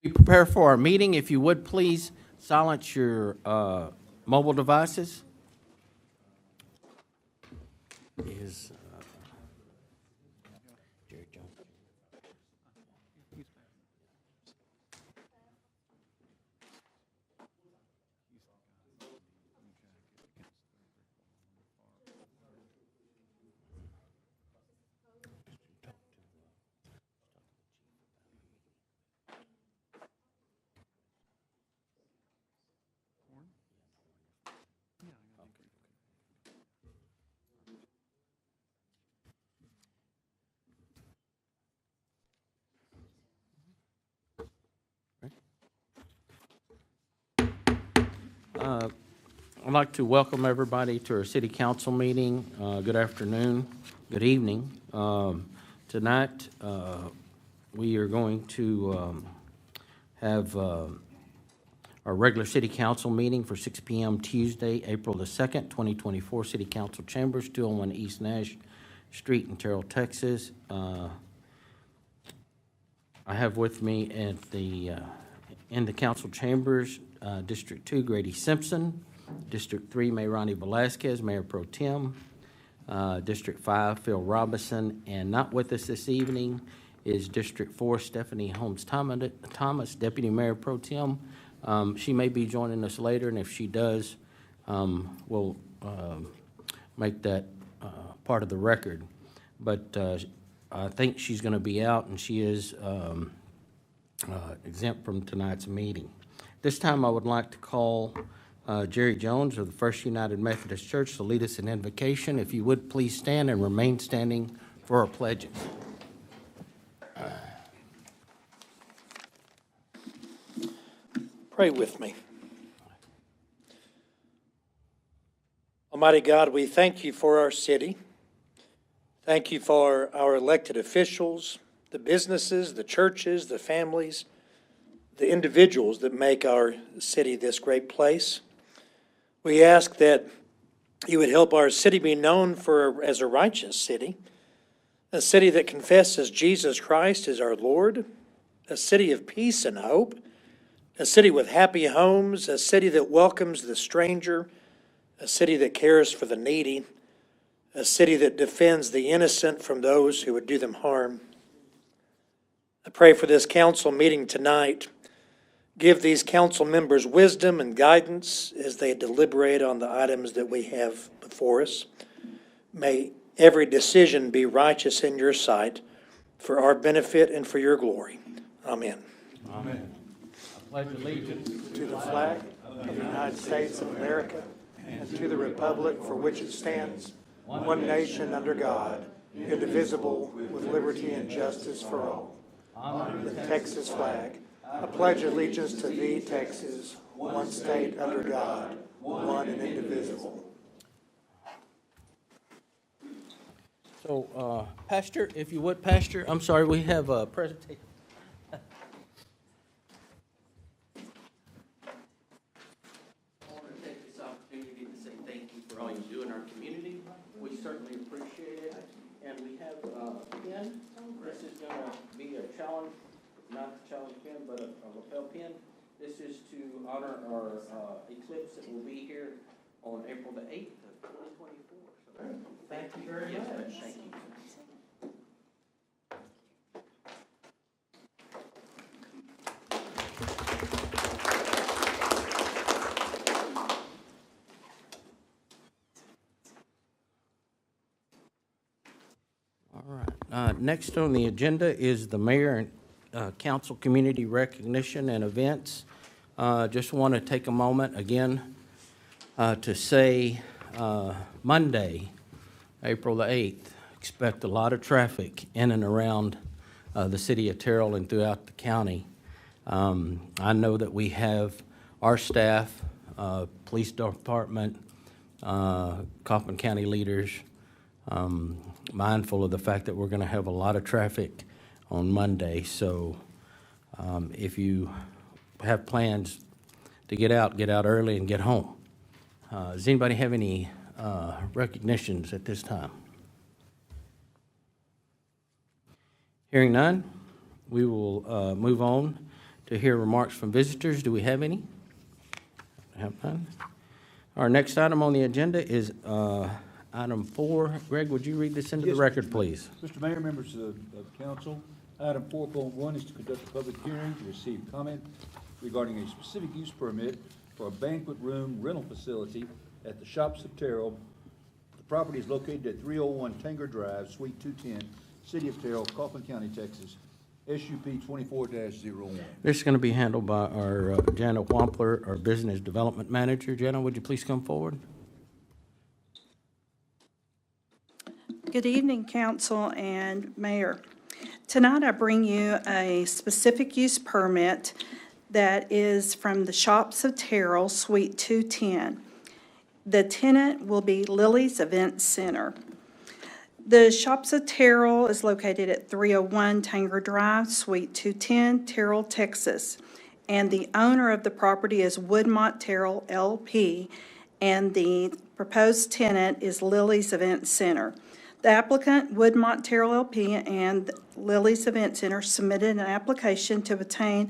We prepare for our meeting. If you would, please silence your mobile devices. Is Jerry Jones. I'd like to welcome everybody to our city council meeting. Good afternoon, good evening. Tonight, we are going to have our regular city council meeting for 6 p.m. Tuesday, April the 2nd, 2024, City Council Chambers, 201 East Nash Street in Terrell, Texas. I have with me at in the council chambers, District 2, Grady Simpson. District 3, Mayor Ronnie Velasquez, Mayor Pro Tem. District 5, Phil Robinson. And not with us this evening is District 4, Stephanie Holmes Thomas, Deputy Mayor Pro Tem. She may be joining us later, and if she does, we'll make that part of the record. But I think she's going to be out, and she is exempt from tonight's meeting. This time I would like to call Jerry Jones of the First United Methodist Church to lead us in invocation. If you would, please stand and remain standing for our pledges. Pray with me. Almighty God, we thank you for our city. Thank you for our elected officials, the businesses, the churches, the families, the individuals that make our city this great place. We ask that you would help our city be known as a righteous city, a city that confesses Jesus Christ as our Lord, a city of peace and hope, a city with happy homes, a city that welcomes the stranger, a city that cares for the needy, a city that defends the innocent from those who would do them harm. I pray for this council meeting tonight. Give these council members wisdom and guidance as they deliberate on the items that we have before us. May every decision be righteous in your sight for our benefit and for your glory. Amen. Amen. I pledge allegiance To the flag of the United States of America and to the republic for which it stands, one nation under God, indivisible, with liberty and justice for all. Honor the Texas flag. I pledge allegiance to thee, Texas, one state under God, one and indivisible. So, Pastor, if you would, Pastor, I'm sorry, we have a presentation. I want to take this opportunity to say thank you for all you do in our community. We certainly appreciate it. And we have a pen. This is going to be a challenge, not a challenge pen, but a lapel pin. This is to honor our eclipse that will be here on April the 8th of 2024. So thank you very much. Thank you. All right. Next on the agenda is the mayor and council community recognition and events. Just want to take a moment again to say Monday, April the 8th, expect a lot of traffic in and around the city of Terrell and throughout the county. I know that we have our staff, police department, Coffman County leaders, mindful of the fact that we're going to have a lot of traffic on Monday. So if you have plans to get out early and get home. Does anybody have any recognitions at this time? Hearing none, we will move on to to hear remarks from visitors. Do we have any? Have none. Our next item on the agenda is item 4. Greg, would you read this into the Yes, record, Mr. please? Mr. Mayor, members of council, item 4.1 is to conduct a public hearing to receive comment regarding a specific use permit for a banquet room rental facility at the Shops of Terrell. The property is located at 301 Tanger Drive, Suite 210, City of Terrell, Kaufman County, Texas, SUP 24-01. This is going to be handled by our Jana Wampler, our Business Development Manager. Jana, would you please come forward? Good evening, council and mayor. Tonight I bring you a specific use permit that is from the Shops of Terrell, Suite 210. The tenant will be Lily's Event Center. The Shops of Terrell is located at 301 Tanger Drive, Suite 210, Terrell, Texas. And the owner of the property is Woodmont Terrell LP, and the proposed tenant is Lily's Event Center. The applicant, Woodmont Terrell LP, and Lily's Event Center submitted an application to obtain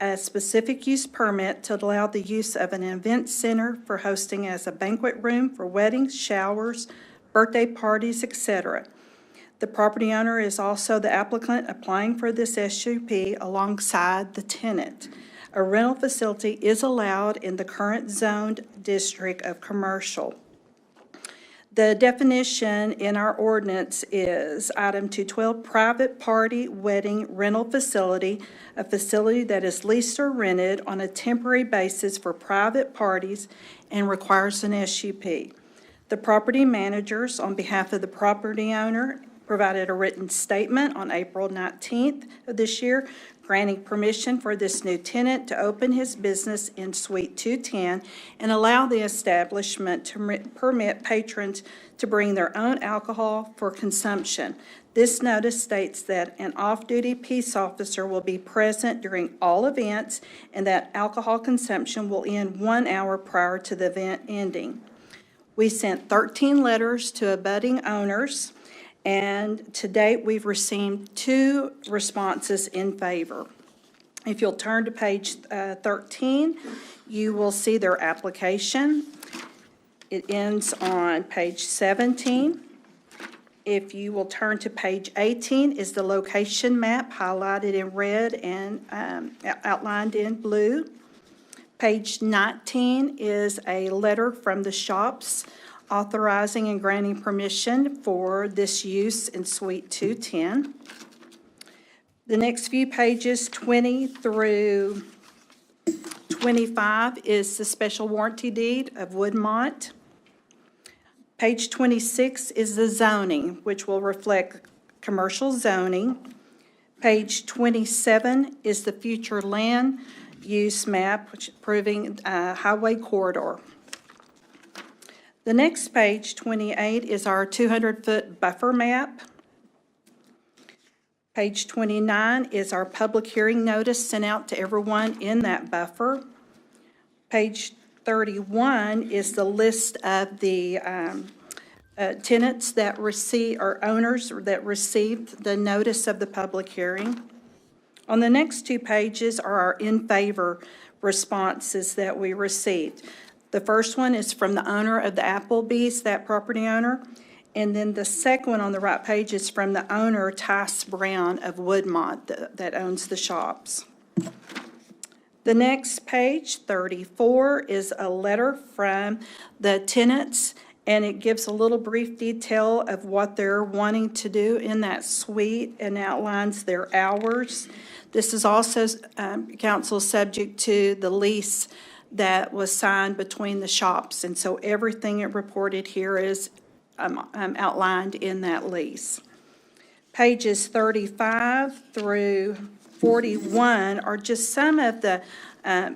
a specific use permit to allow the use of an event center for hosting as a banquet room for weddings, showers, birthday parties, etc. The property owner is also the applicant applying for this SUP alongside the tenant. A rental facility is allowed in the current zoned district of commercial. The definition in our ordinance is item 212, private party wedding rental facility, a facility that is leased or rented on a temporary basis for private parties and requires an SUP. The property managers, on behalf of the property owner, provided a written statement on April 19th of this year, granting permission for this new tenant to open his business in Suite 210 and allow the establishment to permit patrons to bring their own alcohol for consumption. This notice states that an off-duty peace officer will be present during all events and that alcohol consumption will end 1 hour prior to the event ending. We sent 13 letters to abutting owners, and to date, we've received 2 responses in favor. If you'll turn to page 13, you will see their application. It ends on page 17. If you will turn to page 18, is the location map highlighted in red and outlined in blue. Page 19 is a letter from the shops authorizing and granting permission for this use in Suite 210. The next few pages, 20 through 25, is the special warranty deed of Woodmont. Page 26 is the zoning, which will reflect commercial zoning. Page 27 is the future land use map, which is proving a highway corridor. The next page, 28, is our 200-foot buffer map. Page 29 is our public hearing notice sent out to everyone in that buffer. Page 31 is the list of the tenants that receive, or owners that received the notice of the public hearing. On the next 2 pages are our in favor responses that we received. The first one is from the owner of the Applebee's, that property owner. And then the second one on the right page is from the owner, Tice Brown of Woodmont, that owns the shops. The next page, 34, is a letter from the tenants, and it gives a little brief detail of what they're wanting to do in that suite and outlines their hours. This is also, council, subject to the lease that was signed between the shops, and so everything it reported here is outlined in that lease. Pages 35 through 41 are just some of the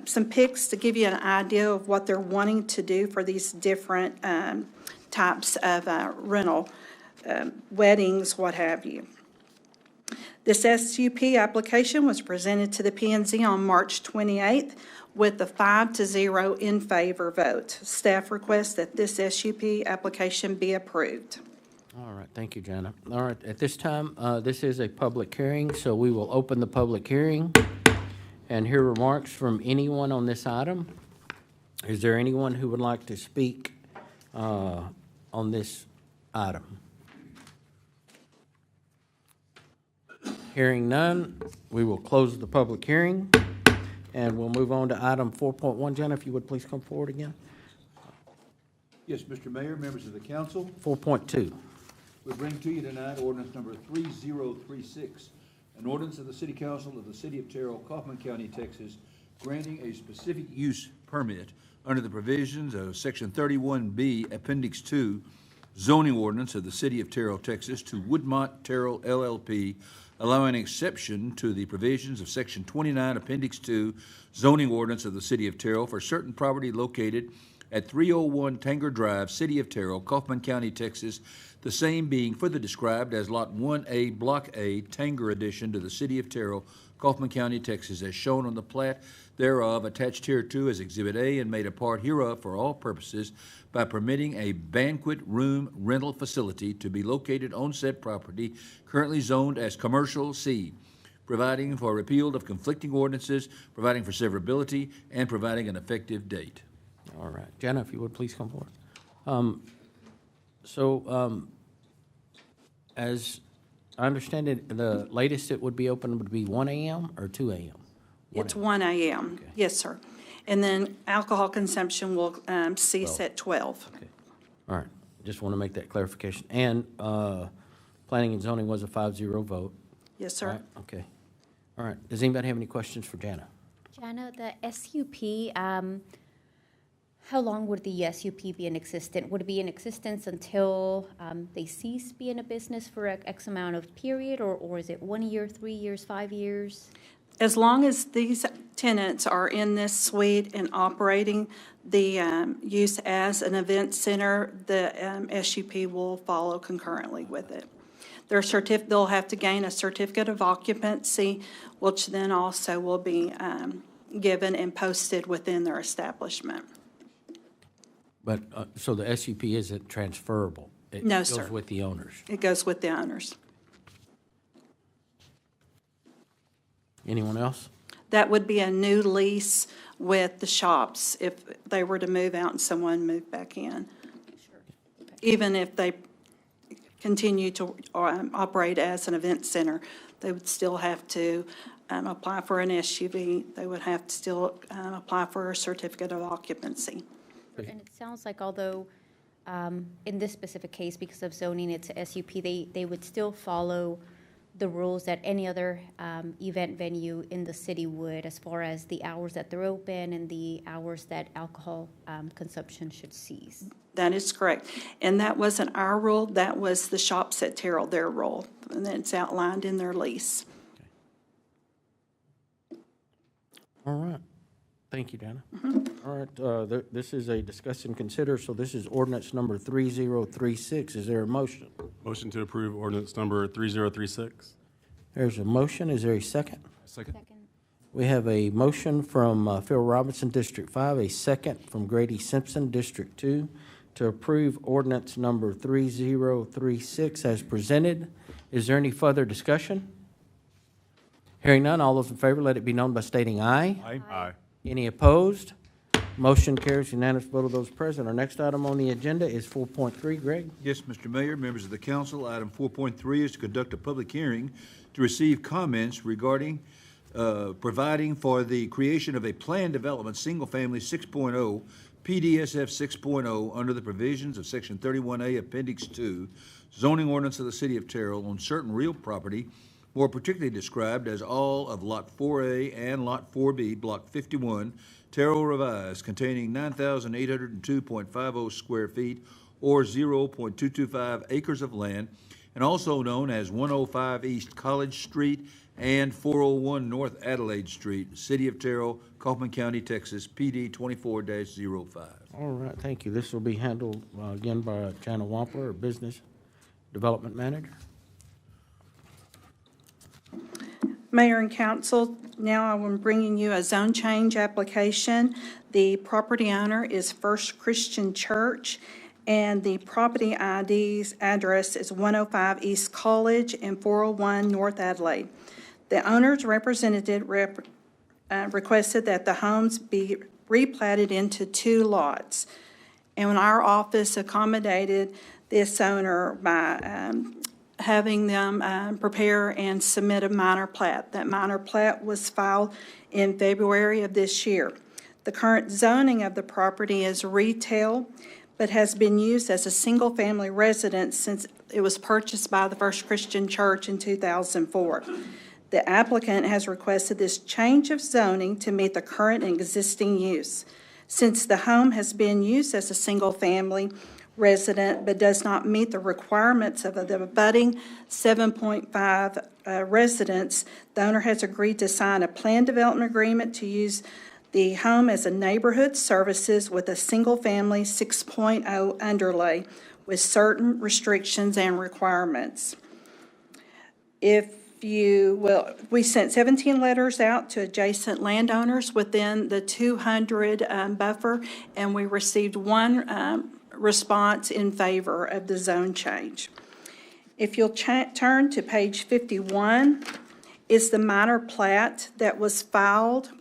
some pics to give you an idea of what they're wanting to do for these different types of rental, weddings, what have you. This SUP application was presented to the P&Z on March 28th with a 5-0 in favor vote. Staff requests that this SUP application be approved. All right, thank you, Jana. All right, at this time, this is a public hearing, so we will open the public hearing. and hear remarks from anyone on this item. Is there anyone who would like to speak on this item? Hearing none, we will close the public hearing, and we'll move on to item 4.1. Jenna, if you would please come forward again. Yes, Mr. Mayor, members of the council, 4.2. we bring to you tonight ordinance number 3036, an ordinance of the City Council of the City of Terrell, Kaufman County, Texas, granting a specific use permit under the provisions of Section 31B, Appendix 2, zoning ordinance of the City of Terrell, Texas, to Woodmont Terrell LLP, allowing exception to the provisions of Section 29, Appendix 2, zoning ordinance of the City of Terrell for certain property located at 301 Tanger Drive, City of Terrell, Kaufman County, Texas, the same being further described as Lot 1A, Block A, Tanger addition to the City of Terrell, Kaufman County, Texas, as shown on the plat thereof, attached hereto as Exhibit A, and made a part hereof for all purposes by permitting a banquet room rental facility to be located on said property, currently zoned as Commercial C, providing for repeal of conflicting ordinances, providing for severability, and providing an effective date. All right. Jenna, if you would please come forward. As I understand it, the latest it would be open would be 1 a.m. or 2 a.m.? It's 1 a.m. Okay. Yes, sir. And then alcohol consumption will cease at 12. Okay. All right. Just want to make that clarification. And planning and zoning was a 5-0 vote. Yes, sir. Right? Okay. All right. Does anybody have any questions for Jana? Jana, the SUP, how long would the SUP be in existence? Would it be in existence until they cease being a business for X amount of period, or is it 1 year, 3 years, 5 years? As long as these tenants are in this suite and operating the use as an event center, the SUP will follow concurrently with it. They'll have to gain a certificate of occupancy, which then also will be given and posted within their establishment. But, so the SUP isn't transferable? No, It sir. goes with the owners? It goes with the owners. Anyone else? That would be a new lease with the shops if they were to move out and someone moved back in. Even if they continue to operate as an event center, they would still have to apply for an SUV. They would have to still apply for a certificate of occupancy. And it sounds like although in this specific case, because of zoning, it's a SUP, they would still follow the rules that any other event venue in the city would, as far as the hours that they're open and the hours that alcohol consumption should cease. That is correct. And that wasn't our rule, that was the Shops at Terrell, their rule. And it's outlined in their lease. All right. Thank you, Dana. All right, this is a discuss and consider, so this is ordinance number 3036. Is there a motion? Motion to approve ordinance number 3036. There's a motion. Is there a second? Second. We have a motion from Phil Robinson, District 5, a second from Grady Simpson, District 2, to approve ordinance number 3036 as presented. Is there any further discussion? Hearing none, all those in favor, let it be known by stating aye. Aye. Any opposed? Motion carries unanimous vote of those present. Our next item on the agenda is 4.3. Greg? Yes, Mr. Mayor, members of the council, item 4.3 is to conduct a public hearing to receive comments regarding providing for the creation of a planned development, single-family 6.0, PDSF 6.0, under the provisions of Section 31A, Appendix 2, zoning ordinance of the City of Terrell on certain real property, more particularly described as all of Lot 4A and Lot 4B, Block 51, Terrell Revised, containing 9,802.50 square feet or 0.225 acres of land, and also known as 105 East College Street and 401 North Adelaide Street, City of Terrell, Kaufman County, Texas, PD 24-05. All right, thank you. This will be handled again by Jana Wampler, our Business Development Manager. Mayor and council, now I'm bringing you a zone change application. The property owner is First Christian Church, and the property ID's address is 105 East College and 401 North Adelaide. The owner's representative requested that the homes be replatted into 2 lots. And when our office accommodated this owner by having them prepare and submit a minor plat. That minor plat was filed in February of this year. The current zoning of the property is retail, but has been used as a single-family residence since it was purchased by the First Christian Church in 2004. The applicant has requested this change of zoning to meet the current and existing use. Since the home has been used as a single-family resident but does not meet the requirements of the abutting 7.5 residents, the owner has agreed to sign a planned development agreement to use the home as a neighborhood services with a single-family 6.0 underlay with certain restrictions and requirements. We sent 17 letters out to adjacent landowners within the 200 buffer, and we received 1 response in favor of the zone change. If you'll turn to page 51, is the minor plat that was filed.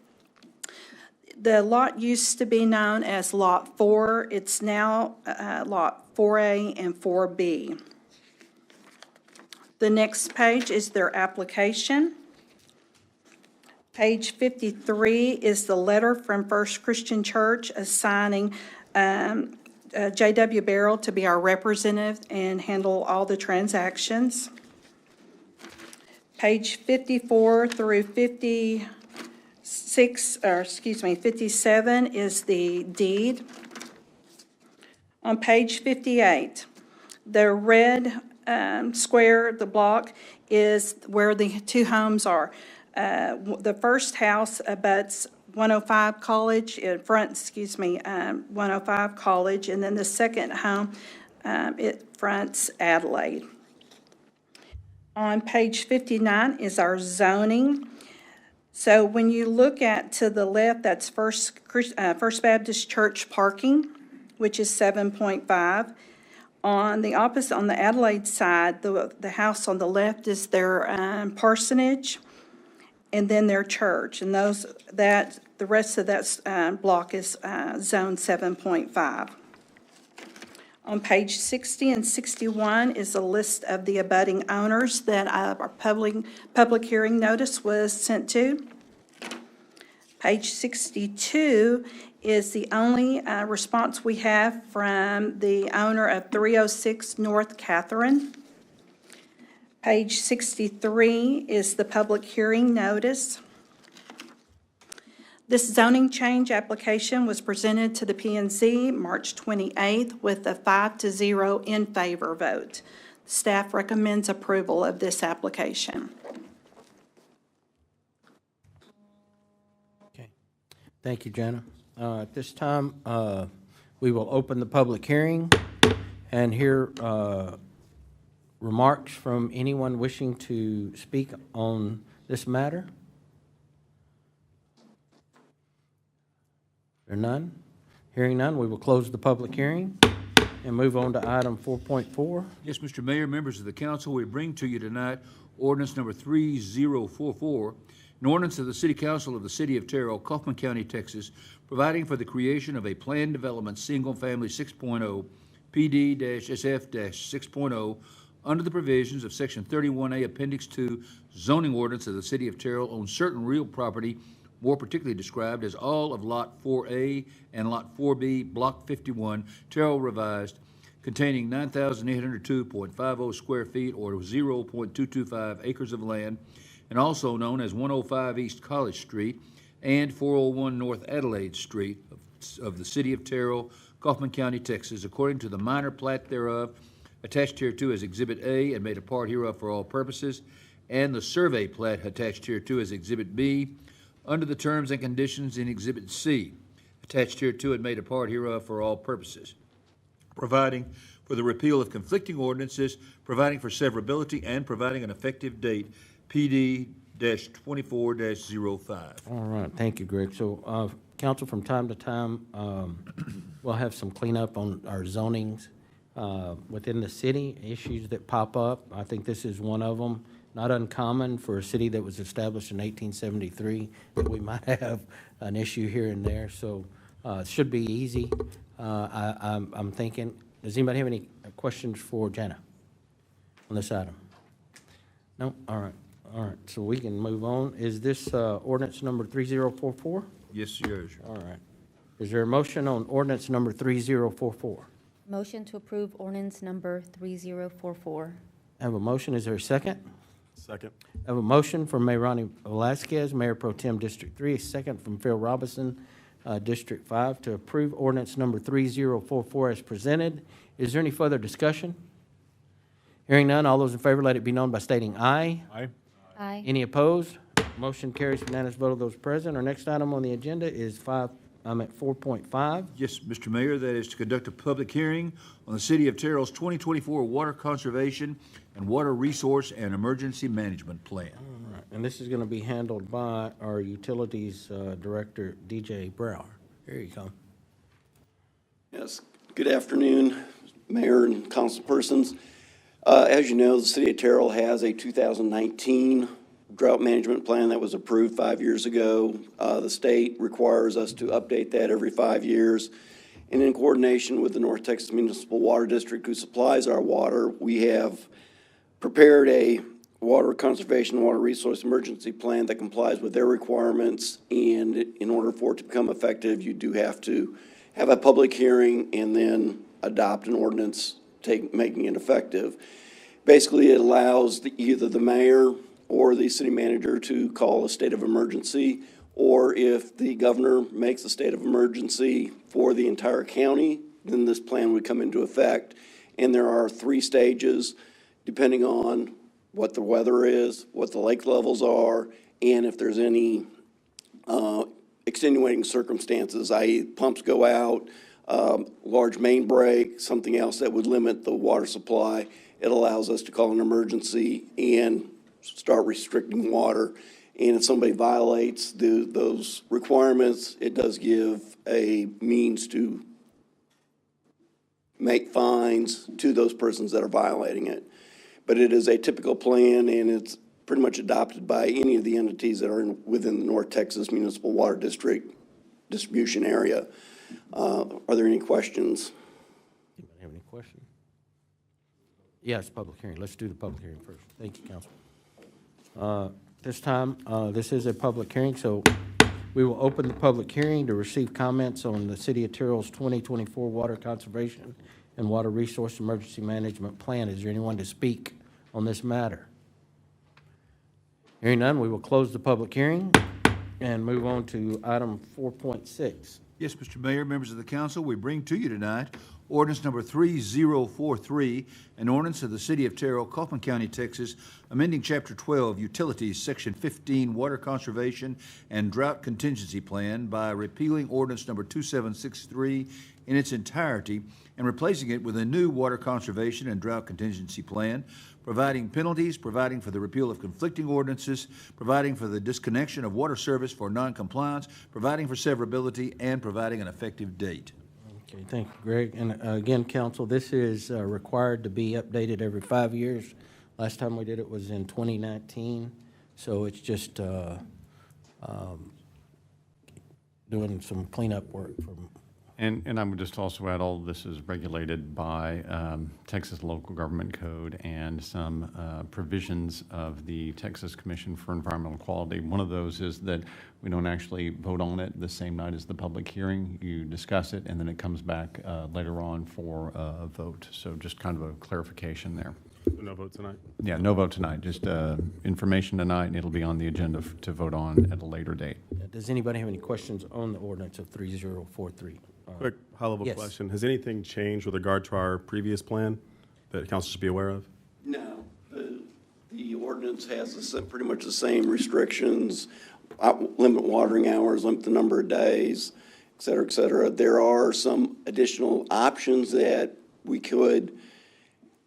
The lot used to be known as Lot 4. It's now Lot 4A and 4B. The next page is their application. Page 53 is the letter from First Christian Church assigning J.W. Barrell to be our representative and handle all the transactions. Page 54 through 57 is the deed. On page 58, the red square, the block, is where the 2 homes are. The first house abuts 105 College, 105 College, and then the second home, it fronts Adelaide. On page 59 is our zoning. So when you look to the left, that's First Baptist Church parking, which is 7.5. On the opposite, on the Adelaide side, the house on the left is their parsonage, and then their church, and the rest of that block is zone 7.5. On page 60 and 61 is a list of the abutting owners that our public hearing notice was sent to. Page 62 is the only response we have from the owner of 306 North Catherine. Page 63 is the public hearing notice. This zoning change application was presented to the P&Z March 28th with a 5-0 in favor vote. Staff recommends approval of this application. Okay. Thank you, Jenna. At this time, we will open the public hearing and hear remarks from anyone wishing to speak on this matter. There are none? Hearing none, we will close the public hearing and move on to item 4.4. Yes, Mr. Mayor, members of the council, we bring to you tonight ordinance number 3044, an ordinance of the City Council of the City of Terrell, Kaufman County, Texas, providing for the creation of a planned development single-family 6.0 PD-SF-6.0 under the provisions of Section 31A, Appendix 2, zoning ordinance of the City of Terrell on certain real property, more particularly described as all of Lot 4A and Lot 4B, Block 51, Terrell Revised, containing 9,802.50 square feet or 0.225 acres of land, and also known as 105 East College Street and 401 North Adelaide Street of the City of Terrell, Kaufman County, Texas, according to the minor plat thereof, attached hereto as Exhibit A and made a part hereof for all purposes, and the survey plat attached hereto as Exhibit B, under the terms and conditions in Exhibit C, attached hereto and made a part hereof for all purposes, providing for the repeal of conflicting ordinances, providing for severability, and providing an effective date, PD-24-05. All right, thank you, Greg. So, council, from time to time, we'll have some cleanup on our zonings within the city, issues that pop up. I think this is one of them. not uncommon for a city that was established in 1873, that we might have an issue here and there, so it should be easy. I'm thinking, does anybody have any questions for Jana on this item? No? All right, so we can move on. Is this ordinance number 3044? Yes, Your All right. Is there a motion on ordinance number 3044? Motion to approve ordinance number 3044. I have a motion. Is there a second? Second. I have a motion from Mayor Ronnie Velasquez, Mayor Pro Tem District 3, a second from Phil Robinson, District 5, to approve ordinance number 3044 as presented. Is there any further discussion? Hearing none, all those in favor, let it be known by stating aye. Aye. Aye. Any opposed? Motion carries unanimous vote of those present. Our next item on the agenda is 4.5. Yes, Mr. Mayor, that is to conduct a public hearing on the City of Terrell's 2024 Water Conservation and Water Resource and Emergency Management Plan. All right, and this is going to be handled by our Utilities Director, DJ Brower. Here you come. Yes, good afternoon, Mayor and councilpersons. As you know, the City of Terrell has a 2019 drought management plan that was approved 5 years ago. The state requires us to update that every 5 years. And in coordination with the North Texas Municipal Water District, who supplies our water, we have prepared a water conservation, water resource emergency plan that complies with their requirements. And in order for it to become effective, you do have to have a public hearing and then adopt an ordinance making it effective. Basically, it allows either the mayor or the city manager to call a state of emergency, or if the governor makes a state of emergency for the entire county, then this plan would come into effect. And there are 3 stages, depending on what the weather is, what the lake levels are, and if there's any extenuating circumstances, i.e. pumps go out, large main break, something else that would limit the water supply. It allows us to call an emergency and start restricting water. And if somebody violates those requirements, it does give a means to make fines to those persons that are violating it. But it is a typical plan, and it's pretty much adopted by any of the entities that are within the North Texas Municipal Water District distribution area. Are there any questions? Anybody have any questions? Yes, public hearing. Let's do the public hearing first. Thank you, Council. This time, this is a public hearing, so we will open the public hearing to receive comments on the City of Terrell's 2024 Water Conservation and Water Resource Emergency Management Plan. Is there anyone to speak on this matter? Hearing none, we will close the public hearing and move on to item 4.6. Yes, Mr. Mayor, members of the council, we bring to you tonight ordinance number 3043, an ordinance of the City of Terrell, Kaufman County, Texas, amending Chapter 12, Utilities, Section 15, Water Conservation and Drought Contingency Plan by repealing ordinance number 2763 in its entirety and replacing it with a new Water Conservation and Drought Contingency Plan, providing penalties, providing for the repeal of conflicting ordinances, providing for the disconnection of water service for noncompliance, providing for severability, and providing an effective date. Okay, thank you, Greg. And again, council, this is required to be updated every 5 years. Last time we did it was in 2019, so it's just doing some cleanup work from. And I would just also add, all of this is regulated by Texas Local Government Code and some provisions of the Texas Commission for Environmental Quality. One of those is that we don't actually vote on it the same night as the public hearing. You discuss it, and then it comes back later on for a vote. So just kind of a clarification there. No vote tonight? Yeah, no vote tonight, just information tonight, and it'll be on the agenda to vote on at a later date. Does anybody have any questions on the ordinance of 3043? Quick high-level Yes. question. Has anything changed with regard to our previous plan that council should be aware of? No. The ordinance has pretty much the same restrictions, limit watering hours, limit the number of days, et cetera, et cetera. There are some additional options that we could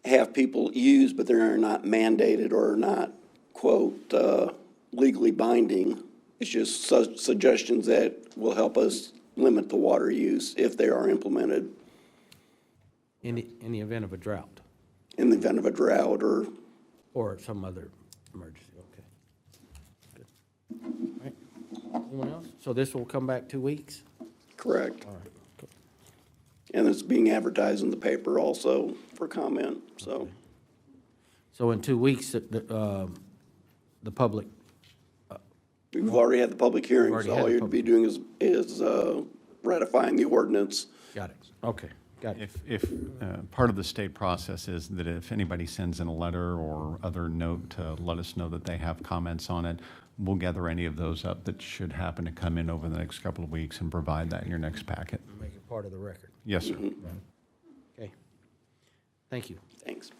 have people use, but they are not mandated or not, quote, legally binding. It's just suggestions that will help us limit the water use if they are implemented In the event of a drought in the event of a drought or some other Emergency, okay. Good. All right. Anyone else? So this will come back 2 weeks? Correct. All right. Cool. And it's being advertised in the paper also for comment, so. So in 2 weeks, the public, We've already had the public hearing, Already so had all the you'd be doing is ratifying the ordinance. got it. Okay, got it. If part of the state process is that if anybody sends in a letter or other note to let us know that they have comments on it, we'll gather any of those up that should happen to come in over the next couple of weeks and provide that in your next packet. Make it part of the record. Yes, sir. Okay. Thank you. Thanks.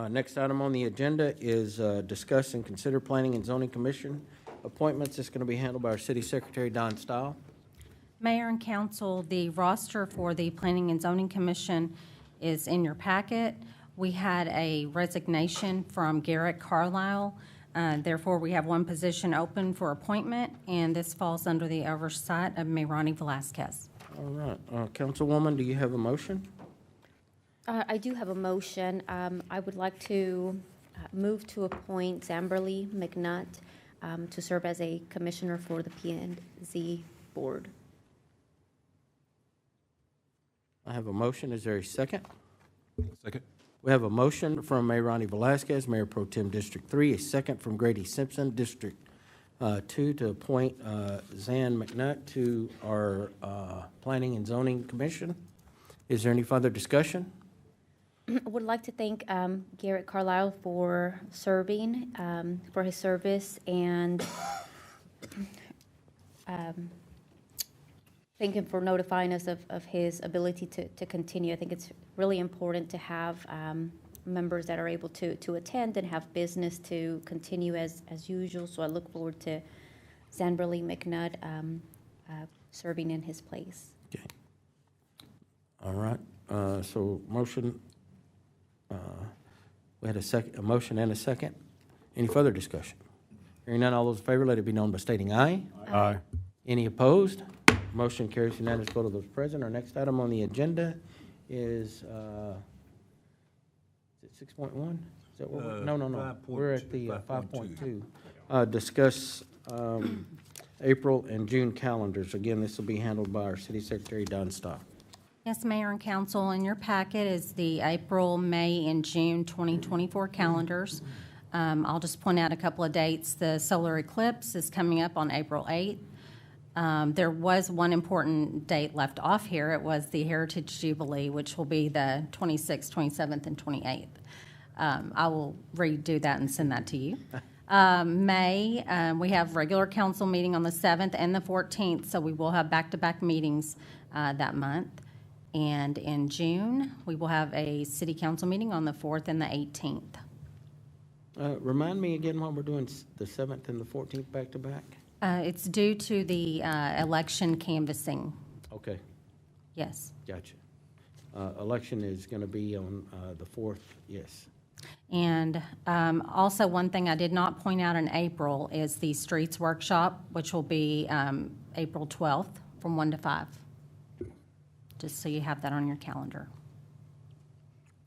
Next item on the agenda is discuss and consider Planning and Zoning Commission appointments. It's going to be handled by our City Secretary, Don Stile. Mayor and council, the roster for the Planning and Zoning Commission is in your packet. We had a resignation from Garrett Carlisle. Therefore, we have one position open for appointment, and this falls under the oversight of Mayrani Velasquez. All right. Councilwoman, do you have a motion? I do have a motion. I would like to move to appoint Zamberly McNutt to serve as a commissioner for the P&Z Board. I have a motion. Is there a second? Second. We have a motion from Mayor Ronnie Velasquez, Mayor Pro Tem District 3, a second from Grady Simpson, District 2, to appoint Zan McNutt to our Planning and Zoning Commission. Is there any further discussion? I would like to thank Garrett Carlisle for serving, for his service, and thank him for notifying us of his ability to continue. I think it's really important to have members that are able to attend and have business to continue as usual. So I look forward to Zamberly McNutt serving in his place. Okay. All right. So motion, we had a motion and a second. Any further discussion? Hearing none, all those in favor, let it be known by stating aye. Aye. Any opposed? Motion carries unanimous vote of those present. Our next item on the agenda is it 6.1? Is that what we're, no. We're at the 5.2. Discuss April and June calendars. Again, this will be handled by our City Secretary, Don Stock. Yes, Mayor and council, in your packet is the April, May, and June 2024 calendars. I'll just point out a couple of dates. The solar eclipse is coming up on April 8th. There was one important date left off here. It was the Heritage Jubilee, which will be the 26th, 27th, and 28th. I will redo that and send that to you. May, we have regular council meeting on the 7th and the 14th, so we will have back-to-back meetings that month. And in June, we will have a city council meeting on the 4th and the 18th. Remind me again why we're doing the 7th and the 14th back-to-back? It's due to the election canvassing. Okay, Yes. gotcha. Election is going to be on the 4th, yes. And also, one thing I did not point out in April is the streets workshop, which will be April 12th from 1 to 5. Just so you have that on your calendar.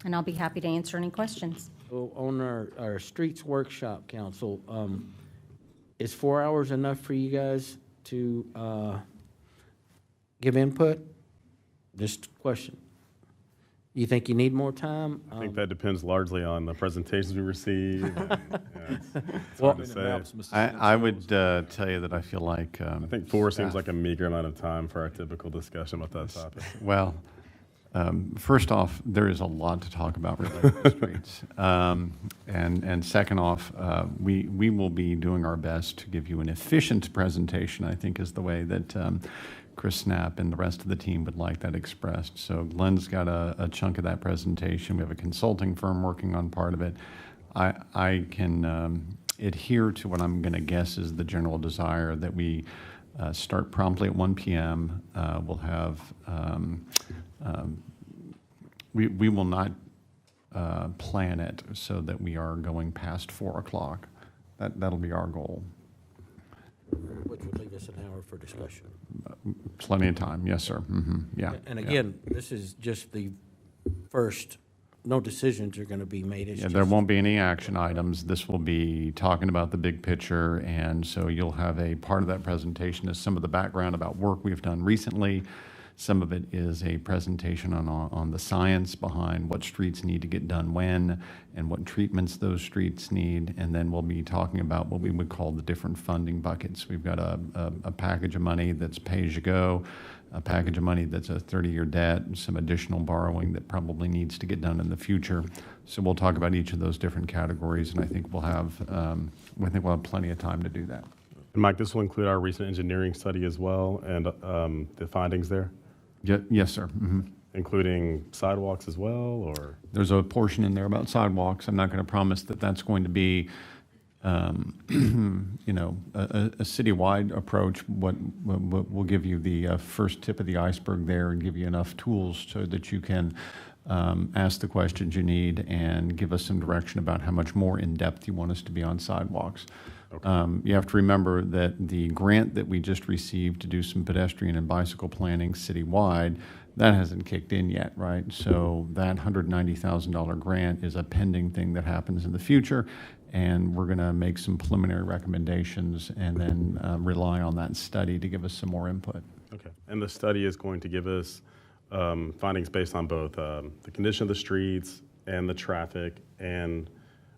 And I'll be happy to answer any questions. So on our streets workshop, council, is 4 hours enough for you guys to give input? Just a question. You think you need more time? I think that depends largely on the presentations we receive. It's hard to say. I would tell you that I feel like. I think 4 seems like a meager amount of time for our typical discussion with that topic. Well, first off, there is a lot to talk about related to streets. And second off, we will be doing our best to give you an efficient presentation, I think is the way that Chris Snap and the rest of the team would like that expressed. So Glenn's got a chunk of that presentation. We have a consulting firm working on part of it. I can adhere to what I'm going to guess is the general desire that we start promptly at 1 p.m. We'll have, we will not plan it so that we are going past 4 o'clock. That'll be our goal. Which would leave us an hour for discussion. Plenty of time, yes, sir. Yeah. And yeah. again, this is just the first no decisions are going to be made. It's Yeah, there just- won't be any action items. This will be talking about the big picture, and so you'll have a part of that presentation is some of the background about work we've done recently. Some of it is a presentation on the science behind what streets need to get done when and what treatments those streets need. And then we'll be talking about what we would call the different funding buckets. We've got a package of money that's pay-as-you-go, a package of money that's a 30-year debt, and some additional borrowing that probably needs to get done in the future. So we'll talk about each of those different categories, and I think we'll have plenty of time to do that. And Mike, this will include our recent engineering study as well and the findings there, Yes, sir. Mhm. including sidewalks as well, or? There's a portion in there about sidewalks. I'm not going to promise that that's going to be, you know, a citywide approach. What will give you the first tip of the iceberg there and give you enough tools so that you can ask the questions you need and give us some direction about how much more in-depth you want us to be on sidewalks. You have to remember that the grant that we just received to do some pedestrian and bicycle planning citywide, that hasn't kicked in yet, right? So that $190,000 grant is a pending thing that happens in the future, and we're going to make some preliminary recommendations and then rely on that study to give us some more input. Okay. And the study is going to give us findings based on both the condition of the streets and the traffic and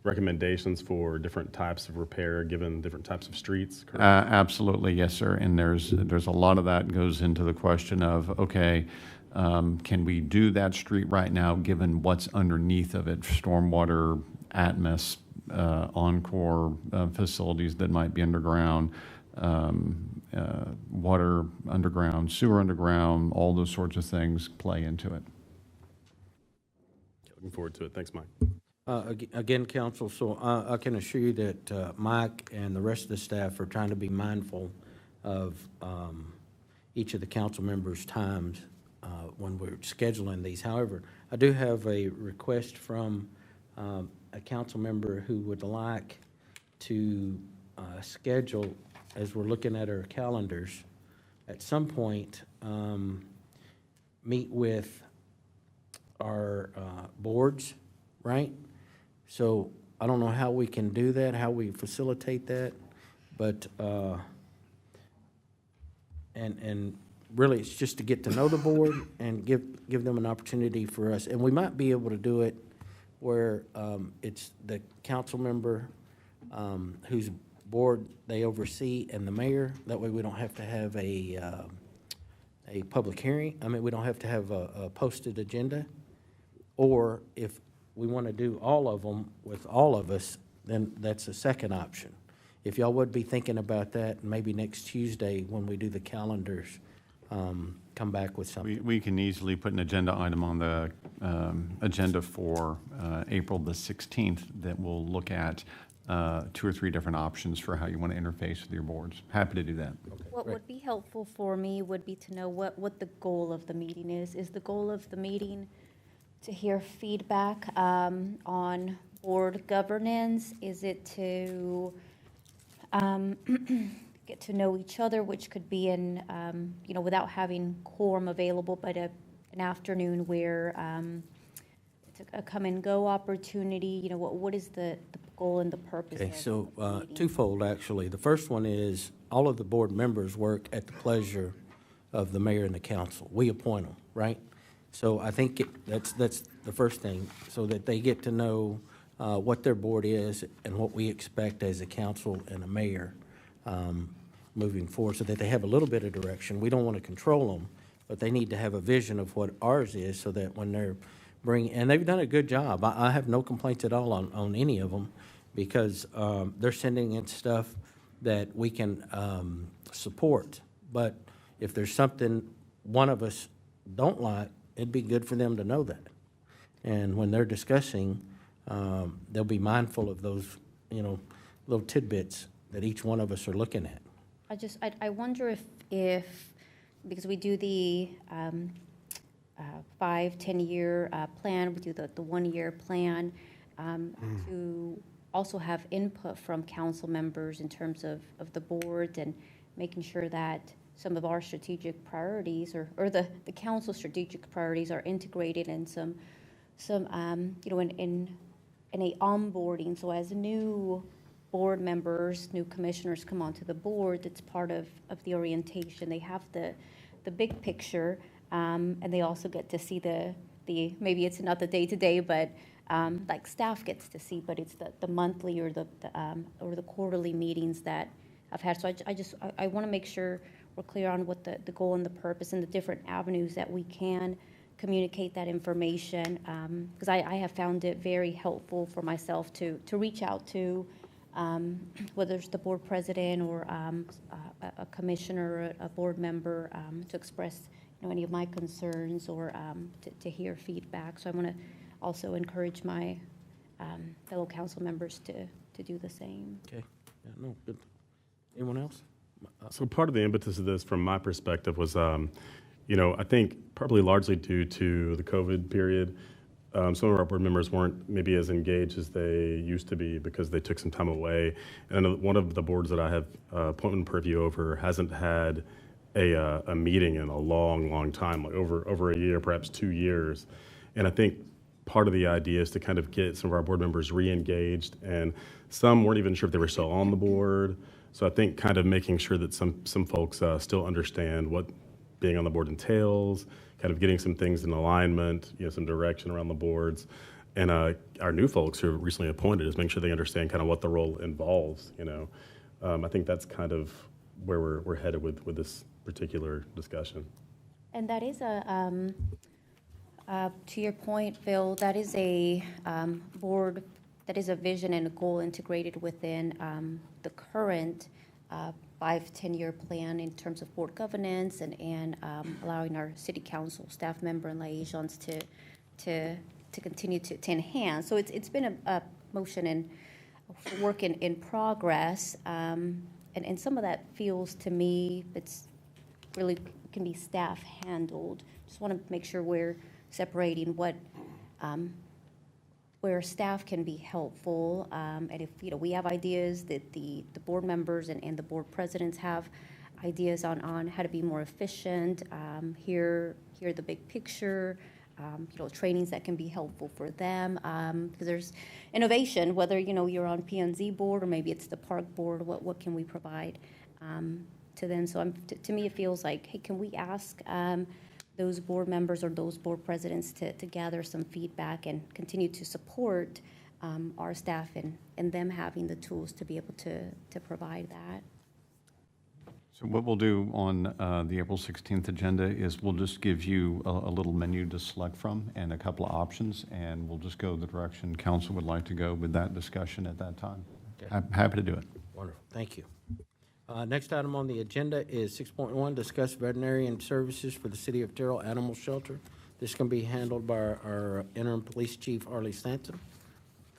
recommendations for different types of repair given different types of streets? Absolutely, yes, sir. And there's a lot of that goes into the question of, okay, can we do that street right now given what's underneath of it, stormwater, Atmos, Encore facilities that might be underground, water underground, sewer underground, all those sorts of things play into it. Looking forward to it. Thanks, Mike. Again, council, so I can assure you that Mike and the rest of the staff are trying to be mindful of each of the council members' times when we're scheduling these. However, I do have a request from a council member who would like to schedule, as we're looking at our calendars, at some point, meet with our boards, right? So I don't know how we can do that, how we facilitate that, but, and really it's just to get to know the board and give them an opportunity for us. And we might be able to do it where it's the council member whose board they oversee and the mayor. That way we don't have to have a public hearing. I mean, we don't have to have a posted agenda. Or if we want to do all of them with all of us, then that's a second option. If y'all would be thinking about that, maybe next Tuesday when we do the calendars, come back with something. We can easily put an agenda item on the agenda for April the 16th that will look at 2 or 3 different options for how you want to interface with your boards. Happy to do that. What would be helpful for me would be to know what the goal of the meeting is. Is the goal of the meeting to hear feedback on board governance? Is it to get to know each other, which could be in, without having quorum available, but an afternoon where it's a come and go opportunity? What is the goal and the purpose Okay, of so the meeting? twofold, actually. The first one is all of the board members work at the pleasure of the mayor and the council. We appoint them, right? So I think that's the first thing, so that they get to know what their board is and what we expect as a council and a mayor moving forward, so that they have a little bit of direction. We don't want to control them, but they need to have a vision of what ours is, so that when they're and they've done a good job. I have no complaints at all on any of them, because they're sending in stuff that we can support. But if there's something one of us don't like, it'd be good for them to know that. And when they're discussing, they'll be mindful of those, little tidbits that each one of us are looking at. I wonder if because we do the 5-10-year plan, we do the 1-year plan, to also have input from council members in terms of the board and making sure that some of our strategic priorities or the council strategic priorities are integrated in some in a onboarding. So as new board members, new commissioners come onto the board, it's part of the orientation. They have the big picture, and they also get to see the maybe it's not the day-to-day, but like staff gets to see, but it's the monthly or the quarterly meetings that I've had. So I want to make sure we're clear on what the goal and the purpose and the different avenues that we can communicate that information, because I have found it very helpful for myself to reach out to, whether it's the board president or a commissioner or a board member, to express any of my concerns or to hear feedback. So I want to also encourage my fellow council members to do the same. Okay, yeah, no, good. Anyone else? So part of the impetus of this, from my perspective, was, I think probably largely due to the COVID period, some of our board members weren't maybe as engaged as they used to be because they took some time away. And one of the boards that I have appointment purview over hasn't had a meeting in a long time, like over a year, perhaps 2 years. And I think part of the idea is to kind of get some of our board members re-engaged, and some weren't even sure if they were still on the board. So I think kind of making sure that some folks still understand what being on the board entails, kind of getting some things in alignment, some direction around the boards. And our new folks who are recently appointed is making sure they understand kind of what the role involves, I think that's kind of where we're headed with this particular discussion. And that is to your point, Phil, that is a board, that is a vision and a goal integrated within the current 5-10-year plan in terms of board governance and allowing our city council staff member and liaisons to continue to enhance. So it's been a motion and work in progress, and some of that feels to me it's really can be staff handled. Just want to make sure we're separating what where staff can be helpful, and if we have ideas that the board members and the board presidents have ideas on how to be more efficient, hear the big picture, trainings that can be helpful for them, because there's innovation, whether you're on P&Z board or maybe it's the park board, what can we provide to them? So to me it feels like, hey, can we ask those board members or those board presidents to gather some feedback and continue to support our staff and them having the tools to be able to provide that. So what we'll do on the April 16th agenda is we'll just give you a little menu to select from and a couple of options, and we'll just go the direction council would like to go with that discussion at that time. Okay. I'm happy to do it. Wonderful, thank you. Next item on the agenda is 6.1, discuss veterinarian services for the City of Terrell Animal Shelter. This can be handled by our interim police chief, Arlie Stanton.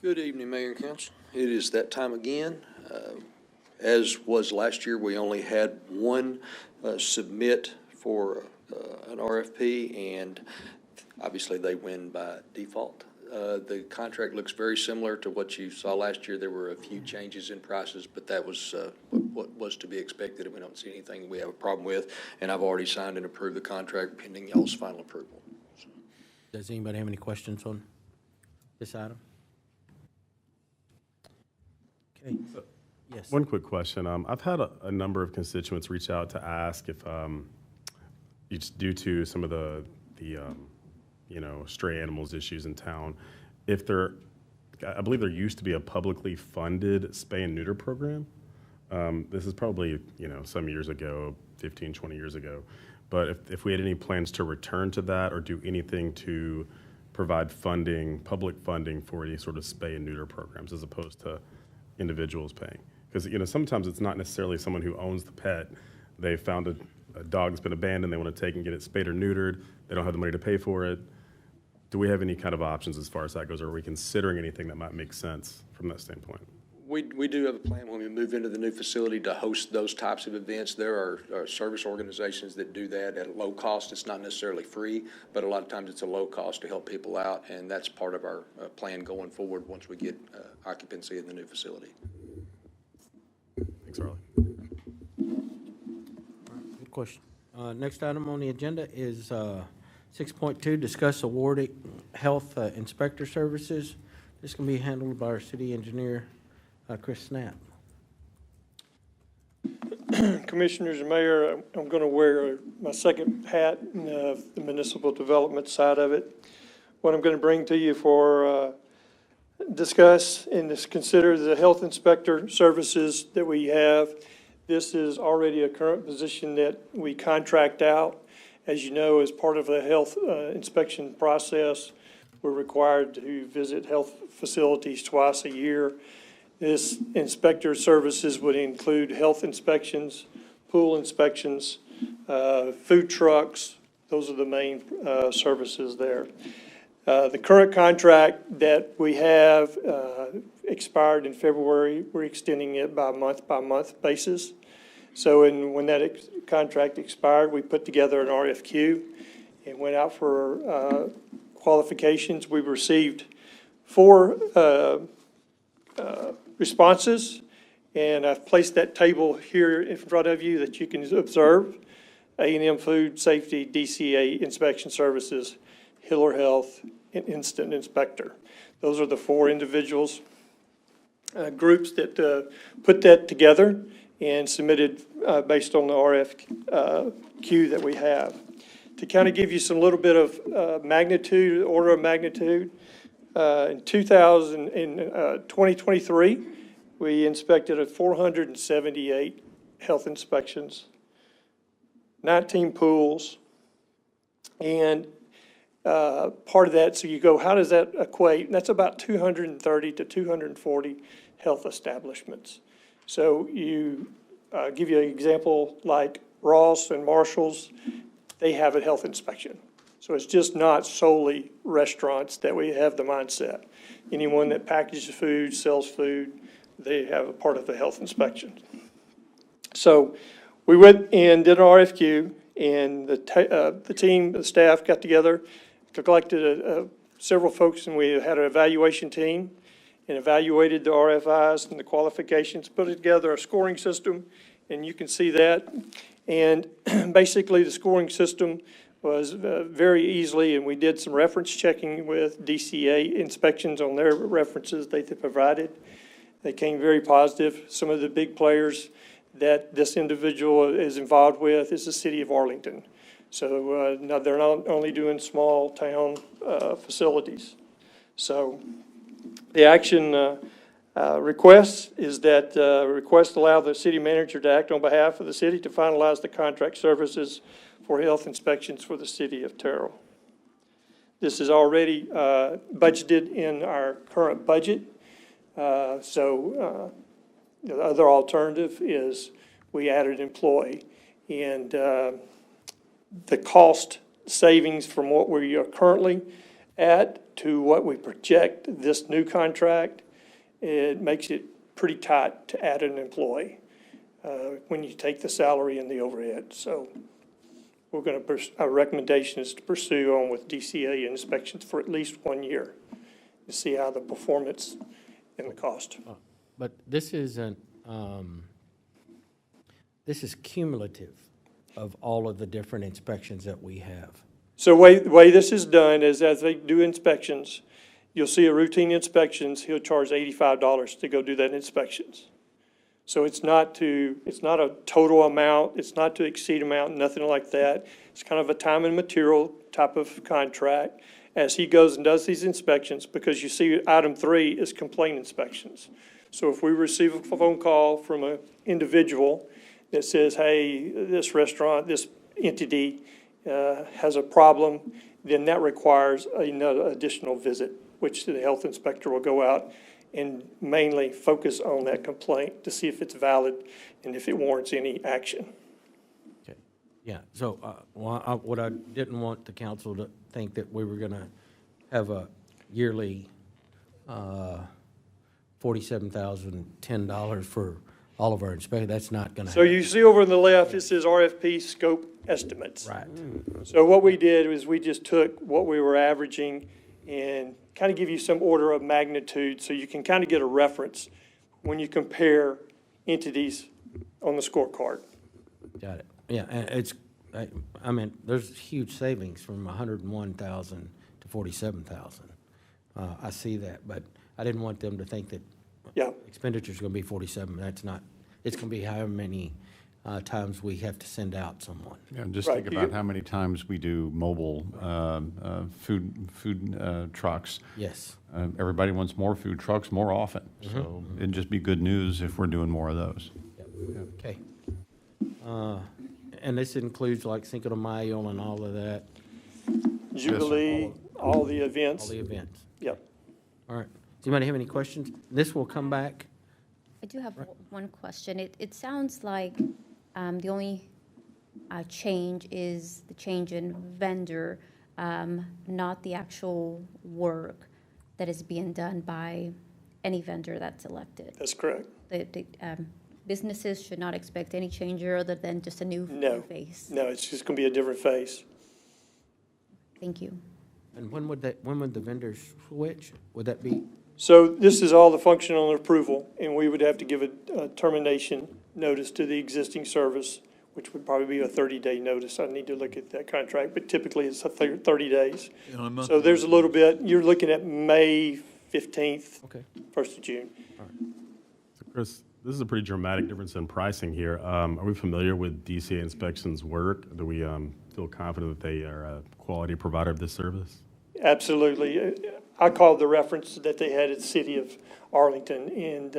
Good evening, Mayor and Council. It is that time again. As was last year, we only had one submit for an RFP, and obviously they win by default. The contract looks very similar to what you saw last year. There were a few changes in prices, but that was what was to be expected, and we don't see anything we have a problem with. And I've already signed and approved the contract pending y'all's final approval. So. Does anybody have any questions on this item? Okay. Yes. One quick question. I've had a number of constituents reach out to ask if, it's due to some of the stray animals issues in town, I believe there used to be a publicly funded spay and neuter program. This is probably, some years ago, 15, 20 years ago. But if we had any plans to return to that or do anything to provide funding, public funding for any sort of spay and neuter programs as opposed to individuals paying. Because, sometimes it's not necessarily someone who owns the pet. They found a dog that's been abandoned, they want to take and get it spayed or neutered. They don't have the money to pay for it. Do we have any kind of options as far as that goes, or are we considering anything that might make sense from that standpoint? We do have a plan when we move into the new facility to host those types of events. There are service organizations that do that at a low cost. It's not necessarily free, but a lot of times it's a low cost to help people out, and that's part of our plan going forward once we get occupancy in the new facility. Thanks, Arlie. Good question. Next item on the agenda is 6.2, discuss awarding health inspector services. This can be handled by our city engineer, Chris Snap. Commissioners and Mayor, I'm going to wear my second hat in the municipal development side of it. What I'm going to bring to you for discuss and consider the health inspector services that we have. This is already a current position that we contract out. As you know, as part of the health inspection process, we're required to visit health facilities twice a year. This inspector services would include health inspections, pool inspections, food trucks. Those are the main services there. The current contract that we have expired in February. We're extending it by month basis. So when that contract expired, we put together an RFQ and went out for qualifications. We received 4 responses, and I've placed that table here in front of you that you can observe. A&M Food Safety, DCA Inspection Services, Hiller Health, and Instant Inspector. Those are the 4 individuals, groups that put that together and submitted based on the RFQ that we have. To kind of give you some little bit of magnitude, order of magnitude, in 2023, we inspected 478 health inspections, 19 pools, and part of that, so you go, how does that equate? And that's about 230 to 240 health establishments. So you give you an example like Ross and Marshall's, they have a health inspection. So it's just not solely restaurants that we have the mindset. Anyone that packages food, sells food, they have a part of the health inspection. So we went and did an RFQ, and the team, the staff got together, collected several folks, and we had an evaluation team and evaluated the RFIs and the qualifications, put together a scoring system, and you can see that. And basically, the scoring system was very easily, and we did some reference checking with DCA inspections on their references they provided. They came very positive. Some of the big players that this individual is involved with is the city of Arlington. So now they're not only doing small town facilities. So the action request is that request allow the city manager to act on behalf of the city to finalize the contract services for health inspections for the city of Terrell. This is already budgeted in our current budget. So the other alternative is we added an employee, and the cost savings from what we are currently at to what we project this new contract, it makes it pretty tight to add an employee when you take the salary and the overhead. So we're going to, our recommendation is to pursue on with DCA inspections for at least 1 year to see how the performance and the cost. But this isn't, this is cumulative of all of the different inspections that we have. So the way this is done is as they do inspections, you'll see a routine inspections, he'll charge $85 to go do that inspections. So it's not a total amount, it's not to exceed amount, nothing like that. It's kind of a time and material type of contract as he goes and does these inspections, because you see item 3 is complaint inspections. So if we receive a phone call from an individual that says, hey, this restaurant, this entity has a problem, then that requires another additional visit, which the health inspector will go out and mainly focus on that complaint to see if it's valid and if it warrants any action. Okay. Yeah, so what I didn't want the council to think that we were going to have a yearly $47,010 for all of our inspections. That's not going to happen. So you see over on the left, it says RFP scope estimates. Right. So what we did was we just took what we were averaging and kind of give you some order of magnitude so you can kind of get a reference when you compare entities on the scorecard. Got it. Yeah, and it's, I mean, there's huge savings from 101,000 to to 47,000. I see that, but I didn't want them to think that Yeah. expenditure's gonna be 47. That's not, it's gonna be however many times we have to send out someone. Yeah, just Right. think about how many times we do mobile food trucks. Yes. Everybody wants more food trucks more often. So it'd just be good news if we're doing more of those. Okay. And this includes like Cinco de Mayo and all of that, Jubilee, all the all events. the events. Yep. All right. Does anybody have any questions? This will come back. I do have one question. It sounds like the only change is the change in vendor, not the actual work that is being done by any vendor that's elected. That's correct. The businesses should not expect any change other than just a new No. face. No, it's just going to be a different face. Thank you. And when would the vendors switch? Would that be, So this is all the functional approval, and we would have to give a termination notice to the existing service, which would probably be a 30-day notice. I need to look at that contract, but typically it's 30 days. So there's a little bit, you're looking at May 15th, okay. 1st of June. So Chris, this is a pretty dramatic difference in pricing here. Are we familiar with DCA Inspection's work? Do we feel confident that they are a quality provider of this service? Absolutely. I called the reference that they had at the City of Arlington, and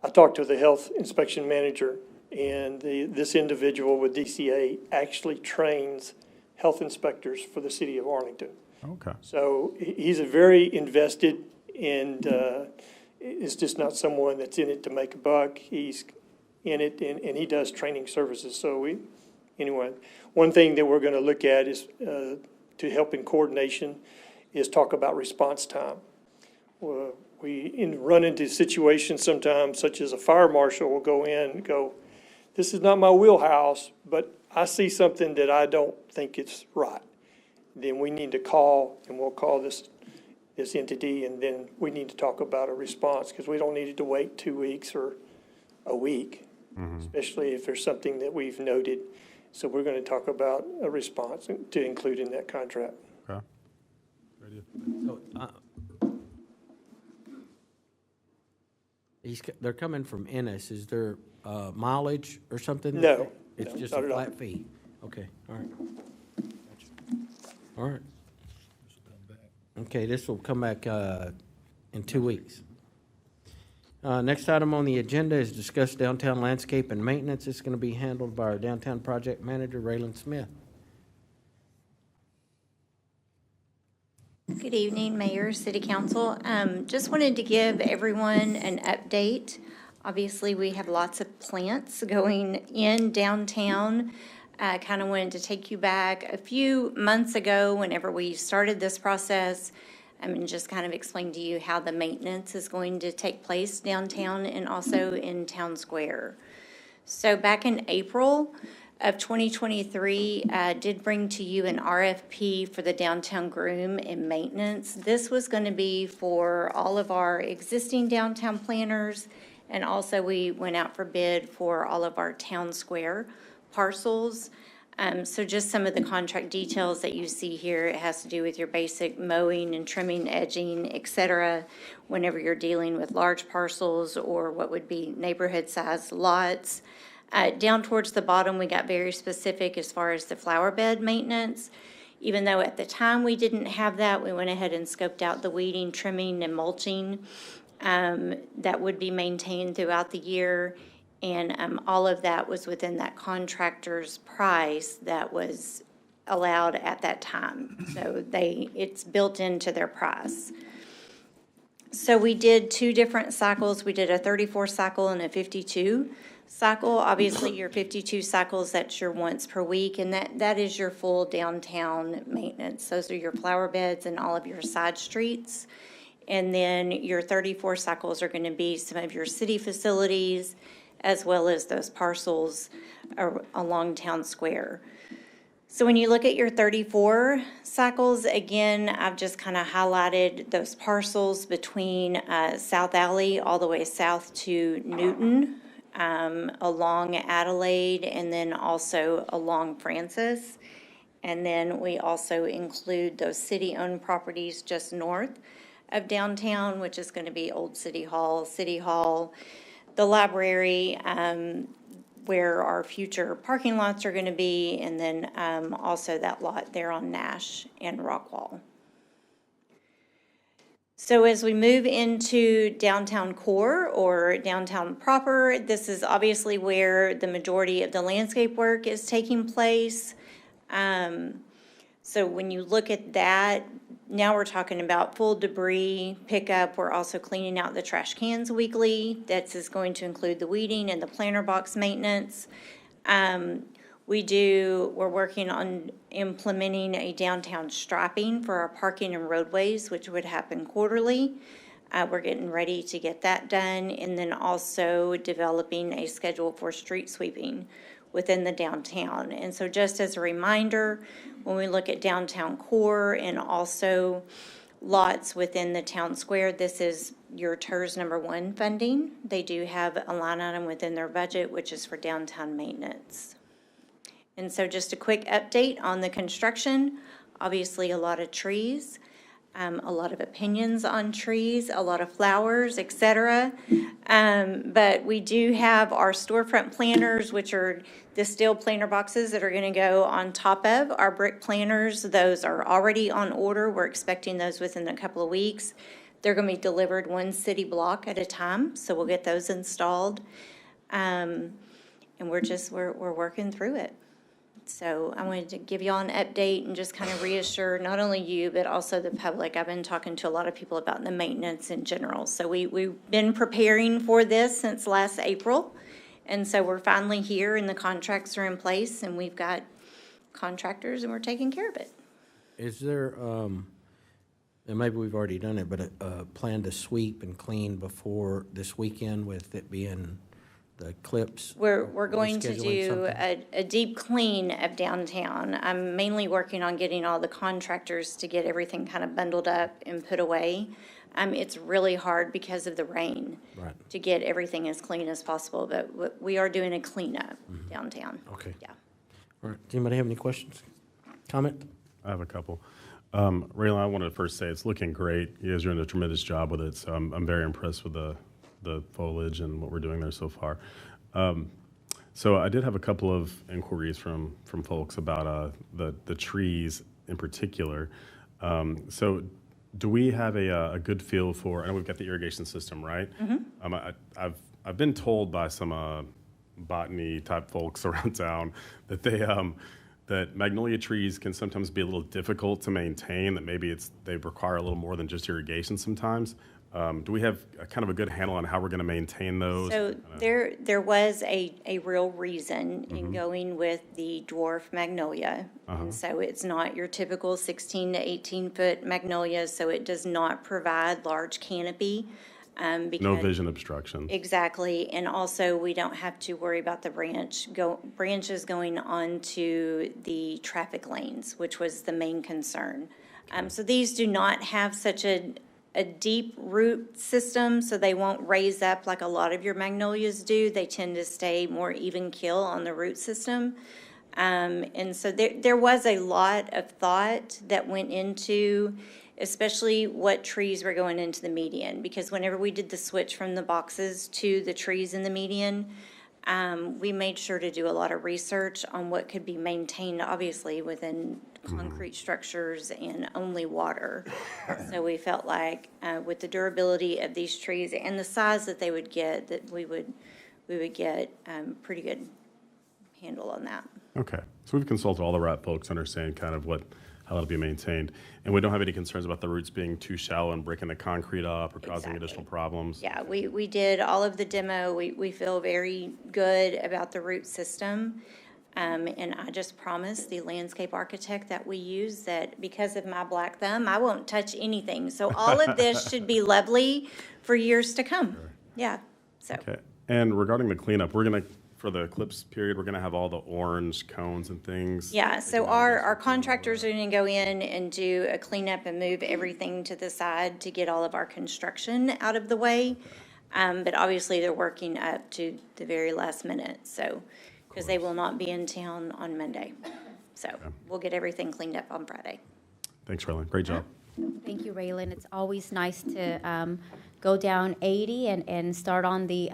I talked to the health inspection manager, and this individual with DCA actually trains health inspectors for the City of Arlington. Okay. So he's a very invested, and it's just not someone that's in it to make a buck. He's in it, and he does training services. So anyway, one thing that we're going to look at is to help in coordination is talk about response time. We run into situations sometimes, such as a fire marshal will go in and go, this is not my wheelhouse, but I see something that I don't think it's right. Then we need to call, and we'll call this entity, and then we need to talk about a response, because we don't need to wait 2 weeks or a week, especially if there's something that we've noted. So we're going to talk about a response to include in that contract. Okay. So, they're coming from Ennis. Is there mileage or something? No, It's no, just not a at all. flat fee? Okay, all right. All right. Okay, this will come back in 2 weeks. Next item on the agenda is discuss downtown landscape and maintenance. It's going to be handled by our downtown project manager, Raylan Smith. Good evening, Mayor, City Council. Just wanted to give everyone an update. Obviously, we have lots of plants going in downtown. I kind of wanted to take you back a few months ago whenever we started this process, and just kind of explain to you how the maintenance is going to take place downtown and also in Town Square. So back in April of 2023, did bring to you an RFP for the downtown groom and maintenance. This was going to be for all of our existing downtown planners, and also we went out for bid for all of our Town Square parcels. So just some of the contract details that you see here, it has to do with your basic mowing and trimming, edging, et cetera, whenever you're dealing with large parcels or what would be neighborhood-sized lots. Down towards the bottom, we got very specific as far as the flower bed maintenance. Even though at the time we didn't have that, we went ahead and scoped out the weeding, trimming, and mulching that would be maintained throughout the year. And all of that was within that contractor's price that was allowed at that time. So it's built into their price. So we did 2 different cycles. We did a 34 cycle and a 52 cycle. Obviously, your 52 cycles, that's your once per week, and that is your full downtown maintenance. Those are your flower beds and all of your side streets. And then your 34 cycles are going to be some of your city facilities, as well as those parcels along Town Square. So when you look at your 34 cycles, again, I've just kind of highlighted those parcels between South Alley all the way south to Newton, along Adelaide, and then also along Francis. And then we also include those city-owned properties just north of downtown, which is going to be Old City Hall, the library, where our future parking lots are going to be, and then also that lot there on Nash and Rockwall. So as we move into downtown core or downtown proper, this is obviously where the majority of the landscape work is taking place. So when you look at that, now we're talking about full debris pickup. We're also cleaning out the trash cans weekly. That is going to include the weeding and the planter box maintenance. We're working on implementing a downtown striping for our parking and roadways, which would happen quarterly. We're getting ready to get that done, and then also developing a schedule for street sweeping within the downtown. And so just as a reminder, when we look at downtown core and also lots within the town square, this is your TERS #1 funding. They do have a line item within their budget, which is for downtown maintenance. And so just a quick update on the construction. Obviously, a lot of trees, a lot of opinions on trees, a lot of flowers, et cetera. But we do have our storefront planters, which are the steel planter boxes that are going to go on top of our brick planters. Those are already on order. We're expecting those within a couple of weeks. They're going to be delivered one city block at a time, so we'll get those installed. And we're working through it. So I wanted to give you all an update and just kind of reassure not only you, but also the public. I've been talking to a lot of people about the maintenance in general. So we've been preparing for this since last April. And so we're finally here and the contracts are in place and we've got contractors and we're taking care of it. Is there, and maybe we've already done it, but a plan to sweep and clean before this weekend with it being the clips? We're going to Rescheduling do something? a deep clean of downtown. I'm mainly working on getting all the contractors to get everything kind of bundled up and put away. It's really hard because of the rain Right. to get everything as clean as possible, but we are doing a cleanup downtown. Okay. Yeah. All right. Does anybody have any questions? Comment? I have a couple. Raylan, I wanted to first say it's looking great. You guys are doing a tremendous job with it, so I'm very impressed with the foliage and what we're doing there so far. So I did have a couple of inquiries from folks about the trees in particular. So do we have a good feel for, I know we've got the irrigation system, right? I've been told by some botany type folks around town that that magnolia trees can sometimes be a little difficult to maintain, that maybe they require a little more than just irrigation sometimes. Do we have kind of a good handle on how we're going to maintain those? So there was a real reason in going with the dwarf magnolia. And so it's not your typical 16 to 18-foot magnolia, so it does not provide large canopy. No Because vision obstruction. Exactly, and also we don't have to worry about the branches going onto the traffic lanes, which was the main concern. So these do not have such a deep root system, so they won't raise up like a lot of your magnolias do. They tend to stay more even keel on the root system. And so there was a lot of thought that went into especially what trees were going into the median, because whenever we did the switch from the boxes to the trees in the median, we made sure to do a lot of research on what could be maintained, obviously, within concrete structures and only water. So we felt like with the durability of these trees and the size that they would get, that we would get pretty good handle on that. Okay, so we've consulted all the right folks, understand kind of how that'll be maintained, and we don't have any concerns about the roots being too shallow and breaking the concrete up or causing additional problems. Yeah, we did all of the demo. We feel very good about the root system. And I just promised the landscape architect that we use that because of my black thumb, I won't touch anything. So all of this should be lovely for years to come. Sure. Yeah, so. Okay, and regarding the cleanup, for the eclipse period, we're gonna have all the orange cones and things. Yeah, so our contractors are gonna go in and do a cleanup and move everything to the side to get all of our construction out of the way. But obviously, they're working up to the very last minute, so, because they will not be in town on Monday. So we'll get everything cleaned up on Friday. Thanks, Raylan. Great job. Thank you, Raylan. It's always nice to go down 80 and start on the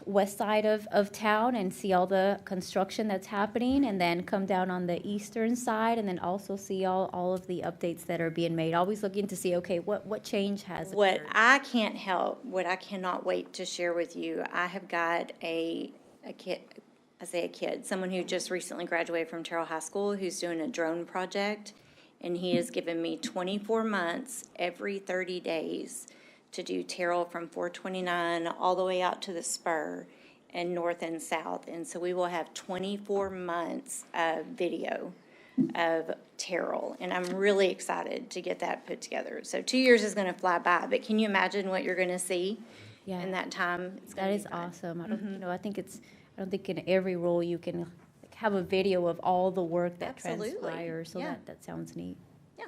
west side of town and see all the construction that's happening, and then come down on the eastern side and then also see all of the updates that are being made. Always looking to see, okay, what change has What occurred? I can't help, what I cannot wait to share with you, I have got a kid, I say a kid, someone who just recently graduated from Terrell High School who's doing a drone project, and he has given me 24 months every 30 days to do Terrell from 429 all the way out to the spur and north and south. And so we will have 24 months of video of Terrell, and I'm really excited to get that put together. So 2 years is going to fly by, but can you imagine what you're going to see Yeah. in that time? It's gonna That be is fun. awesome. I don't, I don't think in every role you can have a video of all the work that Absolutely. transpires. So Yeah. that sounds neat. Yeah,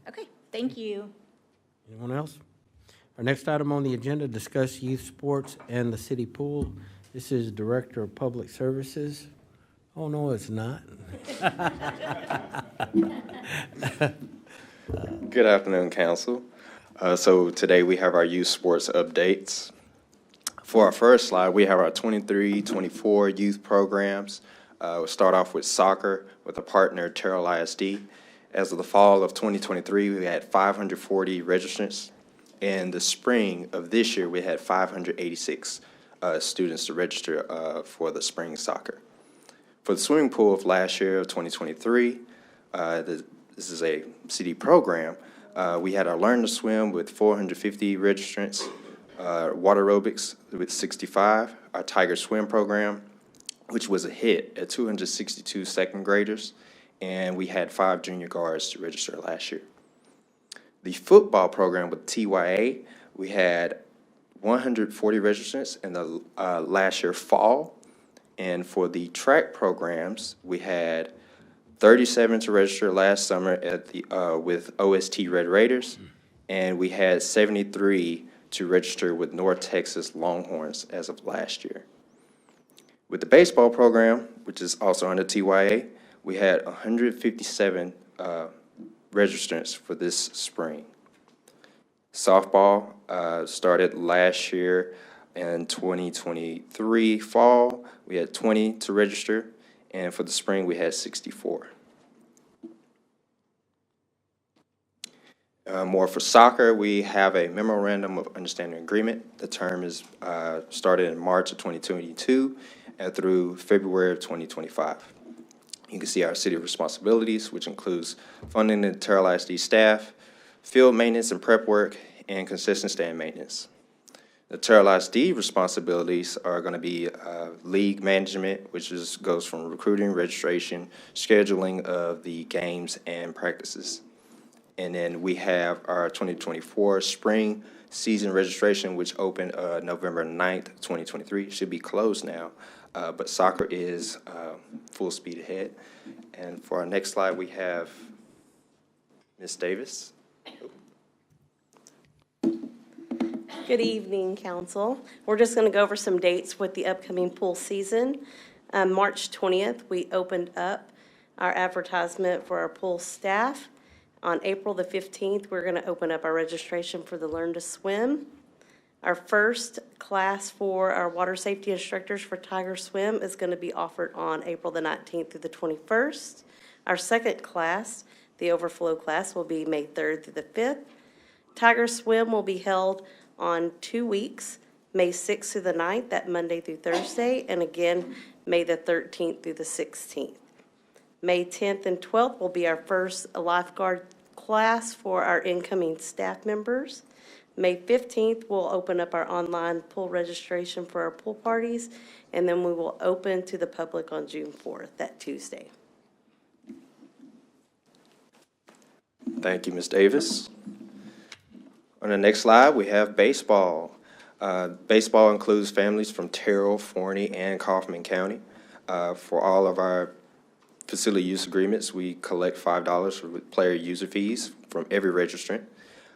okay, thank you. Anyone else? Our next item on the agenda, discuss youth sports and the city pool. This is Director of Public Services. Oh, no, it's not. Good afternoon, Council. So today we have our youth sports updates. For our first slide, we have our 23-24 youth programs. We'll start off with soccer with a partner, Terrell ISD. As of the fall of 2023, we had 540 registrants. In the spring of this year, we had 586 students to register for the spring soccer. For the swimming pool of last year of 2023, this is a city program. We had our Learn to Swim with 450 registrants, water aerobics with 65, our Tiger Swim program, which was a hit at 262 second graders, and we had 5 junior guards to register last year. The football program with TYA, we had 140 registrants in the last year fall. And for the track programs, we had 37 to register last summer at the with OST Red Raiders, and we had 73 to register with North Texas Longhorns as of last year. With the baseball program, which is also under TYA, we had 157 registrants for this spring. Softball started last year in 2023 fall. We had 20 to register, and for the spring we had 64. More for soccer, we have a memorandum of understanding agreement. The term is started in March of 2022 and through February of 2025. You can see our city responsibilities, which includes funding the Terrell ISD staff, field maintenance and prep work, and consistent stand maintenance. The Terrell ISD responsibilities are going to be league management, which goes from recruiting, registration, scheduling of the games and practices. And then we have our 2024 spring season registration, which opened November 9th, 2023. It should be closed now, but soccer is full speed ahead. And for our next slide, we have Ms. Davis. Good evening, Council. We're just going to go over some dates with the upcoming pool season. March 20th, we opened up our advertisement for our pool staff. On April the 15th, we're going to open up our registration for the Learn to Swim. Our first class for our water safety instructors for Tiger Swim is going to be offered on April the 19th through the 21st. Our second class, the overflow class, will be May 3rd through the 5th. Tiger Swim will be held on 2 weeks, May 6th through the 9th, that Monday through Thursday, and again, May the 13th through the 16th. May 10th and 12th will be our first lifeguard class for our incoming staff members. May 15th, we'll open up our online pool registration for our pool parties, and then we will open to the public on June 4th, that Tuesday. Thank you, Ms. Davis. On the next slide, we have baseball. Baseball includes families from Terrell, Forney, and Kaufman County. For all of our facility use agreements, we collect $5 for player user fees from every registrant.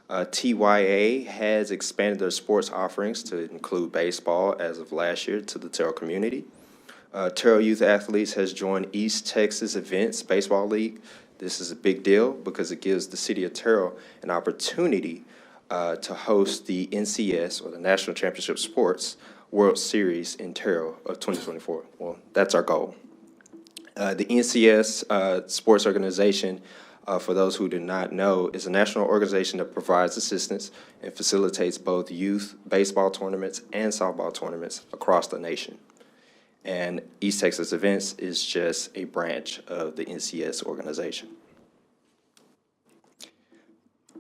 TYA has expanded their sports offerings to include baseball as of last year to the Terrell community. Terrell Youth Athletes has joined East Texas Events Baseball League. This is a big deal because it gives the city of Terrell an opportunity to host the NCS, or the National Championship Sports World Series in Terrell of 2024. Well, that's our goal. The NCS sports organization, for those who do not know, is a national organization that provides assistance and facilitates both youth baseball tournaments and softball tournaments across the nation. And East Texas Events is just a branch of the NCS organization.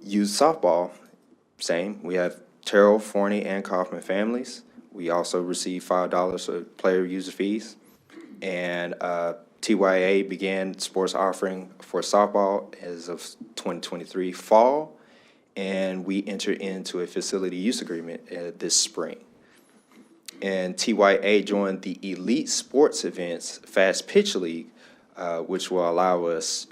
Youth softball, same. We have Terrell, Forney, and Kaufman families. We also receive $5 of player user fees. And TYA began sports offering for softball as of 2023 fall, and we entered into a facility use agreement this spring. And TYA joined the Elite Sports Events Fast Pitch League, which will allow us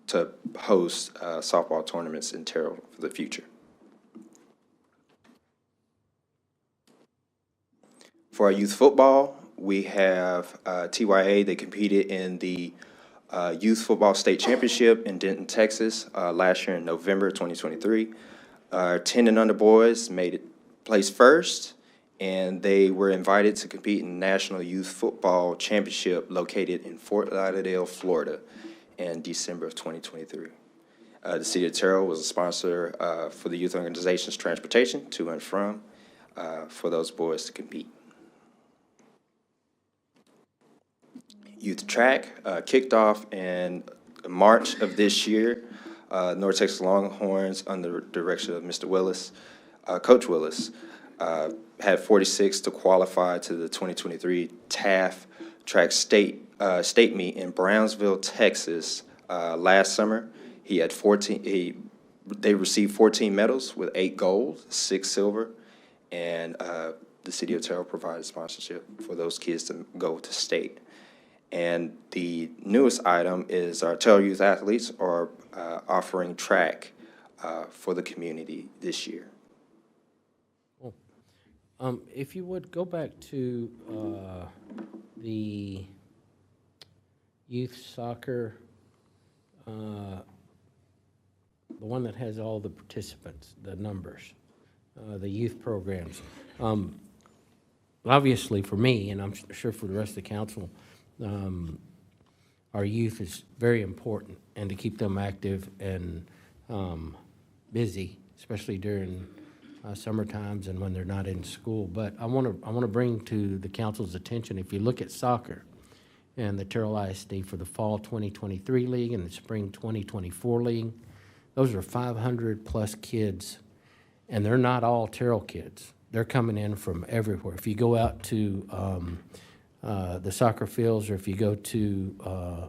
to host softball tournaments in Terrell for the future. For our youth football, we have TYA. They competed in the Youth Football State Championship in Denton, Texas, last year in November 2023. Our 10 and under boys placed first, and they were invited to compete in the National Youth Football Championship located in Fort Lauderdale, Florida, in December of 2023. The City of Terrell was a sponsor for the youth organization's transportation to and from for those boys to compete. Youth track kicked off in March of this year. North Texas Longhorns, under the direction of Mr. Willis, Coach Willis, had 46 to qualify to the 2023 TAF track state meet in Brownsville, Texas, last summer. He had 14. They received 14 medals with 8 gold, 6 silver, and the City of Terrell provided sponsorship for those kids to go to state. And the newest item is our Terrell Youth Athletes are offering track for the community this year. If you would go back to the youth soccer, the one that has all the participants, the numbers, the youth programs. Obviously for me, and I'm sure for the rest of the council, our youth is very important, and to keep them active and busy, especially during summer times and when they're not in school. But I want to bring to the council's attention, if you look at soccer and the Terrell ISD for the fall 2023 league and the spring 2024 league, those are 500 plus kids, and they're not all Terrell kids. They're coming in from everywhere. If you go out to the soccer fields, or if you go to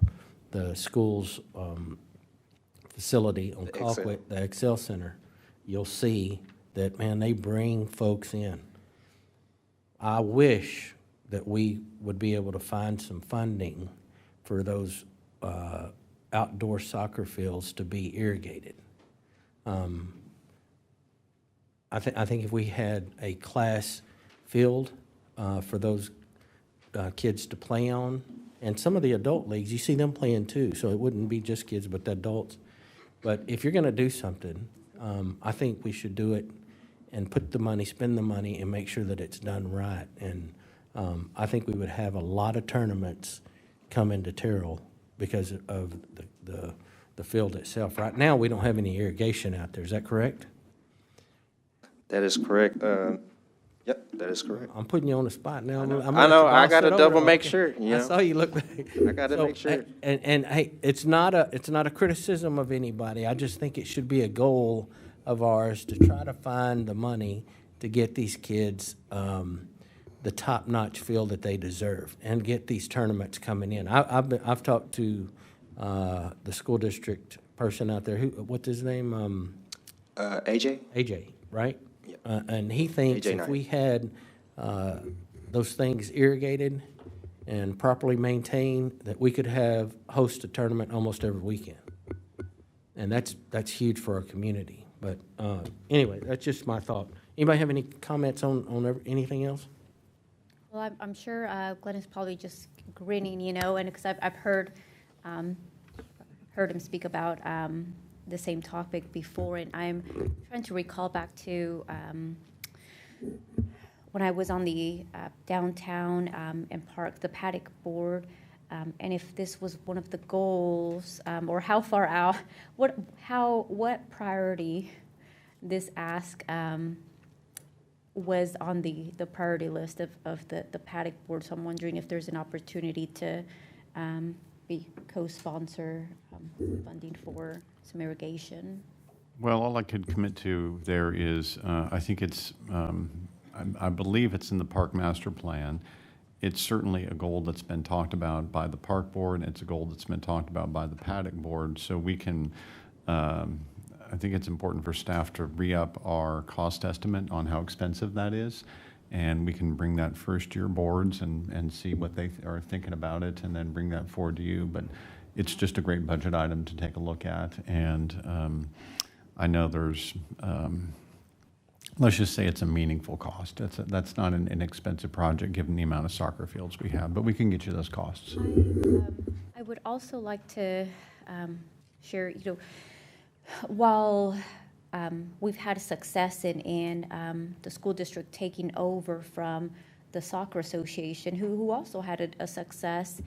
the school's facility on Colquitt, the Excel Center, you'll see that, man, they bring folks in. I wish that we would be able to find some funding for those outdoor soccer fields to be irrigated. I think if we had a class field for those kids to play on, and some of the adult leagues, you see them playing too, so it wouldn't be just kids but the adults. But if you're going to do something, I think we should do it and put the money, spend the money, and make sure that it's done right. And I think we would have a lot of tournaments come into Terrell because of the field itself. Right now, we don't have any irrigation out there. Is that correct? That is correct. Yep, that is correct. I'm putting you on the spot now. I know. I got to double make sure. I saw you look back. I got to make sure. And hey, it's not a criticism of anybody. I just think it should be a goal of ours to try to find the money to get these kids the top-notch field that they deserve and get these tournaments coming in. I've talked to the school district person out there. What's his name? AJ. AJ, right? And he thinks if we had those things irrigated and properly maintained, that we could host a tournament almost every weekend. And that's huge for our community. But anyway, that's just my thought. Anybody have any comments on anything else? Well, I'm sure Glenn is probably just grinning, you know, and because I've heard him speak about the same topic before, and I'm trying to recall back to when I was on the downtown and park, the paddock board, and if this was one of the goals, or how far out, what priority this ask was on the priority list of the paddock board. So I'm wondering if there's an opportunity to be co-sponsor funding for some irrigation. Well, all I could commit to there is, I think it's, I believe it's in the park master plan. It's certainly a goal that's been talked about by the park board. It's a goal that's been talked about by the paddock board. So we can, I think it's important for staff to re-up our cost estimate on how expensive that is. And we can bring that first-year boards and see what they are thinking about it, and then bring that forward to you. But it's just a great budget item to take a look at. And I know there's, let's just say it's a meaningful cost. That's not an inexpensive project given the amount of soccer fields we have, but we can get you those costs. I would also like to share, you know, while we've had success in the school district taking over from the soccer association, who also had a success,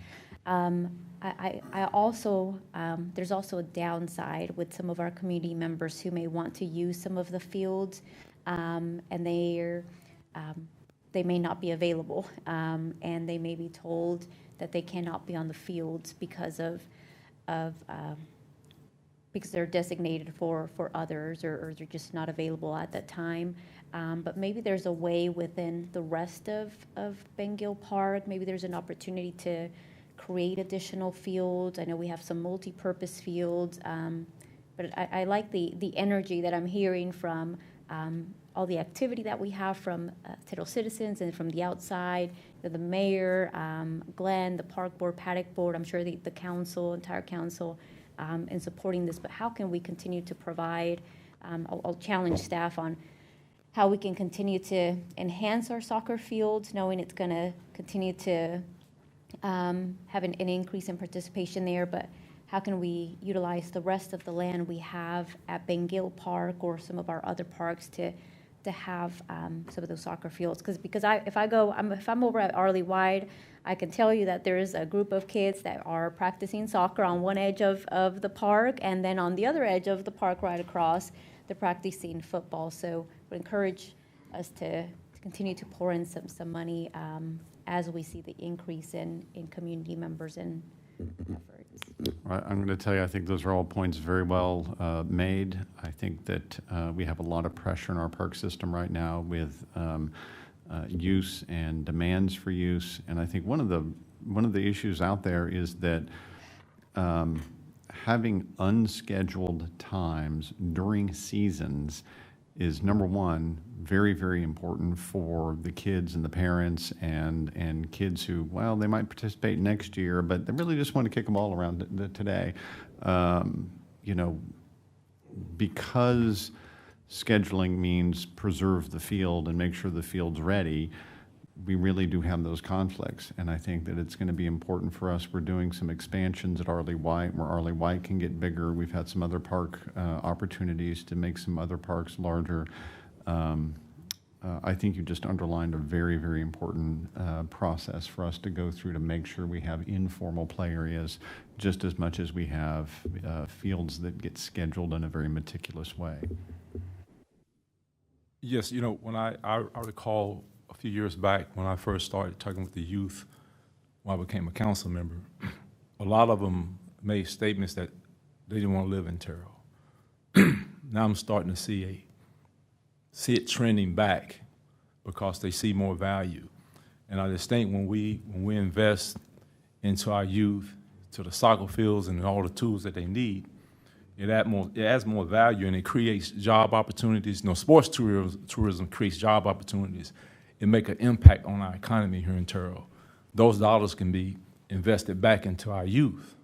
I also, there's also a downside with some of our community members who may want to use some of the fields, and they may not be available, and they may be told that they cannot be on the fields because because they're designated for others, or they're just not available at that time. But maybe there's a way within the rest of Bengill Park, maybe there's an opportunity to create additional fields. I know we have some multi-purpose fields, but I like the energy that I'm hearing from all the activity that we have from Tidal citizens and from the outside, the mayor, Glenn, the park board, paddock board, I'm sure the council, entire council, in supporting this. But how can we continue to provide, I'll challenge staff on how we can continue to enhance our soccer fields, knowing it's going to continue to have an increase in participation there, but how can we utilize the rest of the land we have at Bengill Park or some of our other parks to have some of those soccer fields? Because if I'm over at Arley Wide, I can tell you that there is a group of kids that are practicing soccer on one edge of the park, and then on the other edge of the park right across, they're practicing football. So I would encourage us to continue to pour in some money as we see the increase in community members and efforts. I'm going to tell you, I think those are all points very well made. I think that we have a lot of pressure in our park system right now with use and demands for use. And I think one of the issues out there is that having unscheduled times during seasons is, number one, very, very important for the kids and the parents and kids who, well, they might participate next year, but they really just want to kick them all around today. You know, because scheduling means preserve the field and make sure the field's ready, we really do have those conflicts. And I think that it's going to be important for us. We're doing some expansions at Arley White where Arley White can get bigger. We've had some other park opportunities to make some other parks larger. I think you just underlined a very, very important process for us to go through to make sure we have informal play areas just as much as we have fields that get scheduled in a very meticulous way. Yes, you know, when I recall a few years back when I first started talking with the youth, when I became a council member, a lot of them made statements that they didn't want to live in Terrell. Now I'm starting to see it trending back because they see more value. And I just think when we invest into our youth, to the soccer fields and all the tools that they need, it adds more value, and it creates job opportunities. You know, sports tourism creates job opportunities. It makes an impact on our economy here in Terrell. Those dollars can be invested back into our youth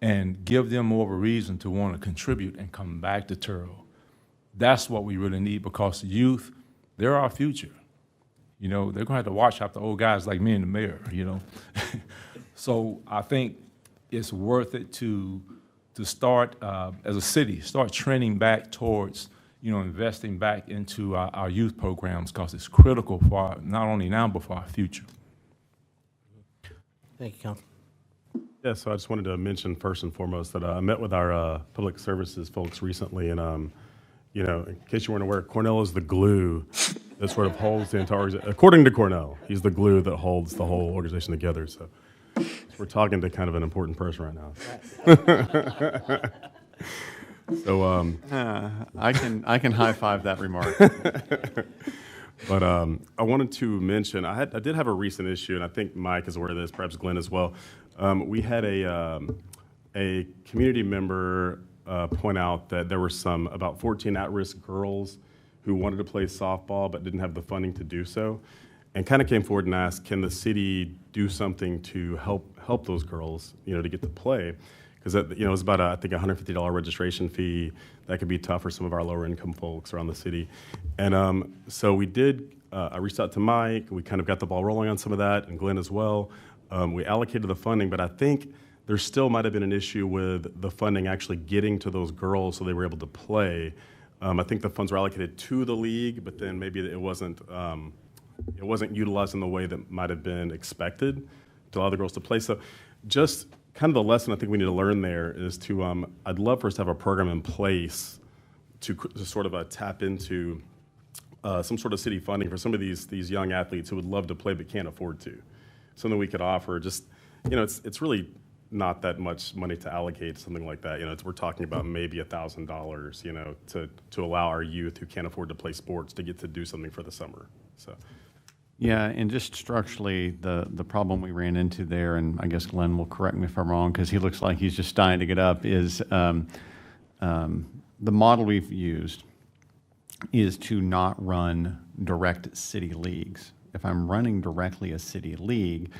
and give them more of a reason to want to contribute and come back to Terrell. That's what we really need, because youth, they're our future. you know, they're gonna have to watch after old guys like me and the mayor, you know? So I think it's worth it to start, as a city, start trending back towards, you know, investing back into our youth programs, because it's critical for our, not only now, but for our future. Thank you, Council. Yeah, so I just wanted to mention first and foremost that I met with our public services folks recently, and you know, in case you weren't aware, Cornell is the glue that sort of holds the entire, according to Cornell, he's the glue that holds the whole organization together. So we're talking to kind of an important person right now. So I can high five that remark. But I wanted to mention, I did have a recent issue, and I think Mike is aware of this, perhaps Glenn as well. We had a community member point out that there were about 14 at-risk girls who wanted to play softball but didn't have the funding to do so, and kind of came forward and asked, can the city do something to help those girls, you know, to get to play? Because you know, it was about I think $150 registration fee. That could be tough for some of our lower income folks around the city. And so we did, I reached out to Mike, we kind of got the ball rolling on some of that, and Glenn as well. We allocated the funding, but I think there still might have been an issue with the funding actually getting to those girls so they were able to play. I think the funds were allocated to the league, but then maybe it wasn't utilized in the way that might have been expected to allow the girls to play. So just kind of the lesson I think we need to learn there is to, I'd love for us to have a program in place to sort of tap into some sort of city funding for some of these young athletes who would love to play but can't afford to. Something we could offer, just, you know, it's really not that much money to allocate to something like that. You know, we're talking about maybe $1,000, you know, to allow our youth who can't afford to play sports to get to do something for the summer. So. Yeah, and just structurally, the problem we ran into there, and I guess Glenn will correct me if I'm wrong, because he looks like he's just dying to get up, is the model we've used is to not run direct city leagues. If I'm running directly a city league,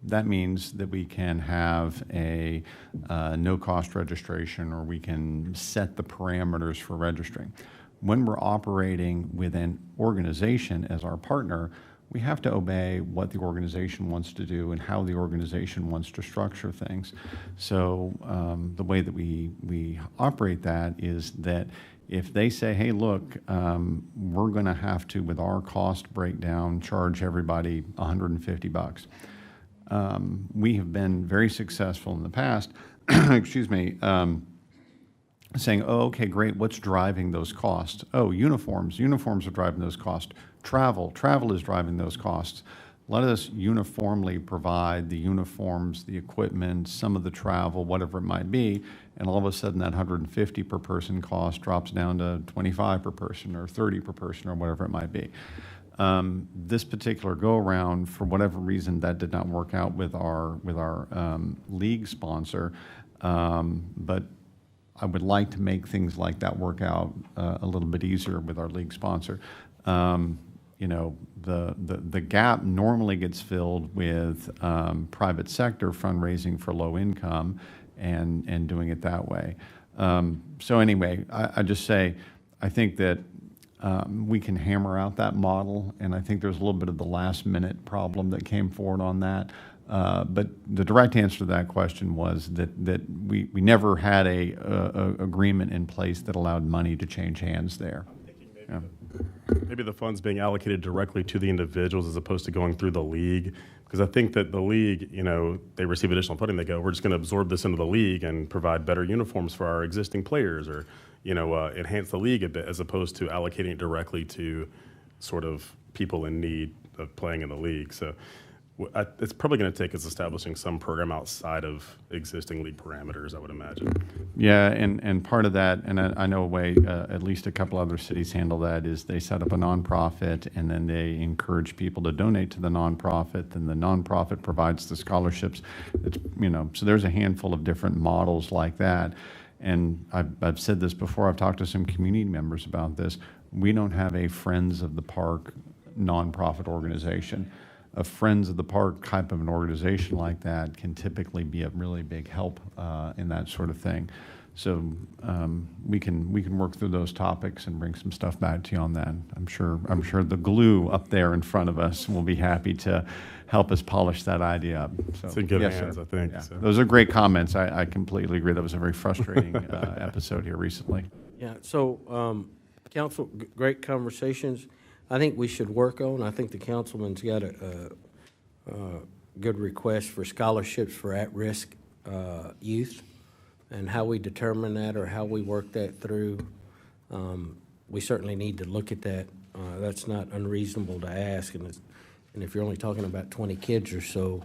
that means that we can have a no-cost registration, or we can set the parameters for registering. When we're operating with an organization as our partner, we have to obey what the organization wants to do and how the organization wants to structure things. So the way that we operate that is that if they say, hey, look, we're going to have to, with our cost breakdown, charge everybody $150. We have been very successful in the past, excuse me, saying, oh, okay, great, what's driving those costs? Oh, uniforms are driving those costs. Travel is driving those costs. Let us uniformly provide the uniforms, the equipment, some of the travel, whatever it might be, and all of a sudden that $150 per person cost drops down to $25 per person or $30 per person or whatever it might be. This particular go-around, for whatever reason, that did not work out with our league sponsor, but I would like to make things like that work out a little bit easier with our league sponsor. You know, the gap normally gets filled with private sector fundraising for low income and doing it that way. So anyway, I just say, I think that we can hammer out that model, and I think there's a little bit of the last minute problem that came forward on that. But the direct answer to that question was that we never had a agreement in place that allowed money to change hands there. Yeah. Maybe the funds being allocated directly to the individuals as opposed to going through the league, because I think that the league, you know, they receive additional funding, they go, we're just going to absorb this into the league and provide better uniforms for our existing players, or, you know, enhance the league a bit, as opposed to allocating it directly to sort of people in need of playing in the league. So it's probably going to take us establishing some program outside of existing league parameters, I would imagine. Yeah, and part of that, and I know a way at least a couple other cities handle that, is they set up a nonprofit and then they encourage people to donate to the nonprofit, and the nonprofit provides the scholarships. It's, you know, so there's a handful of different models like that. And I've said this before, I've talked to some community members about this. We don't have a Friends of the Park nonprofit organization. A Friends of the Park type of an organization like that can typically be a really big help in that sort of thing. So we can work through those topics and bring some stuff back to you on that. I'm sure the glue up there in front of us will be happy to help us polish that idea up. So, It's in good yes, hands, sir. I think, Yeah. so. Those are great comments. I completely agree. That was a very frustrating episode here recently. Yeah, so, council, great conversations. I think we should work on, I think the councilman's got a good request for scholarships for at-risk youth, and how we determine that or how we work that through. We certainly need to look at that. That's not unreasonable to ask, and if you're only talking about 20 kids or so,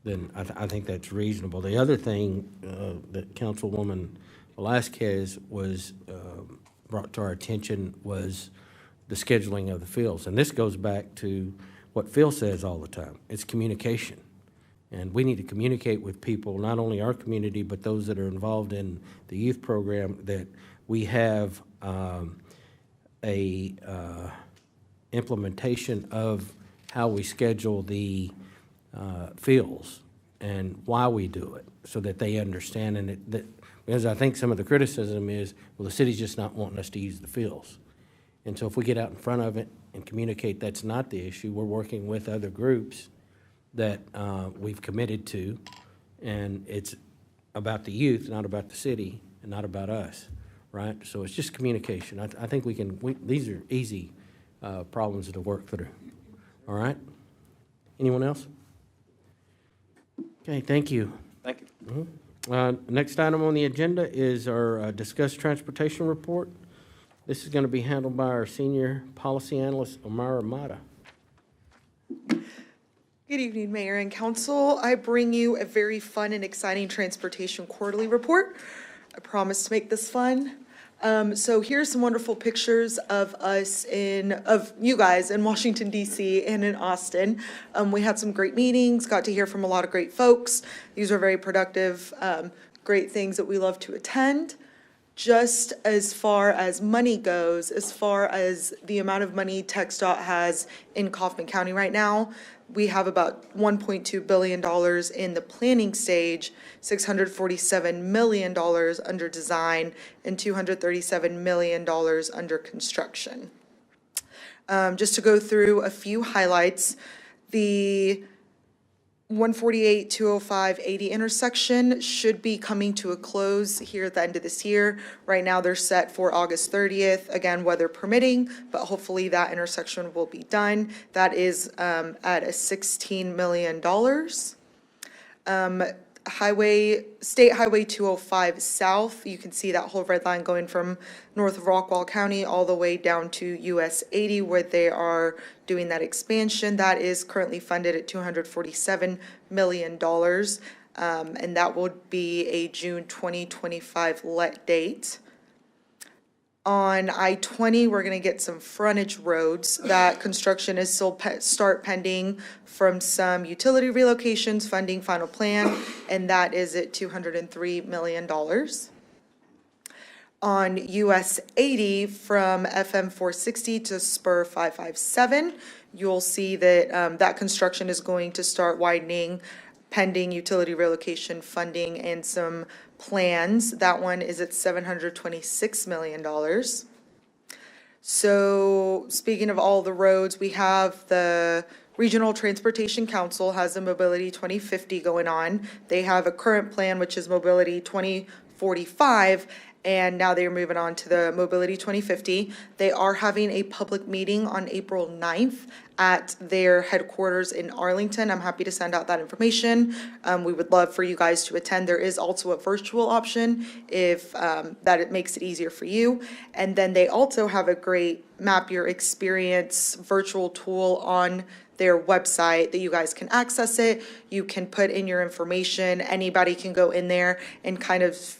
then I think that's reasonable. The other thing that Councilwoman Velasquez was brought to our attention was the scheduling of the fields. And this goes back to what Phil says all the time. It's communication. And we need to communicate with people, not only our community, but those that are involved in the youth program, that we have implementation of how we schedule the fields and why we do it, so that they understand. And because I think some of the criticism is, well, the city's just not wanting us to use the fields. And so if we get out in front of it and communicate that's not the issue, we're working with other groups that we've committed to, and it's about the youth, not about the city, and not about us, right? So it's just communication. I think these are easy problems to work through. All right? Anyone else? Okay, thank you. Thank you. Next item on the agenda is our discuss transportation report. This is going to be handled by our senior policy analyst, Omara Mata. Good evening, Mayor and Council. I bring you a very fun and exciting transportation quarterly report. I promise to make this fun. So here's some wonderful pictures of you guys in Washington, D.C. and in Austin. We had some great meetings, got to hear from a lot of great folks. These were very productive, great things that we love to attend. Just as far as money goes, as far as the amount of money TxDOT has in Kaufman County right now, we have about $1.2 billion in the planning stage, $647 million under design, and $237 million under construction. Just to go through a few highlights, the 148, 205, 80 intersection should be coming to a close here at the end of this year. Right now, they're set for August 30th, again, weather permitting, but hopefully that intersection will be done. That is at a $16 million. State Highway 205 South, you can see that whole red line going from north of Rockwall County all the way down to US 80, where they are doing that expansion. That is currently funded at $247 million, and that will be a June 2025 let date. On I-20, we're going to get some frontage roads. That construction is still start pending from some utility relocations, funding final plan, and that is at $203 million. On US 80, from FM 460 to Spur 557, you'll see that that construction is going to start widening, pending utility relocation funding and some plans. That one is at $726 million. So speaking of all the roads, we have the Regional Transportation Council has a Mobility 2050 going on. They have a current plan, which is Mobility 2045, and now they're moving on to the Mobility 2050. They are having a public meeting on April 9th at their headquarters in Arlington. I'm happy to send out that information. We would love for you guys to attend. There is also a virtual option if it makes it easier for you. And then they also have a great Map Your Experience virtual tool on their website that you guys can access it. You can put in your information. Anybody can go in there and kind of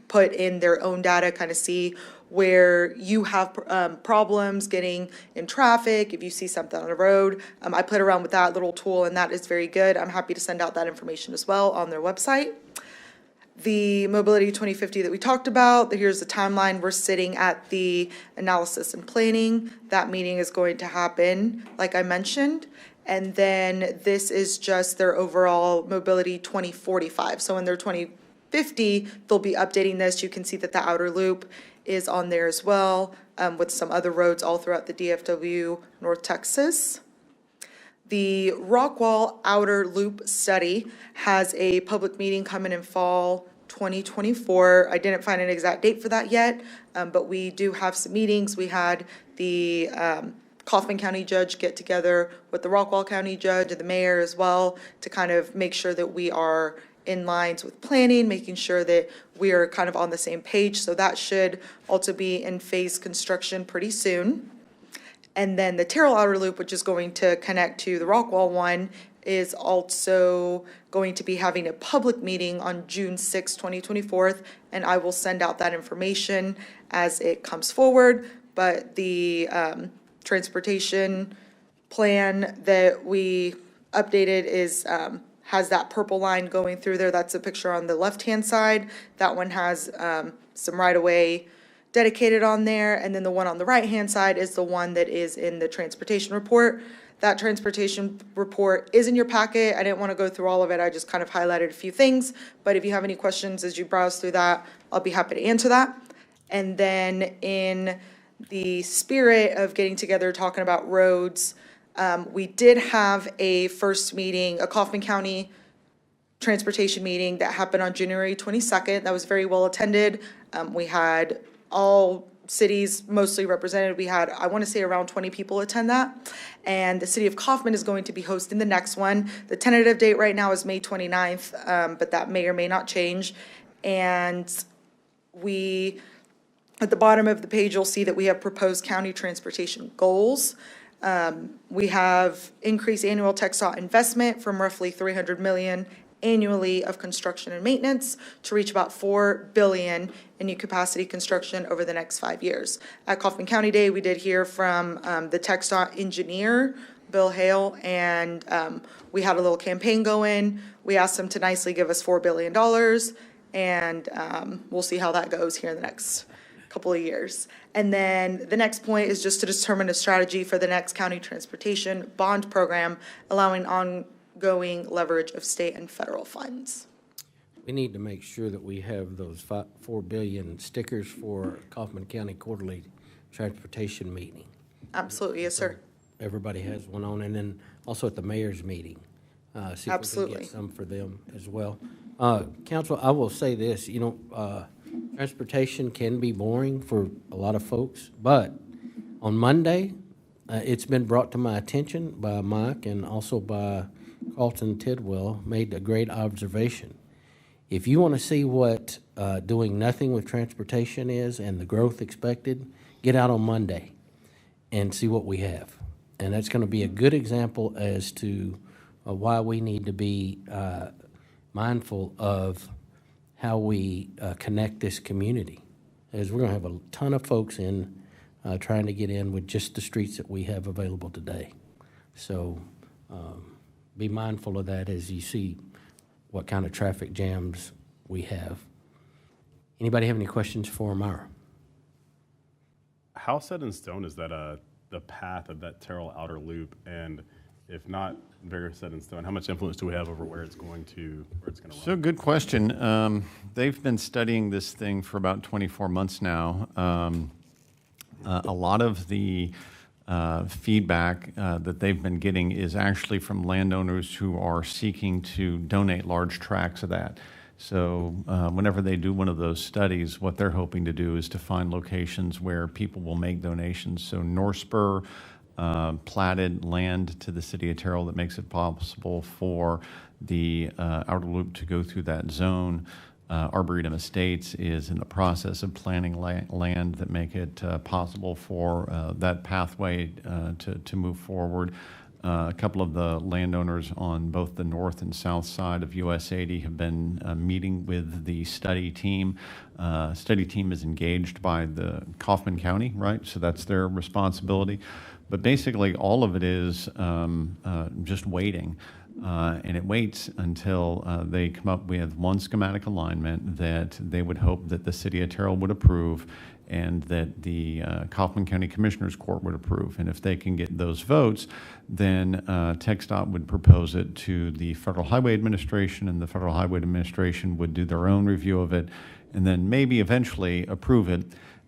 put in their own data, kind of see where you have problems getting in traffic, if you see something on the road. I played around with that little tool, and that is very good. I'm happy to send out that information as well on their website. The Mobility 2050 that we talked about, here's the timeline. We're sitting at the analysis and planning. That meeting is going to happen, like I mentioned. And then this is just their overall Mobility 2045. So in their 2050, they'll be updating this. You can see that the outer loop is on there as well, with some other roads all throughout the DFW, North Texas. The Rockwall Outer Loop Study has a public meeting coming in fall 2024. I didn't find an exact date for that yet, but we do have some meetings. We had the Kaufman County judge get together with the Rockwall County judge and the mayor as well to kind of make sure that we are in lines with planning, making sure that we are kind of on the same page. So that should also be in phase construction pretty soon. And then the Terrell Outer Loop, which is going to connect to the Rockwall one, is also going to be having a public meeting on June 6, 2024, and I will send out that information as it comes forward. But the transportation plan that we updated is has that purple line going through there. That's a picture on the left-hand side. That one has some right-of-way dedicated on there, and then the one on the right-hand side is the one that is in the transportation report. That transportation report is in your packet. I didn't want to go through all of it. I just kind of highlighted a few things, but if you have any questions as you browse through that, I'll be happy to answer that. And then in the spirit of getting together, talking about roads, we did have a first meeting, a Kaufman County transportation meeting that happened on January 22nd. That was very well attended. We had all cities mostly represented. We had, I want to say, around 20 people attend that. And the city of Kaufman is going to be hosting the next one. The tentative date right now is May 29th, but that may or may not change. And we, at the bottom of the page, you'll see that we have proposed county transportation goals. We have increased annual TxDOT investment from roughly $300 million annually of construction and maintenance to reach about $4 billion in new capacity construction over the next 5 years. At Kaufman County Day, we did hear from the TxDOT engineer, Bill Hale, and we had a little campaign going. We asked him to nicely give us $4 billion, and we'll see how that goes here in the next couple of years. And then the next point is just to determine a strategy for the next county transportation bond program, allowing ongoing leverage of state and federal funds. We need to make sure that we have those $4 billion stickers for Kaufman County Quarterly Transportation Meeting. Absolutely, yes, sir. Everybody has one on, and then also at the mayor's meeting. See if we can get some for them as well. Council, I will say this, transportation can be boring for a lot of folks, but on Monday, it's been brought to my attention by Mike and also by Carlton Tidwell, made a great observation. If you want to see what doing nothing with transportation is and the growth expected, get out on Monday and see what we have. And that's going to be a good example as to why we need to be mindful of how we connect this community. As we're going to have a ton of folks in trying to get in with just the streets that we have available today. So be mindful of that as you see what kind of traffic jams we have. Anybody have any questions for Myra? How set in stone is that the path of that Terrell Outer Loop? And if not very set in stone, how much influence do we have over where it's going to run? So good question. They've been studying this thing for about 24 months now. A lot of the feedback that they've been getting is actually from landowners who are seeking to donate large tracts of that. So whenever they do one of those studies, what they're hoping to do is to find locations where people will make donations. So North Spur platted land to the city of Terrell that makes it possible for the outer loop to go through that zone. Arboretum Estates is in the process of planning land that make it possible for that pathway to move forward. A couple of the landowners on both the north and south side of US 80 have been meeting with the study team. Study team is engaged by the Kaufman County, right? So that's their responsibility. But basically, all of it is just waiting. And it waits until they come up with one schematic alignment that they would hope that the city of Terrell would approve, and that the Kaufman County Commissioners Court would approve. And if they can get those votes, then TxDOT would propose it to the Federal Highway Administration, and the Federal Highway Administration would do their own review of it, and then maybe eventually approve it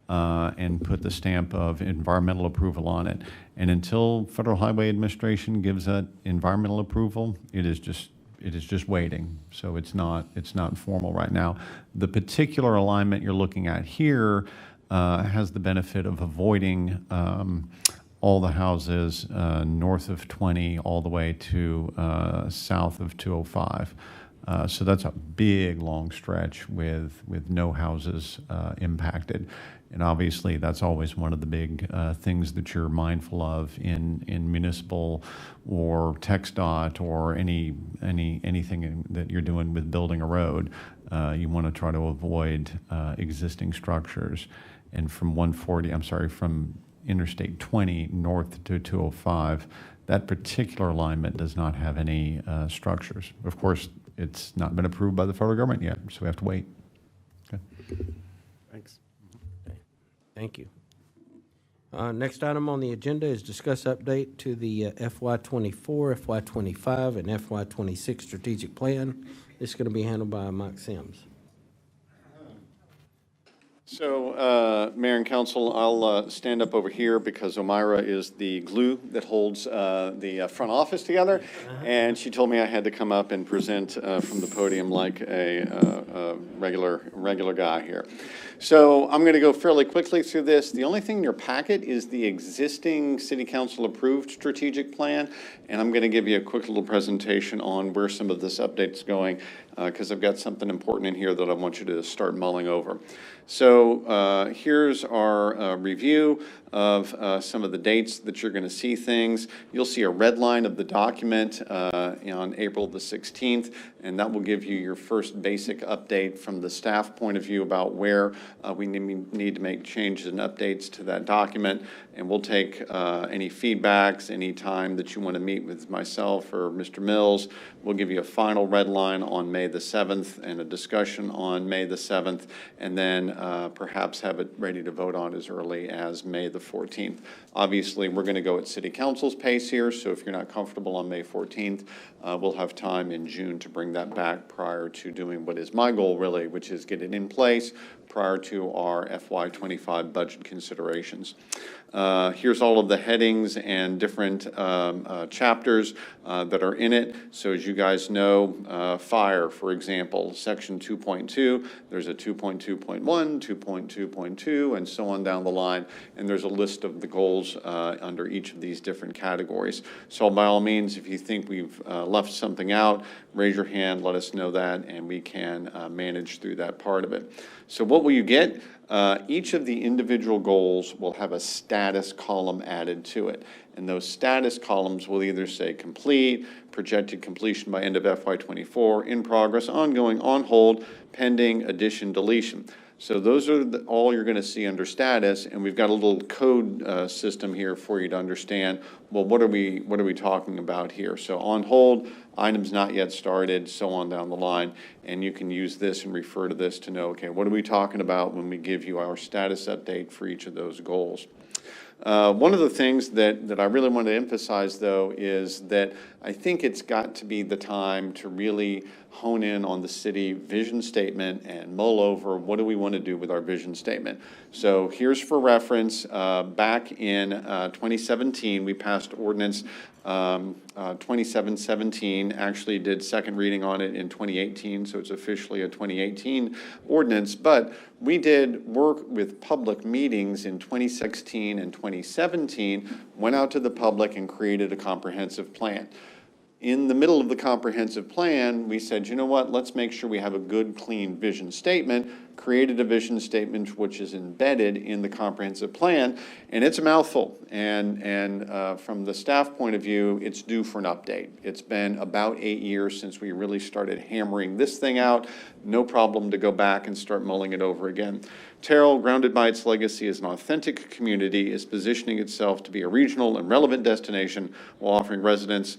and put the stamp of environmental approval on it. And until Federal Highway Administration gives that environmental approval, it is just waiting. So it's not formal right now. The particular alignment you're looking at here has the benefit of avoiding all the houses north of 20 all the way to south of 205. So that's a big, long stretch with no houses impacted. And obviously, that's always one of the big things that you're mindful of in municipal or TxDOT or anything that you're doing with building a road. You want to try to avoid existing structures. And from from Interstate 20 north to 205, that particular alignment does not have any structures. Of course, it's not been approved by the federal government yet, so we have to wait. Okay. Thanks. Thank you. Next item on the agenda is discuss update to the FY24, FY25, and FY26 strategic plan. This is going to be handled by Mike Sims. So, Mayor and Council, I'll stand up over here because Omira is the glue that holds the front office together, and she told me I had to come up and present from the podium like a regular guy here. So I'm going to go fairly quickly through this. The only thing in your packet is the existing City Council approved strategic plan, and I'm going to give you a quick little presentation on where some of this update's going, because I've got something important in here that I want you to start mulling over. So here's our review of some of the dates that you're going to see things. You'll see a red line of the document on April the 16th, and that will give you your first basic update from the staff point of view about where we need to make changes and updates to that document. And we'll take any feedbacks, any time that you want to meet with myself or Mr. Mills. We'll give you a final red line on May the 7th and a discussion on May the 7th, and then perhaps have it ready to vote on as early as May the 14th. Obviously, we're going to go at City Council's pace here, so if you're not comfortable on May 14th, we'll have time in June to bring that back prior to doing what is my goal, really, which is get it in place prior to our FY25 budget considerations. Here's all of the headings and different chapters that are in it. So as you guys know, fire, for example, section 2.2, there's a 2.2.1, 2.2.2, and so on down the line. And there's a list of the goals under each of these different categories. So by all means, if you think we've left something out, raise your hand, let us know that, and we can manage through that part of it. So what will you get? Each of the individual goals will have a status column added to it. And those status columns will either say complete, projected completion by end of FY24, in progress, ongoing, on hold, pending, addition, deletion. So those are all you're going to see under status, and we've got a little code system here for you to understand, well, what are we talking about here? So on hold, items not yet started, so on down the line, and you can use this and refer to this to know, okay, what are we talking about when we give you our status update for each of those goals? One of the things that I really want to emphasize, though, is that I think it's got to be the time to really hone in on the city vision statement and mull over what do we want to do with our vision statement. So here's for reference, back in 2017, we passed ordinance 2717, actually did second reading on it in 2018, so it's officially a 2018 ordinance, but we did work with public meetings in 2016 and 2017, went out to the public and created a comprehensive plan. In the middle of the comprehensive plan, we said, you know what, let's make sure we have a good, clean vision statement, created a vision statement which is embedded in the comprehensive plan, and it's a mouthful. And from the staff point of view, it's due for an update. It's been about 8 years since we really started hammering this thing out. No problem to go back and start mulling it over again. Terrell, grounded by its legacy as an authentic community, is positioning itself to be a regional and relevant destination while offering residents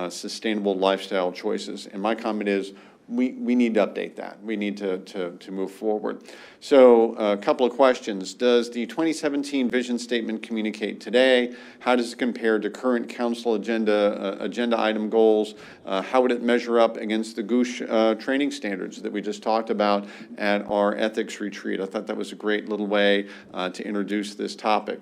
sustainable lifestyle choices. And my comment is, we need to update that. We need to move forward. So a couple of questions. Does the 2017 vision statement communicate today? How does it compare to current council agenda item goals? How would it measure up against the GOOSH training standards that we just talked about at our ethics retreat? I thought that was a great little way to introduce this topic.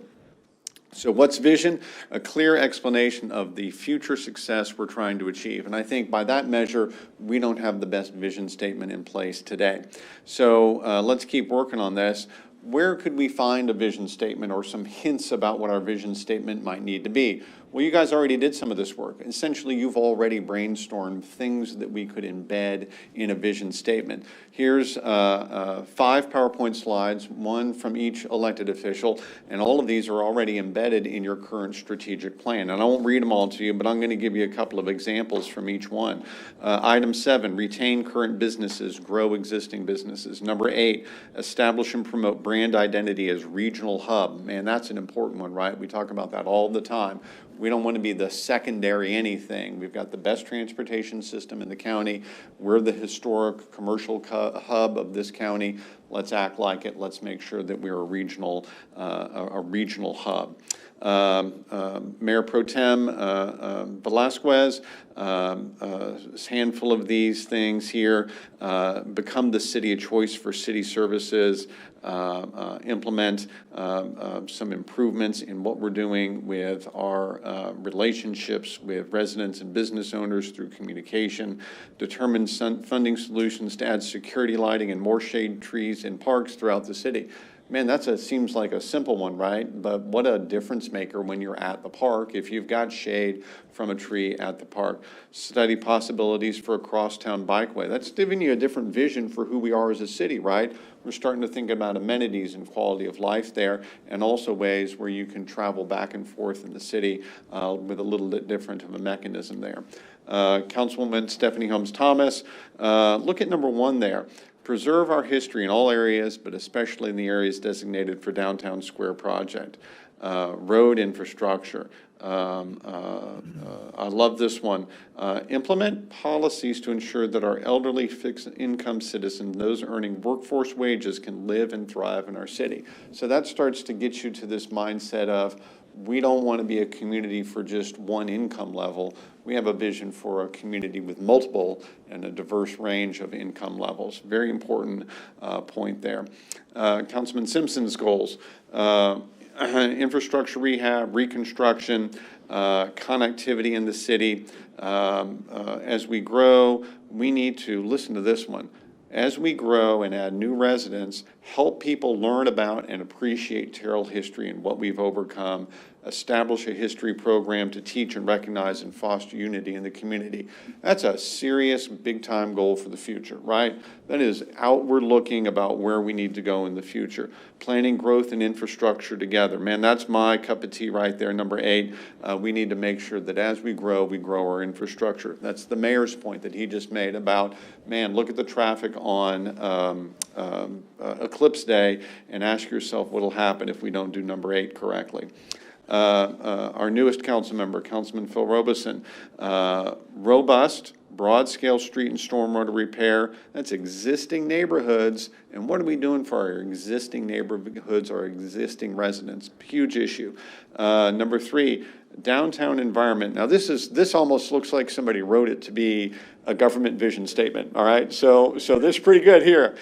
So what's vision? A clear explanation of the future success we're trying to achieve. And I think by that measure, we don't have the best vision statement in place today. So let's keep working on this. Where could we find a vision statement or some hints about what our vision statement might need to be? Well, you guys already did some of this work. Essentially, you've already brainstormed things that we could embed in a vision statement. Here's 5 PowerPoint slides, one from each elected official, and all of these are already embedded in your current strategic plan. And I won't read them all to you, but I'm going to give you a couple of examples from each one. Item 7, retain current businesses, grow existing businesses. Number 8, establish and promote brand identity as regional hub. Man, that's an important one, right? We talk about that all the time. We don't want to be the secondary anything. We've got the best transportation system in the county. We're the historic commercial hub of this county. Let's act like it. Let's make sure that we're a regional hub. Mayor Pro Tem Velasquez, a handful of these things here, become the city of choice for city services, implement some improvements in what we're doing with our relationships with residents and business owners through communication, determine funding solutions to add security lighting and more shade trees in parks throughout the city. Man, seems like a simple one, right? But what a difference maker when you're at the park if you've got shade from a tree at the park. Study possibilities for a crosstown bikeway. That's giving you a different vision for who we are as a city, right? We're starting to think about amenities and quality of life there, and also ways where you can travel back and forth in the city with a little bit different of a mechanism there. Councilwoman Stephanie Holmes Thomas, look at number 1 there. Preserve our history in all areas, but especially in the areas designated for Downtown Square project. Road infrastructure. I love this one. Implement policies to ensure that our elderly fixed income citizens, those earning workforce wages, can live and thrive in our city. So that starts to get you to this mindset of, we don't want to be a community for just one income level. We have a vision for a community with multiple and a diverse range of income levels. Very important point there. Councilman Simpson's goals. Infrastructure rehab, reconstruction, connectivity in the city. As we grow, we need to listen to this one. As we grow and add new residents, help people learn about and appreciate Terrell history and what we've overcome, establish a history program to teach and recognize and foster unity in the community. That's a serious, big-time goal for the future, right? That is outward looking about where we need to go in the future. Planning growth and infrastructure together. Man, that's my cup of tea right there, number 8. We need to make sure that as we grow our infrastructure. That's the mayor's point that he just made about, man, look at the traffic on Eclipse Day and ask yourself what will happen if we don't do number 8 correctly. Our newest council member, Councilman Phil Robeson, robust, broad-scale street and stormwater repair. That's existing neighborhoods. And what are we doing for our existing neighborhoods, our existing residents? Huge issue. Number 3, downtown environment. Now, this almost looks like somebody wrote it to be a government vision statement, all right? So this is pretty good here.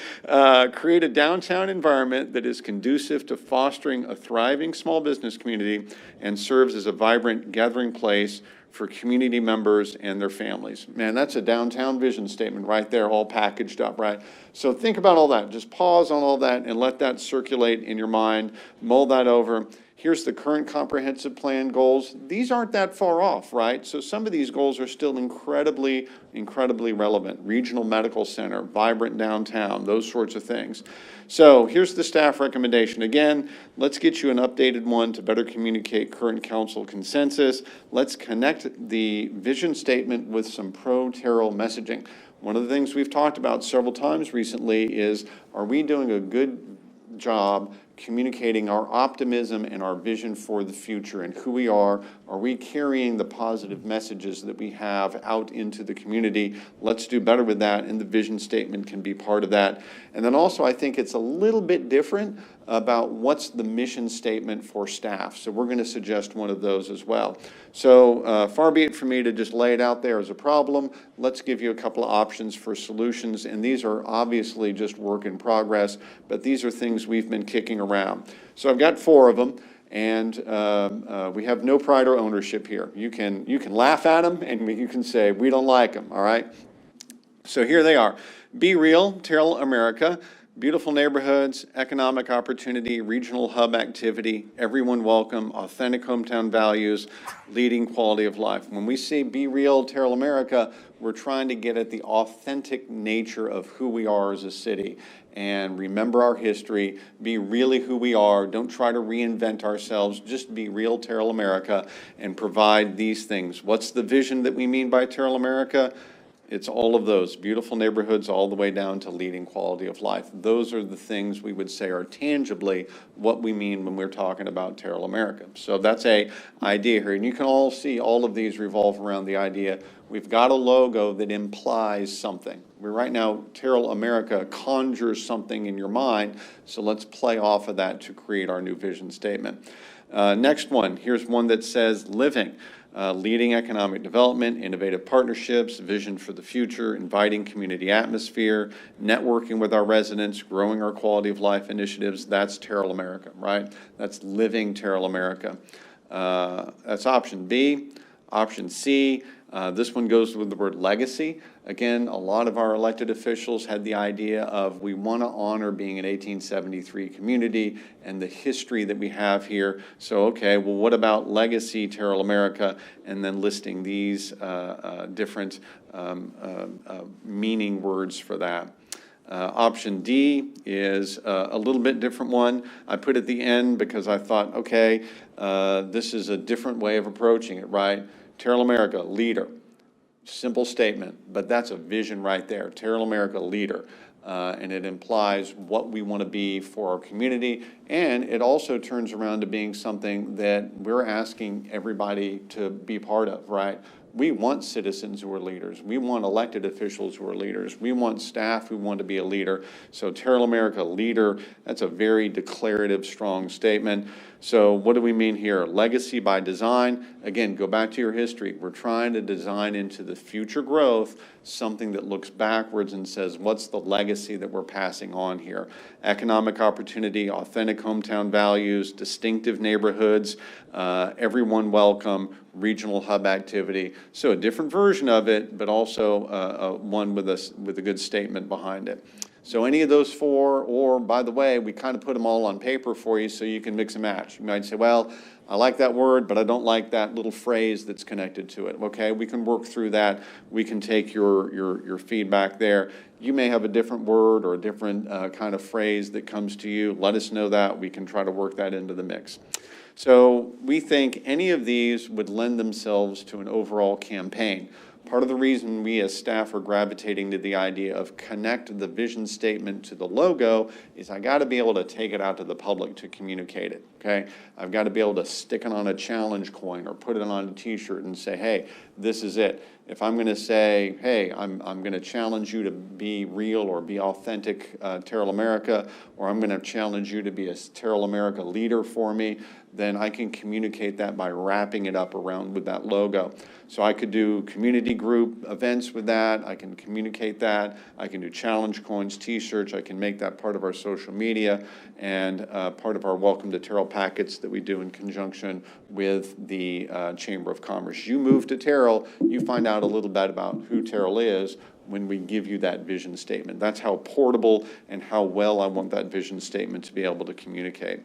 Create a downtown environment that is conducive to fostering a thriving small business community and serves as a vibrant gathering place for community members and their families. Man, that's a downtown vision statement right there, all packaged up, right? So think about all that. Just pause on all that and let that circulate in your mind, mull that over. Here's the current comprehensive plan goals. These aren't that far off, right? So some of these goals are still incredibly relevant. Regional medical center, vibrant downtown, those sorts of things. So here's the staff recommendation. Again, let's get you an updated one to better communicate current council consensus. Let's connect the vision statement with some pro-Terrell messaging. One of the things we've talked about several times recently is, are we doing a good job communicating our optimism and our vision for the future and who we are? Are we carrying the positive messages that we have out into the community? Let's do better with that, and the vision statement can be part of that. And then also, I think it's a little bit different about what's the mission statement for staff. So we're going to suggest one of those as well. So far be it for me to just lay it out there as a problem. Let's give you a couple of options for solutions, and these are obviously just work in progress, but these are things we've been kicking around. So I've got 4 of them. And we have no pride or ownership here. You can laugh at them, and you can say, we don't like them, all right? So here they are. Be Real, Terrell America, beautiful neighborhoods, economic opportunity, regional hub activity, everyone welcome, authentic hometown values, leading quality of life. When we say Be Real, Terrell America, we're trying to get at the authentic nature of who we are as a city. And remember our history, be really who we are, don't try to reinvent ourselves, just be real Terrell America and provide these things. What's the vision that we mean by Terrell America? It's all of those, beautiful neighborhoods all the way down to leading quality of life. Those are the things we would say are tangibly what we mean when we're talking about Terrell America. So that's an idea here. And you can all see all of these revolve around the idea we've got a logo that implies something. We're right now, Terrell America conjures something in your mind, so let's play off of that to create our new vision statement. Next one, here's one that says living. Leading economic development, innovative partnerships, vision for the future, inviting community atmosphere, networking with our residents, growing our quality of life initiatives. That's Terrell America, right? That's living Terrell America. That's option B. Option C, this one goes with the word legacy. Again, a lot of our elected officials had the idea of we want to honor being an 1873 community and the history that we have here. So, okay, well, what about legacy Terrell America? And then listing these different meaning words for that. Option D is a little bit different one. I put at the end because I thought, okay, this is a different way of approaching it, right? Terrell America, leader. Simple statement, but that's a vision right there. Terrell America, leader. And it implies what we want to be for our community. And it also turns around to being something that we're asking everybody to be part of, right? We want citizens who are leaders. We want elected officials who are leaders. We want staff who want to be a leader. So Terrell America, leader, that's a very declarative, strong statement. So what do we mean here? Legacy by design. Again, go back to your history. We're trying to design into the future growth something that looks backwards and says, what's the legacy that we're passing on here? Economic opportunity, authentic hometown values, distinctive neighborhoods, everyone welcome, regional hub activity. So a different version of it, but also one with a good statement behind it. So any of those 4, or by the way, we kind of put them all on paper for you so you can mix and match. You might say, well, I like that word, but I don't like that little phrase that's connected to it. Okay, we can work through that. We can take your feedback there. You may have a different word or a different kind of phrase that comes to you. Let us know that. We can try to work that into the mix. So we think any of these would lend themselves to an overall campaign. Part of the reason we as staff are gravitating to the idea of connect the vision statement to the logo is I got to be able to take it out to the public to communicate it, okay? I've got to be able to stick it on a challenge coin or put it on a t-shirt and say, hey, this is it. If I'm going to say, hey, I'm going to challenge you to be real or be authentic Terrell America, or I'm going to challenge you to be a Terrell America leader for me, then I can communicate that by wrapping it up around with that logo. So I could do community group events with that. I can communicate that. I can do challenge coins, t-shirts. I can make that part of our social media and part of our Welcome to Terrell packets that we do in conjunction with the Chamber of Commerce. You move to Terrell, you find out a little bit about who Terrell is when we give you that vision statement. That's how portable and how well I want that vision statement to be able to communicate.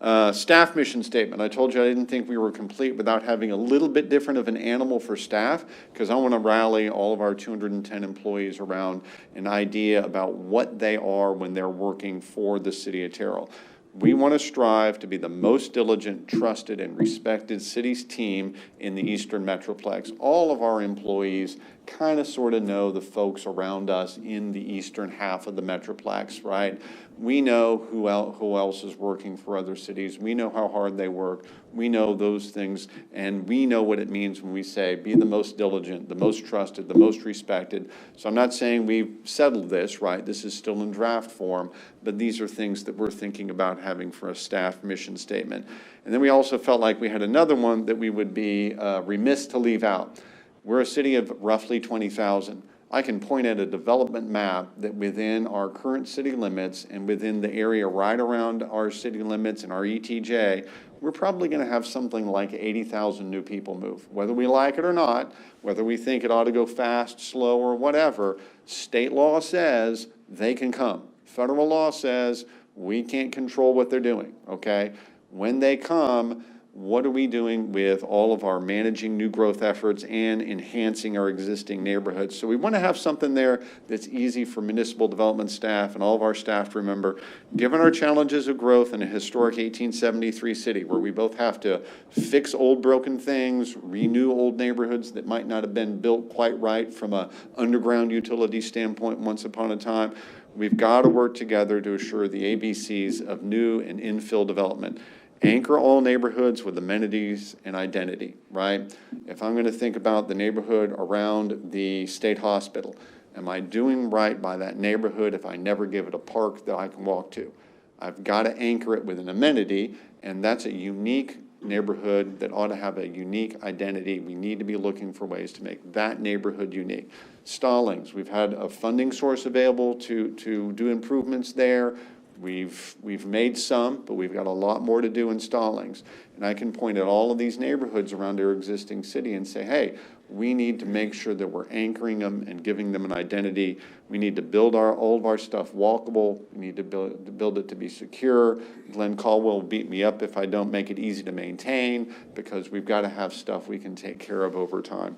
Staff mission statement. I told you I didn't think we were complete without having a little bit different of an animal for staff, because I want to rally all of our 210 employees around an idea about what they are when they're working for the city of Terrell. We want to strive to be the most diligent, trusted, and respected city's team in the Eastern Metroplex. All of our employees kind of sort of know the folks around us in the eastern half of the Metroplex, right? We know who else is working for other cities. We know how hard they work. We know those things, and we know what it means when we say be the most diligent, the most trusted, the most respected. So I'm not saying we've settled this, right? This is still in draft form, but these are things that we're thinking about having for a staff mission statement. And then we also felt like we had another one that we would be remiss to leave out. We're a city of roughly 20,000. I can point at a development map that within our current city limits and within the area right around our city limits and our ETJ, we're probably going to have something like 80,000 new people move. Whether we like it or not, whether we think it ought to go fast, slow, or whatever, state law says they can come. Federal law says we can't control what they're doing, okay? When they come, what are we doing with all of our managing new growth efforts and enhancing our existing neighborhoods? So we want to have something there that's easy for municipal development staff and all of our staff to remember. Given our challenges of growth in a historic 1873 city where we both have to fix old broken things, renew old neighborhoods that might not have been built quite right from an underground utility standpoint once upon a time, we've got to work together to assure the ABCs of new and infill development. Anchor all neighborhoods with amenities and identity, right? If I'm going to think about the neighborhood around the state hospital, am I doing right by that neighborhood if I never give it a park that I can walk to? I've got to anchor it with an amenity, and that's a unique neighborhood that ought to have a unique identity. We need to be looking for ways to make that neighborhood unique. Stallings, we've had a funding source available to do improvements there. We've made some, but we've got a lot more to do in Stallings. And I can point at all of these neighborhoods around our existing city and say, hey, we need to make sure that we're anchoring them and giving them an identity. We need to build all of our stuff walkable. We need to build it to be secure. Glenn Caldwell will beat me up if I don't make it easy to maintain, because we've got to have stuff we can take care of over time.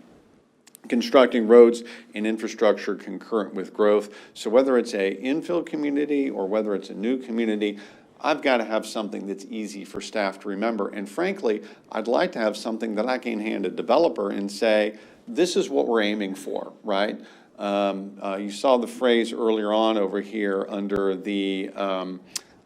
Constructing roads and infrastructure concurrent with growth. So whether it's a infill community or whether it's a new community, I've got to have something that's easy for staff to remember. And frankly, I'd like to have something that I can hand a developer and say, this is what we're aiming for, right? You saw the phrase earlier on over here under the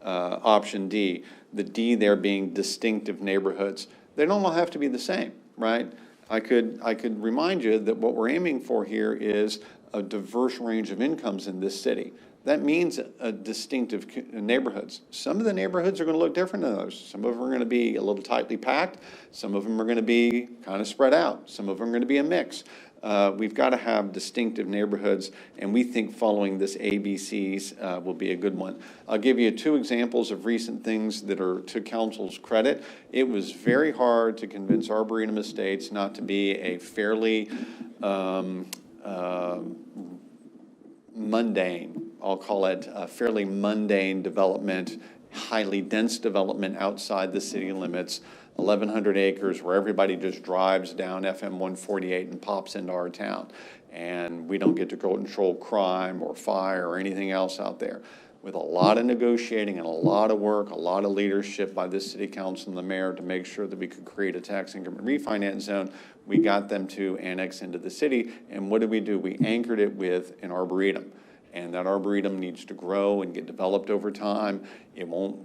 option D, the D there being distinctive neighborhoods. They don't all have to be the same, right? I could remind you that what we're aiming for here is a diverse range of incomes in this city. That means distinctive neighborhoods. Some of the neighborhoods are going to look different than others. Some of them are going to be a little tightly packed. Some of them are going to be kind of spread out. Some of them are going to be a mix. We've got to have distinctive neighborhoods, and we think following this ABCs will be a good one. I'll give you 2 examples of recent things that are to council's credit. It was very hard to convince Arboretum Estates not to be a fairly mundane, I'll call it a fairly mundane development, highly dense development outside the city limits. 1,100 acres where everybody just drives down FM 148 and pops into our town. And we don't get to control crime or fire or anything else out there. With a lot of negotiating and a lot of work, a lot of leadership by this city council and the mayor to make sure that we could create a tax increment refinance zone, we got them to annex into the city. And what did? We anchored it with an arboretum. And that arboretum needs to grow and get developed over time.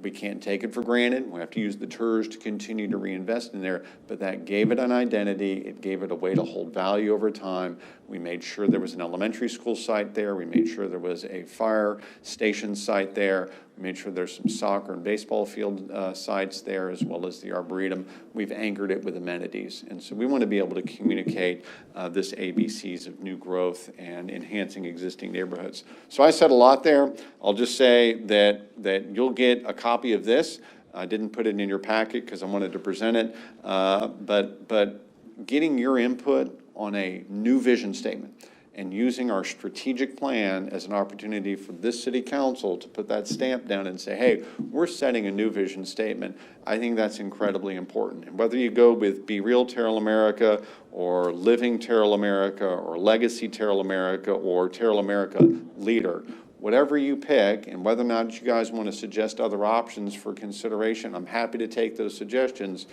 We can't take it for granted. We have to use the TERS to continue to reinvest in there, but that gave it an identity. It gave it a way to hold value over time. We made sure there was an elementary school site there. We made sure there was a fire station site there. We made sure there's some soccer and baseball field sites there, as well as the arboretum. We've anchored it with amenities. And so we want to be able to communicate this ABCs of new growth and enhancing existing neighborhoods. So I said a lot there. I'll just say that you'll get a copy of this. I didn't put it in your packet because I wanted to present it, but getting your input on a new vision statement and using our strategic plan as an opportunity for this city council to put that stamp down and say, hey, we're setting a new vision statement, I think that's incredibly important. And whether you go with Be Real Terrell America or Living Terrell America or Legacy Terrell America or Terrell America Leader, whatever you pick, and whether or not you guys want to suggest other options for consideration, I'm happy to take those suggestions.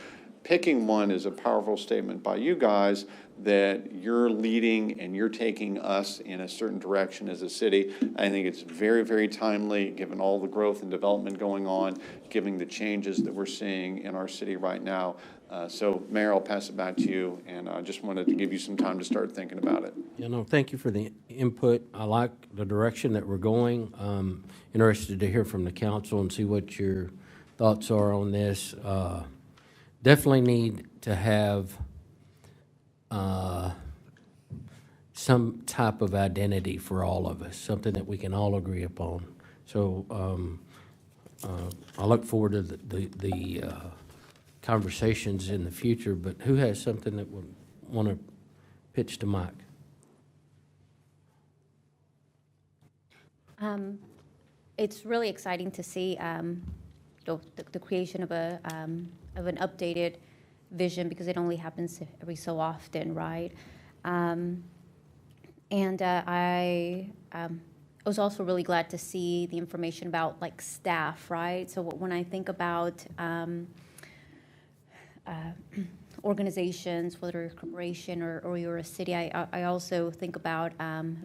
Picking one is a powerful statement by you guys that you're leading and you're taking us in a certain direction as a city. I think it's very, very timely, given all the growth and development going on, given the changes that we're seeing in our city right now. So, Mayor, I'll pass it back to you, and I just wanted to give you some time to start thinking about it. You know, thank you for the input. I like the direction that we're going. Interested to hear from the council and see what your thoughts are on this. Definitely need to have some type of identity for all of us, something that we can all agree upon. So I look forward to the conversations in the future, but who has something that would want to pitch to Mike? It's really exciting to see the creation of an updated vision, because it only happens every so often, right? I was also really glad to see the information about like staff, right? So when I think about organizations, whether you're a corporation or you're a city, I also think about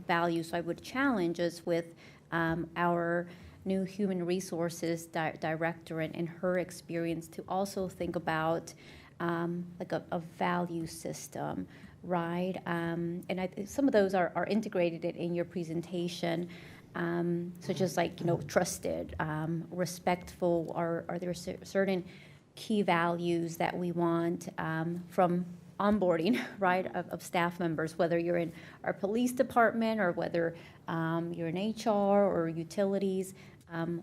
values. So I would challenge us with our new human resources director and her experience to also think about like a value system, right? And some of those are integrated in your presentation, such as like, trusted, respectful. Are there certain key values that we want from onboarding, right, of staff members, whether you're in our police department or whether you're in HR or utilities?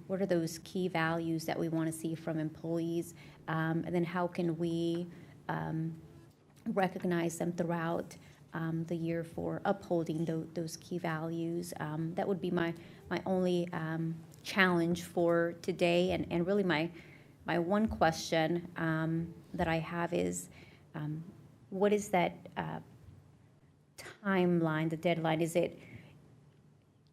What are those key values that we want to see from employees? And then how can we recognize them throughout the year for upholding those key values? That would be my only challenge for today. And really my one question that I have is, what is that timeline, the deadline? Is it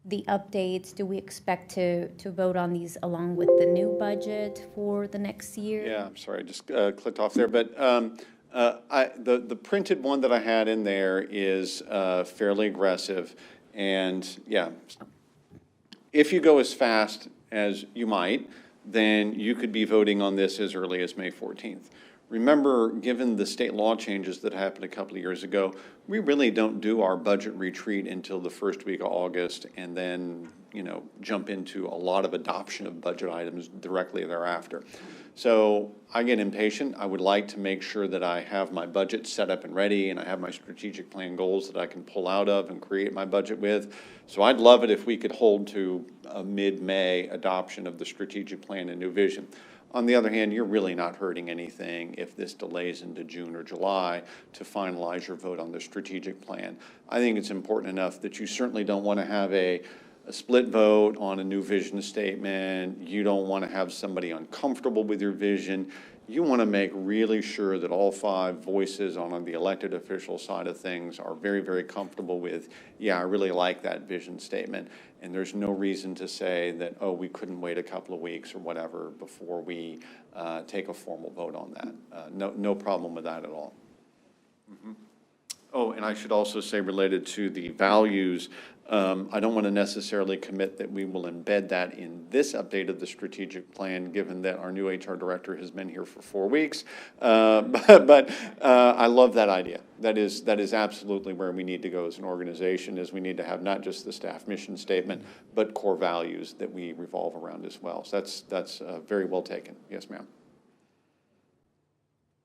the updates? Do we expect to vote on these along with the new budget for the next year? Yeah, I'm sorry, I just clicked off there, but the printed one that I had in there is fairly aggressive, and yeah, if you go as fast as you might, then you could be voting on this as early as May 14th. Remember, given the state law changes that happened a couple of years ago, we really don't do our budget retreat until the first week of August, and then, jump into a lot of adoption of budget items directly thereafter. So I get impatient. I would like to make sure that I have my budget set up and ready, and I have my strategic plan goals that I can pull out of and create my budget with. So I'd love it if we could hold to a mid-May adoption of the strategic plan and new vision. On the other hand, you're really not hurting anything if this delays into June or July to finalize your vote on the strategic plan. I think it's important enough that you certainly don't want to have a split vote on a new vision statement. You don't want to have somebody uncomfortable with your vision. You want to make really sure that all 5 voices on the elected official side of things are very, very comfortable with, yeah, I really like that vision statement. And there's no reason to say that, oh, we couldn't wait a couple of weeks or whatever before we take a formal vote on that. No problem with that at all. Mm-hmm. Oh, and I should also say, related to the values, I don't want to necessarily commit that we will embed that in this update of the strategic plan, given that our new HR director has been here for 4 weeks. But I love that idea. That is absolutely where we need to go as an organization, is we need to have not just the staff mission statement, but core values that we revolve around as well. So that's very well taken. Yes, ma'am.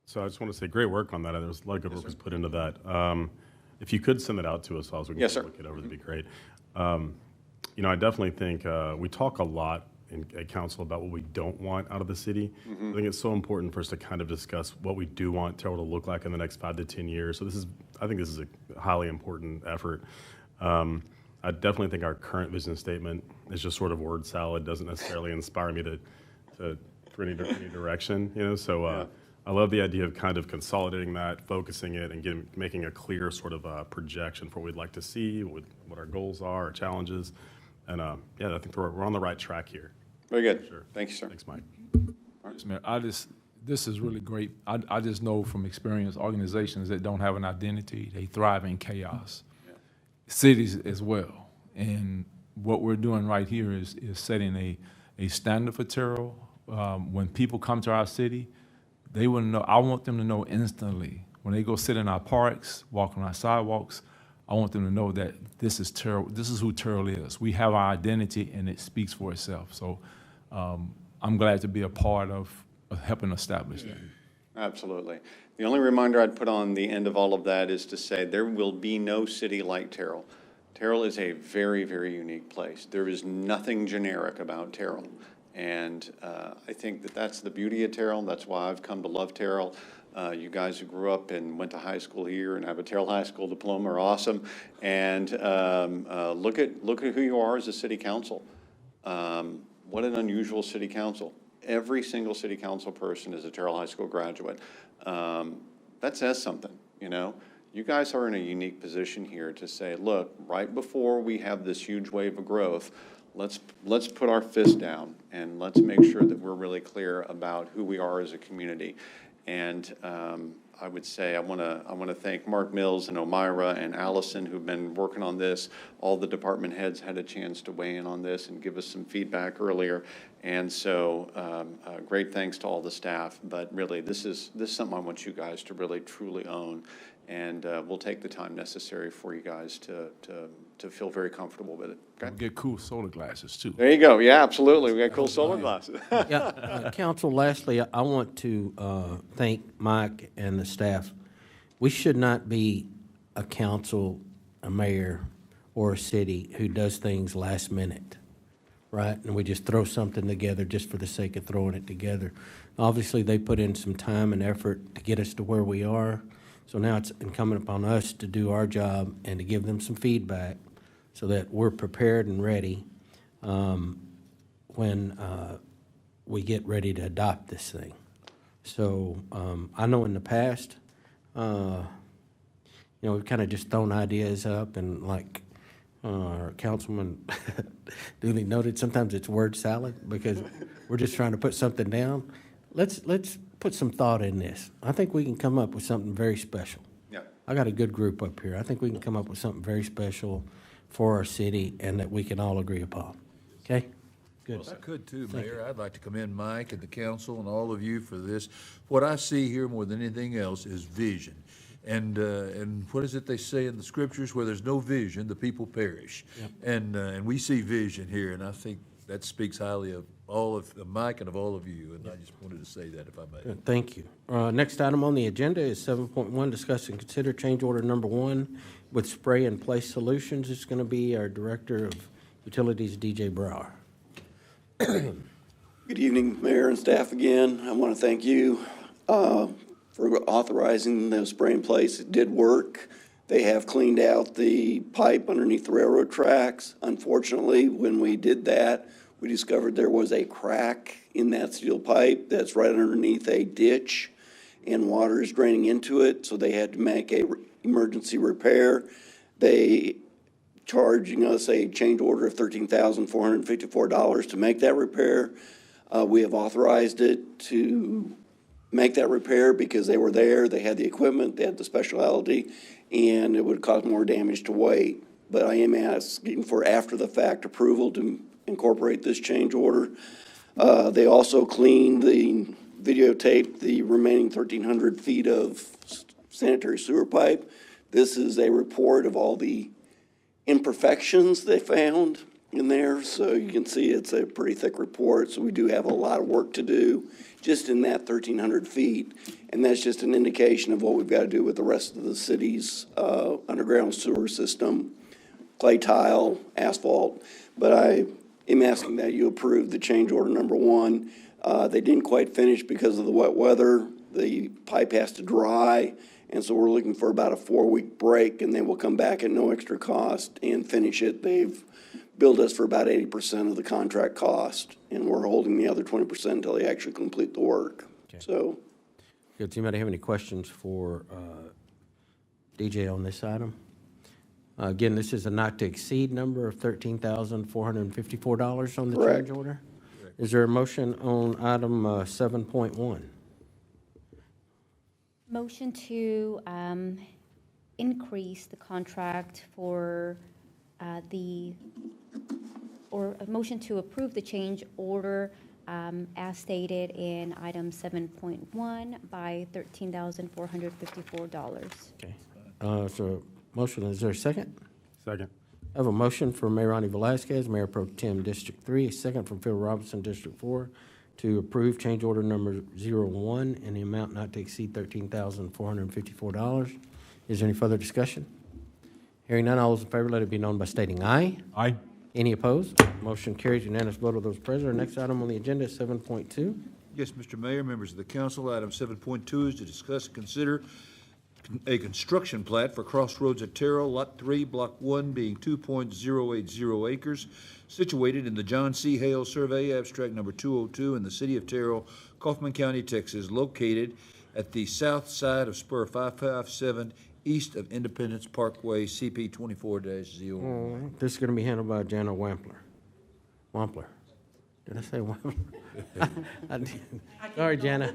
So I just want to say, great work on that. There's a lot of good work was put into that. If you could send it out to us all so we can look it over, that'd be great. I definitely think we talk a lot at council about what we don't want out of the city. I think it's so important for us to kind of discuss what we do want Terrell to look like in the next 5 to 10 years. So I think this is a highly important effort. I definitely think our current vision statement is just sort of word salad, doesn't necessarily inspire me for any direction, So I love the idea of kind of consolidating that, focusing it, and making a clear sort of projection for what we'd like to see, what our goals are, our challenges. And, yeah, I think we're on the right track here. Very good. Sure. Thank you, sir. Thanks, Mike. Yes, Mayor, this is really great. I just know from experience, organizations that don't have an identity, they thrive in chaos. Cities as well. And what we're doing right here is setting a standard for Terrell. When people come to our city, they will know, I want them to know instantly. When they go sit in our parks, walk on our sidewalks, I want them to know that this is Terrell, this is who Terrell is. We have our identity and it speaks for itself. So I'm glad to be a part of helping establish that. Absolutely. The only reminder I'd put on the end of all of that is to say there will be no city like Terrell. Terrell is a very, very unique place. There is nothing generic about Terrell. And I think that that's the beauty of Terrell. That's why I've come to love Terrell. You guys who grew up and went to high school here and have a Terrell High School diploma are awesome. And look at who you are as a city council. What an unusual city council. Every single city council person is a Terrell High School graduate. That says something, you know. You guys are in a unique position here to say, look, right before we have this huge wave of growth, let's put our fist down and let's make sure that we're really clear about who we are as a community. And I would say I want to thank Mark Mills and Omira and Allison who've been working on this. All the department heads had a chance to weigh in on this and give us some feedback earlier. And so great thanks to all the staff. But really, this is something I want you guys to really truly own. And we'll take the time necessary for you guys to feel very comfortable with it. Okay? We'll get cool solar glasses too. There you go. Yeah, absolutely. We got cool solar glasses. Yeah, Council, lastly, I want to thank Mike and the staff. We should not be a council, a mayor, or a city who does things last minute, right? And we just throw something together just for the sake of throwing it together. Obviously, they put in some time and effort to get us to where we are. So now it's incumbent upon us to do our job and to give them some feedback so that we're prepared and ready when we get ready to adopt this thing. So I know in the past, we've kind of just thrown ideas up and like our councilman duly noted, sometimes it's word salad because we're just trying to put something down. Let's put some thought in this. I think we can come up with something very special. Yeah. I got a good group up here. I think we can come up with something very special for our city and that we can all agree upon. Okay? Good. Well, if I could too, Mayor, I'd like to commend Mike and the council and all of you for this. What I see here more than anything else is vision. And what is it they say in the scriptures? Where there's no vision, the people perish. Yep. And we see vision here, and I think that speaks highly of all of Mike and of all of you, and I just wanted to say that if I may. Good, thank you. Next item on the agenda is 7.1, discuss and consider change order number 1 with Spray and Place Solutions. It's going to be our Director of Utilities, DJ Brower. Good evening, Mayor and staff again. I want to thank you for authorizing the spray in place. It did work. They have cleaned out the pipe underneath the railroad tracks. Unfortunately, when we did that, we discovered there was a crack in that steel pipe that's right underneath a ditch, and water is draining into it, so they had to make a emergency repair. They charging us a change order of $13,454 to make that repair. We have authorized it to make that repair because they were there, they had the equipment, they had the specialty, and it would cause more damage to wait. But I am asking for after-the-fact approval to incorporate this change order. They also cleaned videotaped the remaining 1,300 feet of sanitary sewer pipe. This is a report of all the imperfections they found in there. So you can see it's a pretty thick report. So we do have a lot of work to do just in that 1,300 feet. And that's just an indication of what we've got to do with the rest of the city's underground sewer system, clay tile, asphalt. But I am asking that you approve the change order number 1. They didn't quite finish because of the wet weather. The pipe has to dry. And so we're looking for about a 4-week break, and then we'll come back at no extra cost and finish it. They've billed us for about 80% of the contract cost, and we're holding the other 20% until they actually complete the work. Okay. So, good. Does anybody have any questions for DJ on this item? Again, this is a not-to-exceed number of $13,454 on the Correct. change order. Is there a motion on item 7.1? Motion to increase the contract for or a motion to approve the change order as stated in item 7.1 by $13,454. Okay. So motion, is there a second? Second. I have a motion from Mayor Ronnie Velazquez, Mayor Pro Tem District 3, a second from Phil Robinson, District 4, to approve change order number 01 in the amount not to exceed $13,454. Is there any further discussion? Hearing none, all those in favor, let it be known by stating aye. Aye. Any opposed? Motion carries unanimous vote of those present. Our next item on the agenda is 7.2. Yes, Mr. Mayor, members of the council, item 7.2 is to discuss and consider a construction plat for Crossroads at Terrell, Lot 3, Block 1, being 2.080 acres, situated in the John C. Hale Survey, abstract number 202, in the city of Terrell, Kaufman County, Texas, located at the south side of Spur 557, east of Independence Parkway, CP 24-0. This is going to be handled by Jana Wampler. Wampler. Did I say Wampler? I did. Sorry, Jana.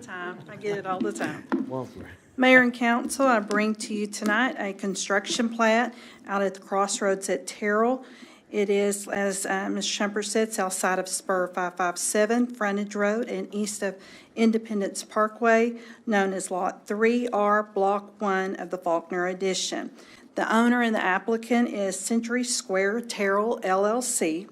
I get it all the time. Wampler. Mayor and council, I bring to you tonight a construction plat out at the Crossroads at Terrell. It is, as Ms. Shumper said, south side of Spur 557, frontage road, and east of Independence Parkway, known as Lot 3R, Block 1 of the Faulkner Addition. The owner and the applicant is Century Square Terrell LLC.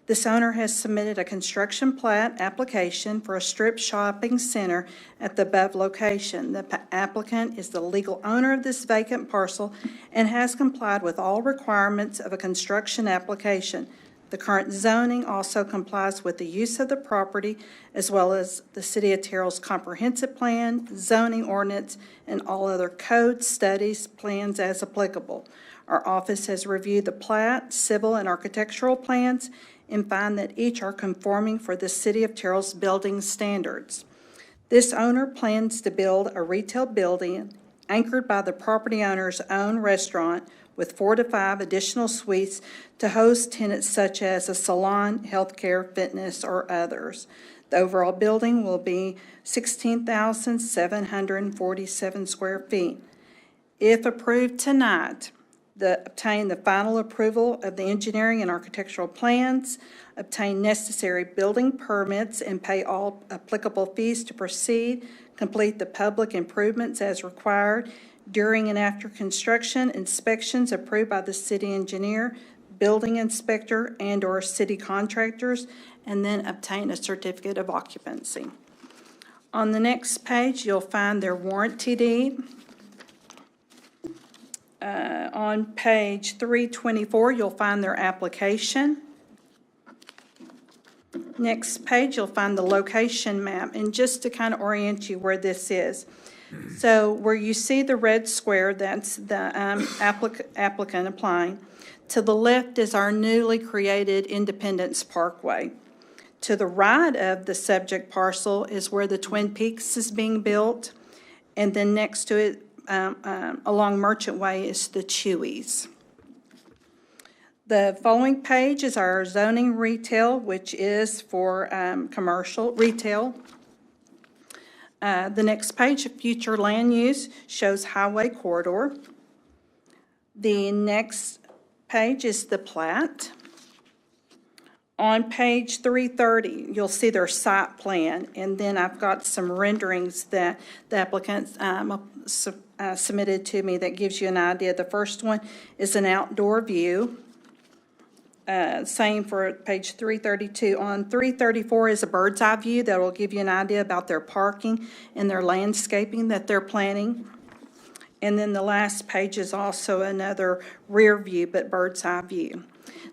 This owner has submitted a construction plat application for a strip shopping center at the above location. The applicant is the legal owner of this vacant parcel and has complied with all requirements of a construction application. The current zoning also complies with the use of the property as well as the City of Terrell's comprehensive plan, zoning ordinance, and all other codes, studies, plans as applicable. Our office has reviewed the plat, civil, and architectural plans and find that each are conforming for the City of Terrell's building standards. This owner plans to build a retail building anchored by the property owner's own restaurant with 4 to 5 additional suites to host tenants such as a salon, healthcare, fitness, or others. The overall building will be 16,747 square feet. If approved tonight, obtain the final approval of the engineering and architectural plans, obtain necessary building permits, and pay all applicable fees to proceed, complete the public improvements as required during and after construction, inspections approved by the city engineer, building inspector, and/or city contractors, and then obtain a certificate of occupancy. On the next page, you'll find their warranty deed. On page 324, you'll find their application. Next page, you'll find the location map. And just to kind of orient you where this is. So where you see the red square, that's the applicant applying. To the left is our newly created Independence Parkway. To the right of the subject parcel is where the Twin Peaks is being built. And then next to it, along Merchant Way, is the Chewy's. The following page is our zoning retail, which is for commercial retail. The next page, future land use, shows highway corridor. The next page is the plat. On page 330, you'll see their site plan, and then I've got some renderings that the applicant submitted to me that gives you an idea. The first one is an outdoor view. Same for page 332. On 334 is a bird's eye view that will give you an idea about their parking and their landscaping that they're planning. And then the last page is also another rear view, but bird's eye view.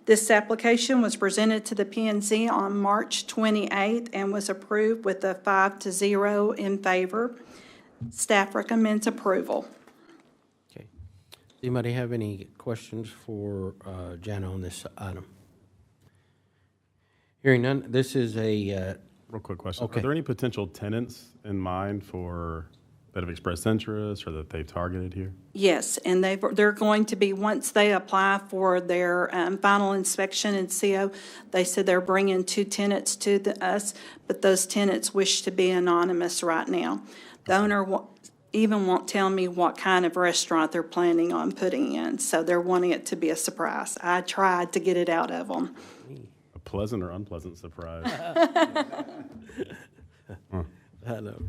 This application was presented to the P&Z on March 28th and was approved with a 5-0 in favor. Staff recommends approval. Okay. Does anybody have any questions for Jana on this item? Hearing none, this is a... Real quick question. Okay. Are there any potential tenants in mind bit of expressed interest or that they've targeted here? Yes, and they're going to be, once they apply for their final inspection and CO, they said they're bringing 2 tenants to us, but those tenants wish to be anonymous right now. The owner even won't tell me what kind of restaurant they're planning on putting in, so they're wanting it to be a surprise. I tried to get it out of them. A pleasant or unpleasant surprise? I know.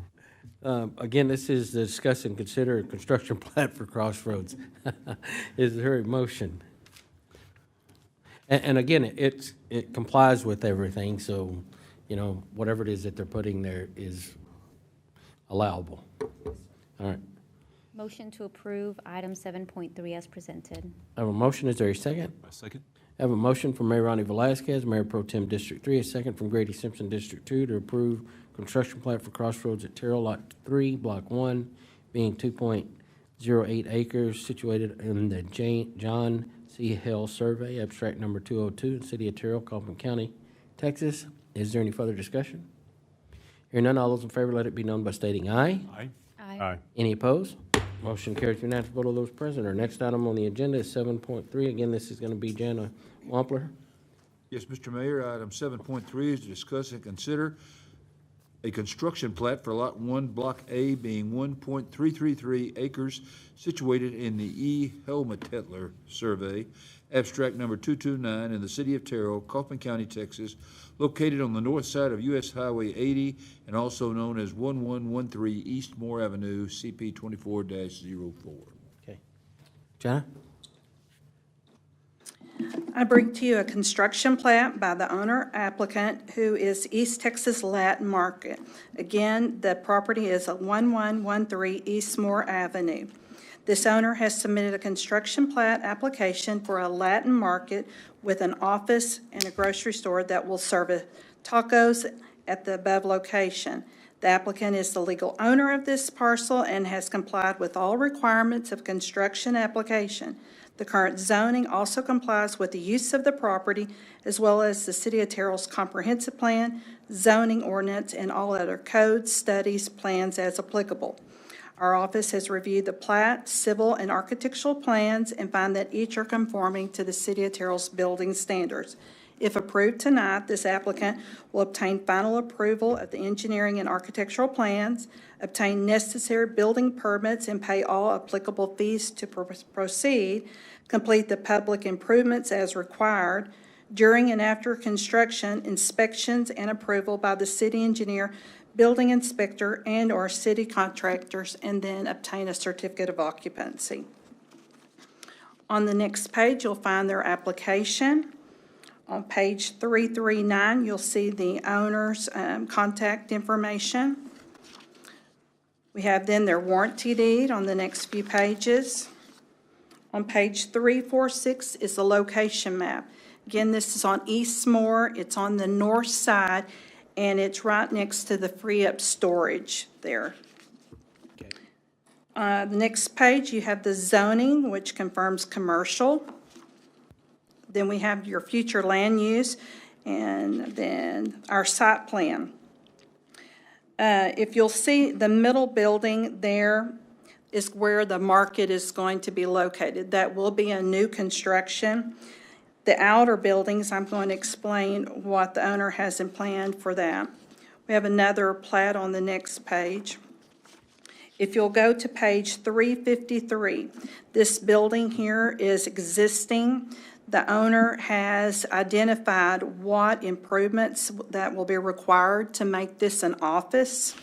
Again, this is the discuss and consider a construction plat for Crossroads. Is there a motion? And again, it complies with everything, so, you know, whatever it is that they're putting there is allowable. All right. Motion to approve item 7.3 as presented. I have a motion. Is there a second? A second. I have a motion from Mayor Ronnie Velazquez, Mayor Pro Tem District 3, a second from Grady Simpson District 2 to approve construction plat for Crossroads at Terrell Lot 3, Block 1, being 2.08 acres, situated in the John C. Hale Survey, abstract number 202, in the city of Terrell, Kaufman County, Texas. Is there any further discussion? Hearing none, all those in favor, let it be known by stating aye. Aye. Aye. Any opposed? Motion carries unanimous vote of those present. Our next item on the agenda is 7.3. Again, this is going to be Jana Wampler. Yes, Mr. Mayor, item 7.3 is to discuss and consider a construction plat for Lot 1, Block A, being 1.333 acres, situated in the E. Helmetetler Survey, abstract number 229, in the city of Terrell, Kaufman County, Texas, located on the north side of U.S. Highway 80 and also known as 1113 East Moore Avenue, CP 24-04. Okay. Jana? I bring to you a construction plat by the owner applicant, who is East Texas Latin Market. Again, the property is at 1113 East Moore Avenue. This owner has submitted a construction plat application for a Latin market with an office and a grocery store that will serve tacos at the above location. The applicant is the legal owner of this parcel and has complied with all requirements of construction application. The current zoning also complies with the use of the property, as well as the City of Terrell's comprehensive plan, zoning ordinance, and all other codes, studies, plans as applicable. Our office has reviewed the plat, civil, and architectural plans and find that each are conforming to the City of Terrell's building standards. If approved tonight, this applicant will obtain final approval of the engineering and architectural plans, obtain necessary building permits, and pay all applicable fees to proceed, complete the public improvements as required. During and after construction, inspections and approval by the city engineer, building inspector, and/or city contractors, and then obtain a certificate of occupancy. On the next page, you'll find their application. On page 339, you'll see the owner's contact information. We have then their warranty deed on the next few pages. On page 346 is the location map. Again, this is on East Moore. It's on the north side, and it's right next to the free-up storage there. The next page, you have the zoning, which confirms commercial. Then we have your future land use, and then our site plan. If you'll see, the middle building there is where the market is going to be located. That will be a new construction. The outer buildings, I'm going to explain what the owner has in plan for that. We have another plat on the next page. If you'll go to page 353, this building here is existing. The owner has identified what improvements that will be required to make this an office.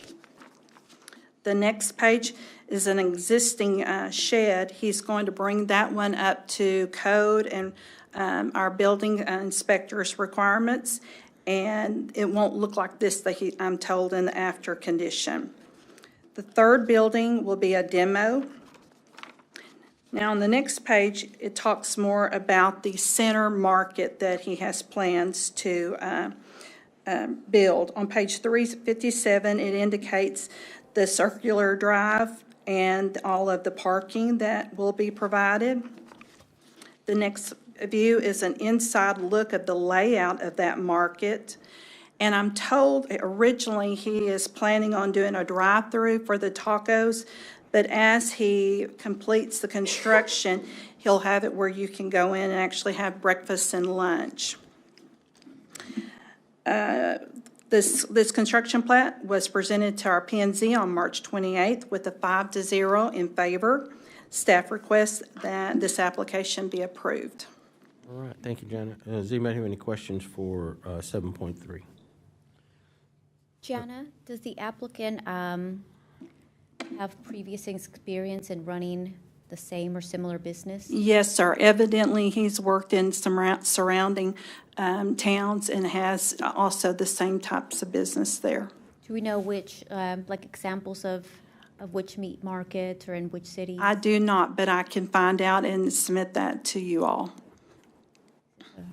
The next page is an existing shed. He's going to bring that one up to code and our building inspector's requirements, and it won't look like this, I'm told, in the after condition. The third building will be a demo. Now, on the next page, it talks more about the center market that he has plans to build. On page 357, it indicates the circular drive and all of the parking that will be provided. The next view is an inside look of the layout of that market. And I'm told originally he is planning on doing a drive-through for the tacos, but as he completes the construction, he'll have it where you can go in and actually have breakfast and lunch. This construction plat was presented to our P&Z on March 28th with a 5-0 in favor. Staff requests that this application be approved. All right, thank you, Jana. Does anybody have any questions for 7.3? Jana, does the applicant have previous experience in running the same or similar business? Yes, sir. Evidently, he's worked in some surrounding towns and has also the same types of business there. Do we know which, like examples of which meat markets or in which cities? I do not, but I can find out and submit that to you all.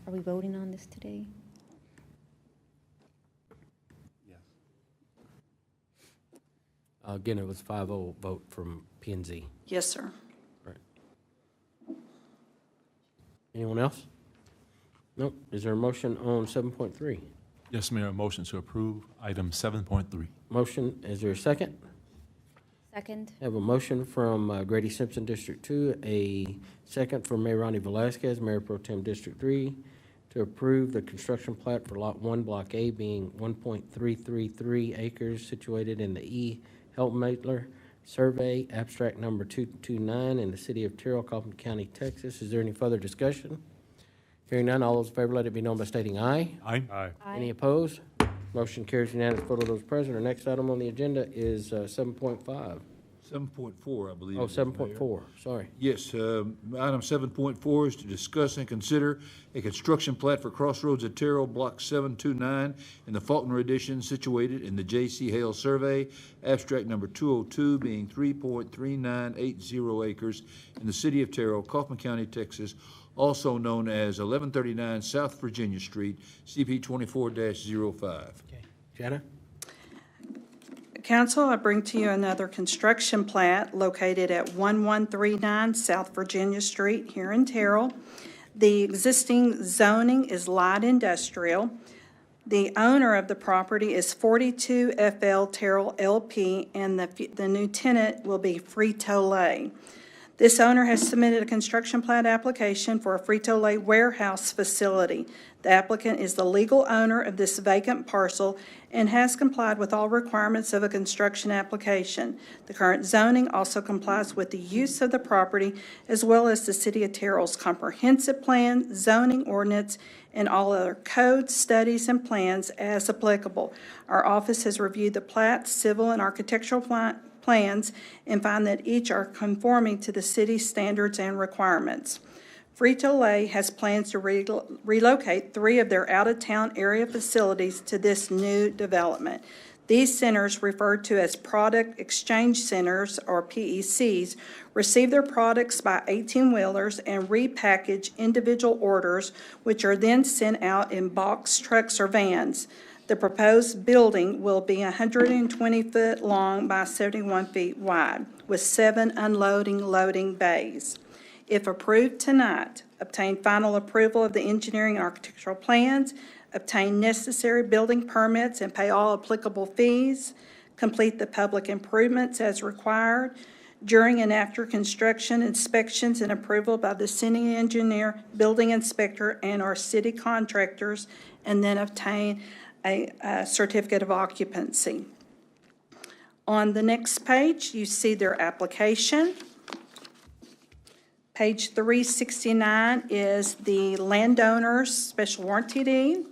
Are we voting on this today? Again, it was 5-0 vote from P&Z. Yes, sir. Right. Anyone else? Nope. Is there a motion on 7.3? Yes, Mayor, a motion to approve item 7.3. Motion, is there a second? Second. Have a motion from Grady Simpson, District 2, a second from Mayor Ronnie Velasquez, Mayor Pro Tem District 3, to approve the construction plat for Lot 1, Block A, being 1.333 acres situated in the E. Heltmaler Survey, abstract number 229 in the city of Terrell, Kaufman County, Texas. Is there any further discussion? Hearing none, all those in favor let it be known by stating aye. Aye. Aye. Any opposed? Motion carries unanimous vote of those present. Our next item on the agenda is 7.5. 7.4, I believe. Oh, it is, Mayor. 7.4, sorry. Yes, item 7.4 is to discuss and consider a construction plat for Crossroads at Terrell, Block 729, in the Faulkner Edition, situated in the J.C. Hale Survey, abstract number 202, being 3.3980 acres in the city of Terrell, Kaufman County, Texas, also known as 1139 South Virginia Street, CP 24-05. Okay. Jana? Council, I bring to you another construction plat located at 1139 South Virginia Street here in Terrell. The existing zoning is light industrial. The owner of the property is 42 FL Terrell LP, and the new tenant will be Frito-Lay. This owner has submitted a construction plat application for a Frito-Lay warehouse facility. The applicant is the legal owner of this vacant parcel and has complied with all requirements of a construction application. The current zoning also complies with the use of the property as well as the City of Terrell's comprehensive plan, zoning ordinance, and all other codes, studies, and plans as applicable. Our office has reviewed the plat, civil, and architectural plans and find that each are conforming to the city's standards and requirements. Frito-Lay has plans to relocate 3 of their out-of-town area facilities to this new development. These centers, referred to as Product Exchange Centers, or PECs, receive their products by 18-wheelers and repackage individual orders, which are then sent out in box trucks or vans. The proposed building will be 120 foot long by 71 feet wide, with 7 unloading loading bays. If approved tonight, obtain final approval of the engineering and architectural plans, obtain necessary building permits and pay all applicable fees, complete the public improvements as required, during and after construction inspections and approval by the city engineer, building inspector, and our city contractors, and then obtain a certificate of occupancy. On the next page, you see their application. Page 369 is the landowner's special warranty deed.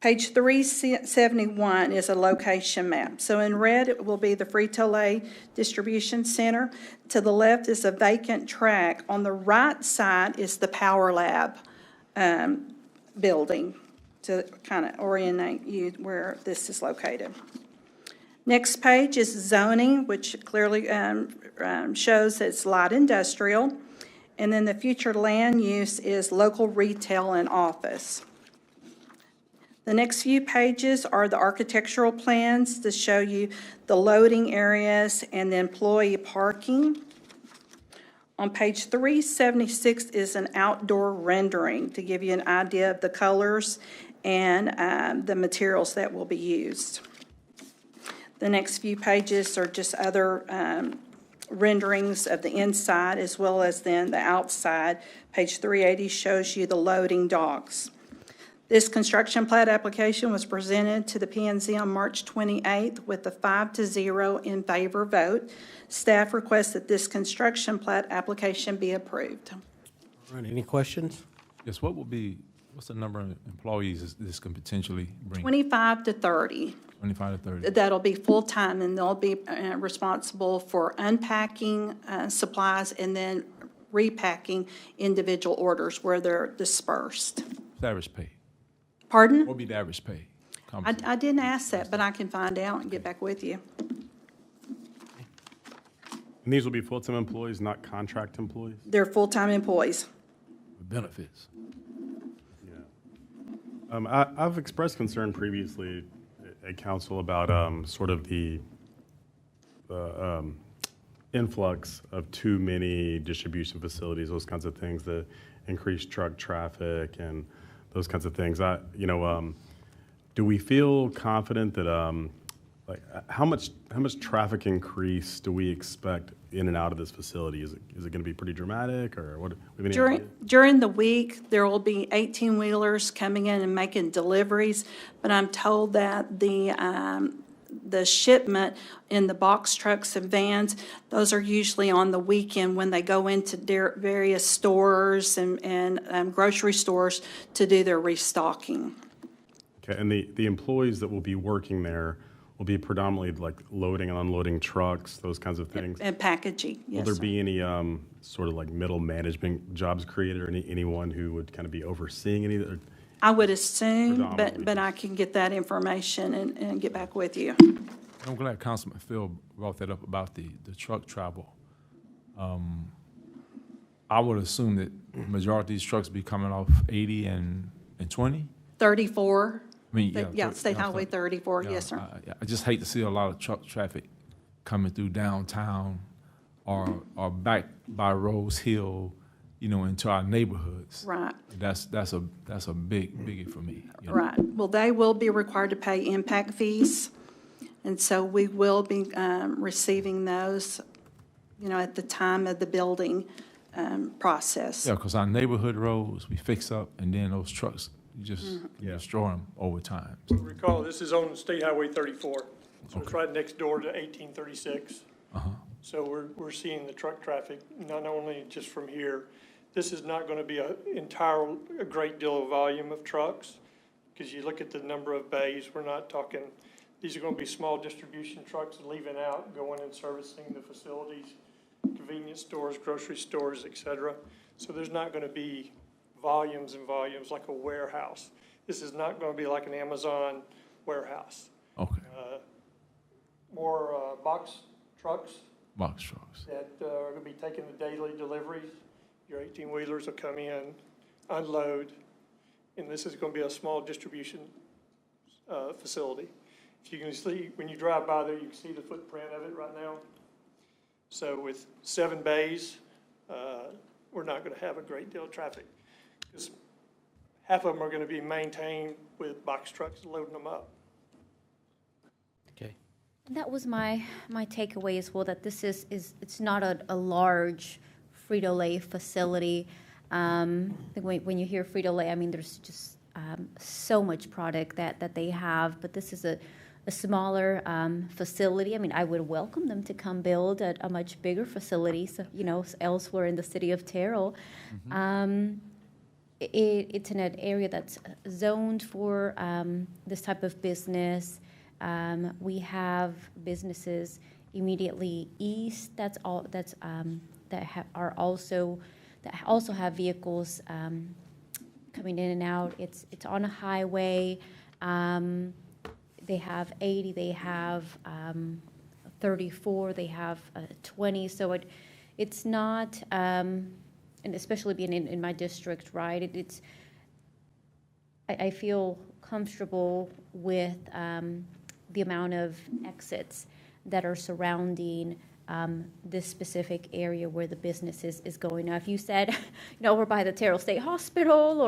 Page 371 is a location map. So in red, it will be the Frito-Lay Distribution Center. To the left is a vacant track. On the right side is the Power Lab building, to kind of orientate you where this is located. Next page is zoning, which clearly shows that it's light industrial. And then the future land use is local retail and office. The next few pages are the architectural plans to show you the loading areas and the employee parking. On page 376 is an outdoor rendering to give you an idea of the colors and the materials that will be used. The next few pages are just other renderings of the inside as well as then the outside. Page 380 shows you the loading docks. This construction plat application was presented to the P&Z on March 28th with a 5-0 in favor vote. Staff requests that this construction plat application be approved. All right, any questions? Yes, what's the number of employees this can potentially bring? 25 to 30. 25 to 30? That'll be full-time, and they'll be responsible for unpacking supplies and then repacking individual orders where they're dispersed. What's the average pay? Pardon? What would be the average pay? I didn't ask that, but I can find out and get back with you. And these will be full-time employees, not contract employees? They're full-time employees. With benefits? I've expressed concern previously at council about sort of the influx of too many distribution facilities, those kinds of things, the increased truck traffic and those kinds of things. Do we feel confident that like how much traffic increase do we expect in and out of this facility? Is it going to be pretty dramatic, or what? During the week, there will be 18-wheelers coming in and making deliveries, but I'm told that the shipment in the box trucks and vans, those are usually on the weekend when they go into their various stores and grocery stores to do their restocking. Okay, and the employees that will be working there will be predominantly like loading and unloading trucks, those kinds of things? And packaging, yes. Will there be any sort of like middle management jobs created, or anyone who would kind of be overseeing any of that? I would assume, but I can get that information and get back with you. I'm glad Councilman Phil brought that up about the truck travel. I would assume that the majority of these trucks be coming off 80 and 20? 34. I mean, Yeah, State Highway 34, Yeah, yes, sir. I just hate to see a lot of truck traffic coming through downtown or back by Rose Hill, into our neighborhoods. Right. That's a biggie for me. Right. Well, they will be required to pay impact fees, and so we will be receiving those, at the time of the building process. Yeah, because our neighborhood roads, we fix up, and then those trucks, you just destroy them over time. So recall, this is on State Highway 34, so it's right next door to 1836. So we're seeing the truck traffic, not only just from here. This is not going to be a great deal of volume of trucks, because you look at the number of bays, we're not talking, these are going to be small distribution trucks leaving out, going and servicing the facilities, convenience stores, grocery stores, et cetera. So there's not going to be volumes and volumes like a warehouse. This is not going to be like an Amazon warehouse. Okay. More box trucks. Box trucks. That are going to be taking the daily deliveries. Your 18-wheelers will come in, unload, and this is going to be a small distribution facility. If you can see, when you drive by there, you can see the footprint of it right now. So with 7 bays, we're not going to have a great deal of traffic, because half of them are going to be maintained with box trucks loading them up. Okay. That was my takeaway as well, that this is it's not a large Frito-Lay facility. I think when you hear Frito-Lay, I mean, there's just so much product that they have, but this is a smaller facility. I mean, I would welcome them to come build a much bigger facility, so, elsewhere in the city of Terrell. It's in an area that's zoned for this type of business. We have businesses immediately east that also have vehicles coming in and out. It's on a highway. They have 80, they have 34, they have 20. So it's not, and especially being in my district, right? I feel comfortable with the amount of exits that are surrounding this specific area where the business is going. Now, if you said, over by the Terrell State Hospital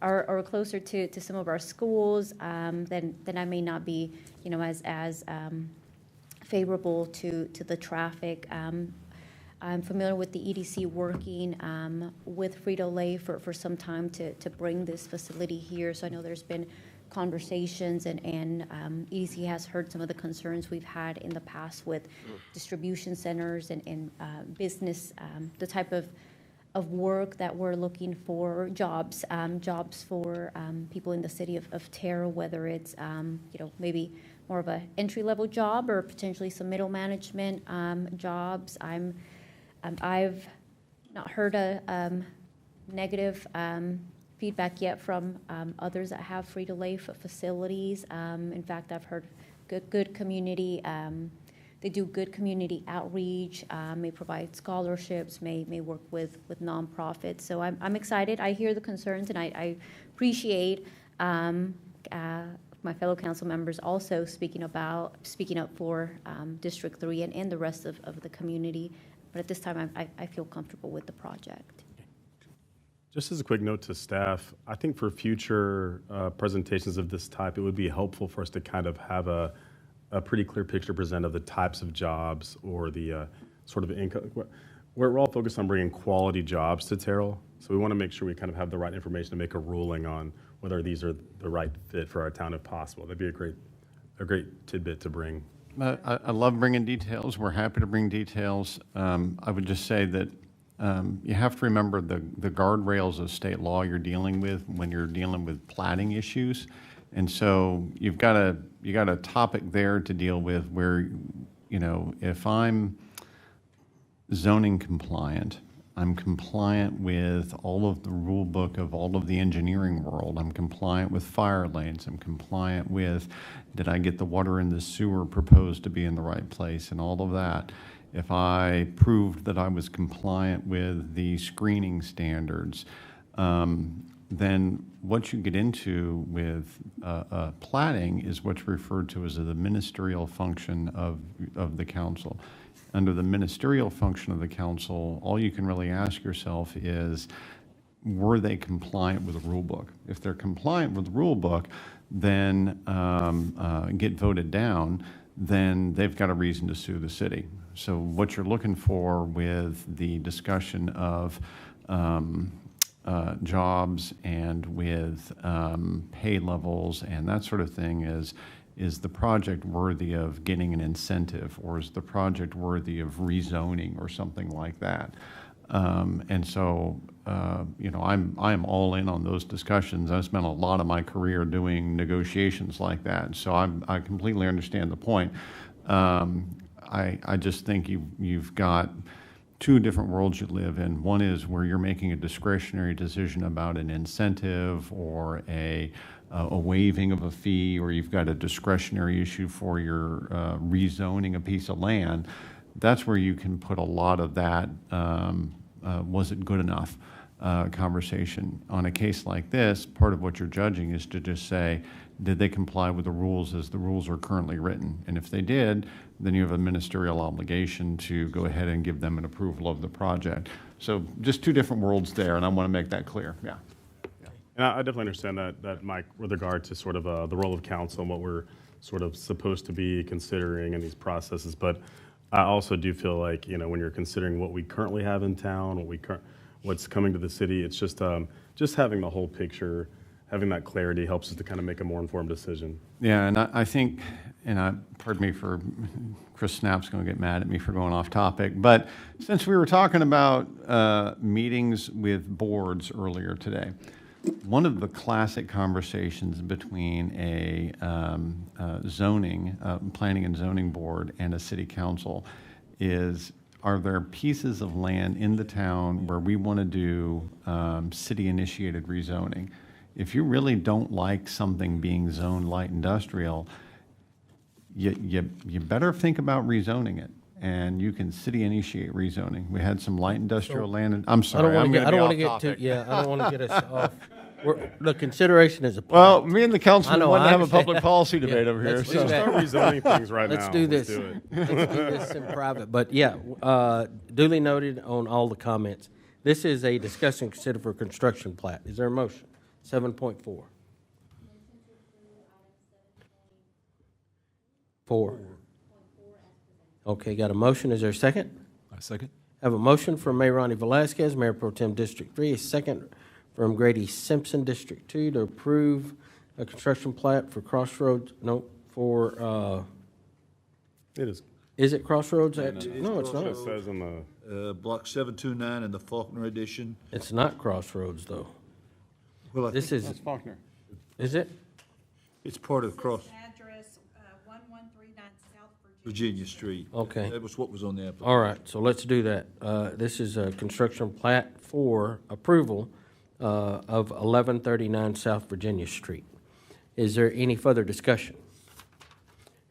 or closer to some of our schools, then I may not be, as favorable to the traffic. I'm familiar with the EDC working with Frito-Lay for some time to bring this facility here. So I know there's been conversations, and EDC has heard some of the concerns we've had in the past with distribution centers and business, the type of work that we're looking for, jobs for people in the city of Terrell, whether it's, maybe more of a entry-level job or potentially some middle management jobs. I've not heard a negative feedback yet from others that have Frito-Lay facilities. In fact, I've heard good community. They do good community outreach. May provide scholarships. May work with nonprofits. So I'm excited. I hear the concerns, and I appreciate my fellow council members also speaking up for District 3 and the rest of the community. But at this time, I feel comfortable with the project. Just as a quick note to staff, I think for future presentations of this type, it would be helpful for us to kind of have a pretty clear picture present of the types of jobs or the sort of income. We're all focused on bringing quality jobs to Terrell, so we want to make sure we kind of have the right information to make a ruling on whether these are the right fit for our town if possible. That'd be a great tidbit to bring. I love bringing details. We're happy to bring details. I would just say that you have to remember the guardrails of state law you're dealing with when you're dealing with plating issues. And so you got a topic there to deal with where, if I'm zoning compliant, I'm compliant with all of the rule book of all of the engineering world. I'm compliant with fire lanes. I'm compliant with, did I get the water and the sewer proposed to be in the right place and all of that. If I proved that I was compliant with the screening standards, then what you get into with plating is what's referred to as the ministerial function of the council. Under the ministerial function of the council, all you can really ask yourself is, were they compliant with the rule book? If they're compliant with the rule book, then get voted down, then they've got a reason to sue the city. So what you're looking for with the discussion of jobs and with pay levels and that sort of thing is the project worthy of getting an incentive, or is the project worthy of rezoning or something like that? And so, I'm all in on those discussions. I spent a lot of my career doing negotiations like that, so I completely understand the point. I just think you've got two different worlds you live in. One is where you're making a discretionary decision about an incentive or a waiving of a fee, or you've got a discretionary issue for your rezoning a piece of land. That's where you can put a lot of that, was it good enough conversation. On a case like this, part of what you're judging is to just say, did they comply with the rules as the rules are currently written? And if they did, then you have a ministerial obligation to go ahead and give them an approval of the project. So just two different worlds there, and I want to make that clear, yeah. And I definitely understand that, Mike, with regard to sort of the role of council and what we're sort of supposed to be considering in these processes. But I also do feel like, when you're considering what we currently have in town, what's coming to the city, it's just having the whole picture, having that clarity helps us to kind of make a more informed decision. Yeah, and I think, pardon me for, Chris Snap's going to get mad at me for going off topic, but since we were talking about meetings with boards earlier today, one of the classic conversations between a planning and zoning board and a city council is, are there pieces of land in the town where we want to do city-initiated rezoning? If you really don't like something being zoned light industrial, you better think about rezoning it. And you can city-initiate rezoning. We had some light industrial land. I'm sorry, I don't want to get us off. The consideration is a. Well, me and the I councilman know, want to I have a understand. public policy debate Yeah, over here. let's So do that. Start rezoning things right Let's now. do Let's this. do it. Let's do this in private. But yeah, duly noted on all the comments. This is a discussion considered for construction plat. Is there a motion? 7.4. 4. Okay, got a motion. Is there a second? I second. Have a motion from Mayor Ronnie Velasquez, Mayor Pro Tem District 3, a second from Grady Simpson, District 2, to approve a construction plat for Crossroads, It is. is it Crossroads? No, it's It not. says in the, Block 729 in the Faulkner edition. It's not Crossroads, though. Well, I This think is, that's Faulkner. is it? it's part of Cross Address 1139 South Virginia Street. Okay. That was what was on the application. All right, so let's do that. This is a construction plat for approval of 1139 South Virginia Street. Is there any further discussion?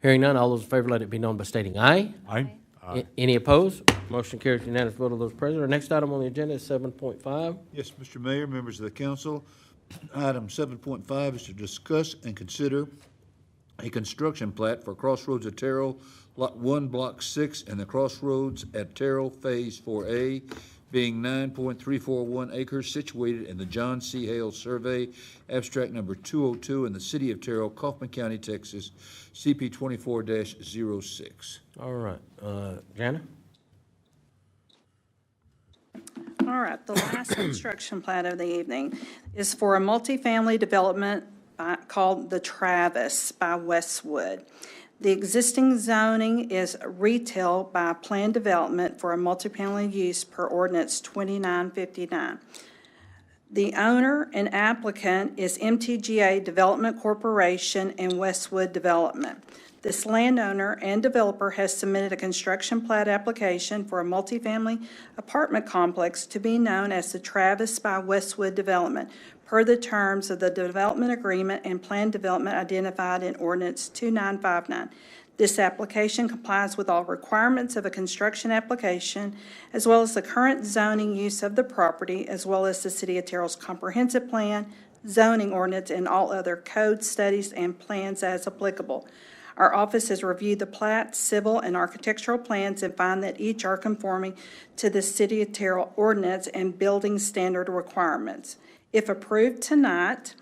Hearing none, all those in favor let it be known by stating aye. Aye. Any opposed? Motion carries unanimous vote of those present. Our next item on the agenda is 7.5. Yes, Mr. Mayor, members of the council, item 7.5 is to discuss and consider a construction plat for Crossroads at Terrell, Lot 1, Block 6, and the Crossroads at Terrell Phase 4A, being 9.341 acres situated in the John C. Hale Survey, abstract number 202, in the city of Terrell, Kaufman County, Texas, CP 24-06. All right, Jana? All right, the last construction plat of the evening is for a multifamily development called The Travis by Westwood. The existing zoning is retail by planned development for a multifamily use per ordinance 2959. The owner and applicant is MTGA Development Corporation and Westwood Development. This landowner and developer has submitted a construction plat application for a multifamily apartment complex to be known as the Travis by Westwood Development, per the terms of the development agreement and planned development identified in Ordinance 2959. This application complies with all requirements of a construction application, as well as the current zoning use of the property, as well as the City of Terrell's comprehensive plan, zoning ordinance, and all other code studies and plans as applicable. Our office has reviewed the plat, civil, and architectural plans and find that each are conforming to the City of Terrell ordinance and building standard requirements. If approved tonight,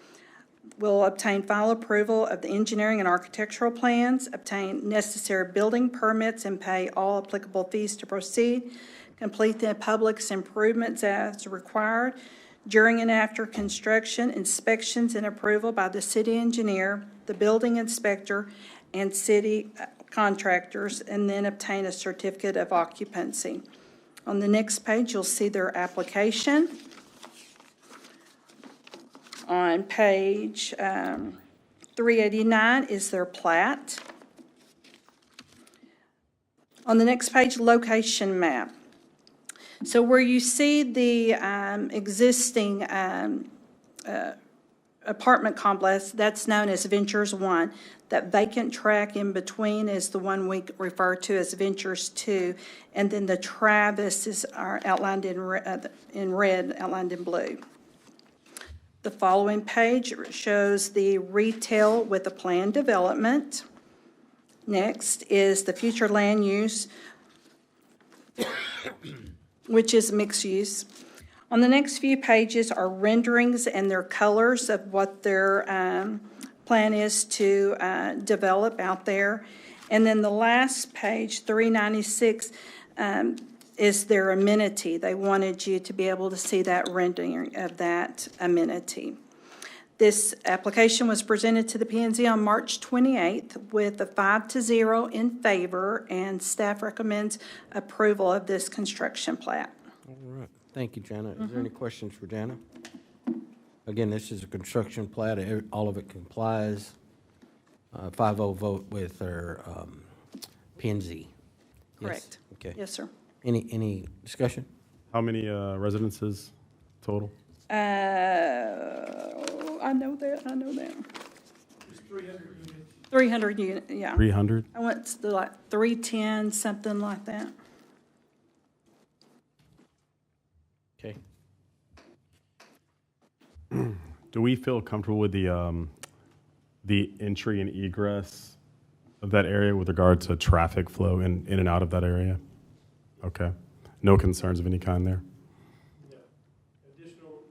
we'll obtain final approval of the engineering and architectural plans, obtain necessary building permits, and pay all applicable fees to proceed, complete the public improvements as required. During and after construction, inspections and approval by the city engineer, the building inspector, and city contractors, and then obtain a certificate of occupancy. On the next page, you'll see their application. On page 389 is their plat. On the next page, location map. So where you see the existing apartment complex, that's known as Ventures 1. That vacant track in between is the one we refer to as Ventures 2. And then the Travis are outlined in red, outlined in blue. The following page shows the retail with the planned development. Next is the future land use, which is mixed use. On the next few pages are renderings and their colors of what their plan is to develop out there. And then the last page, 396, is their amenity. They wanted you to be able to see that rendering of that amenity. This application was presented to the P&Z on March 28th with a 5-0 in favor, and staff recommends approval of this construction plat. All right, thank you, Jana. Is there any questions for Jana? Again, this is a construction plat. All of it complies. 5-0 vote with their P&Z. Correct. Yes? Okay. Yes, sir. Any discussion? How many residences total? I know that. It's 300 units. 300 unit, yeah. 300? I went to like 310, something like that. Okay. Do we feel comfortable with the entry and egress of that area with regard to traffic flow in and out of that area? Okay. No concerns of any kind there? No. Additional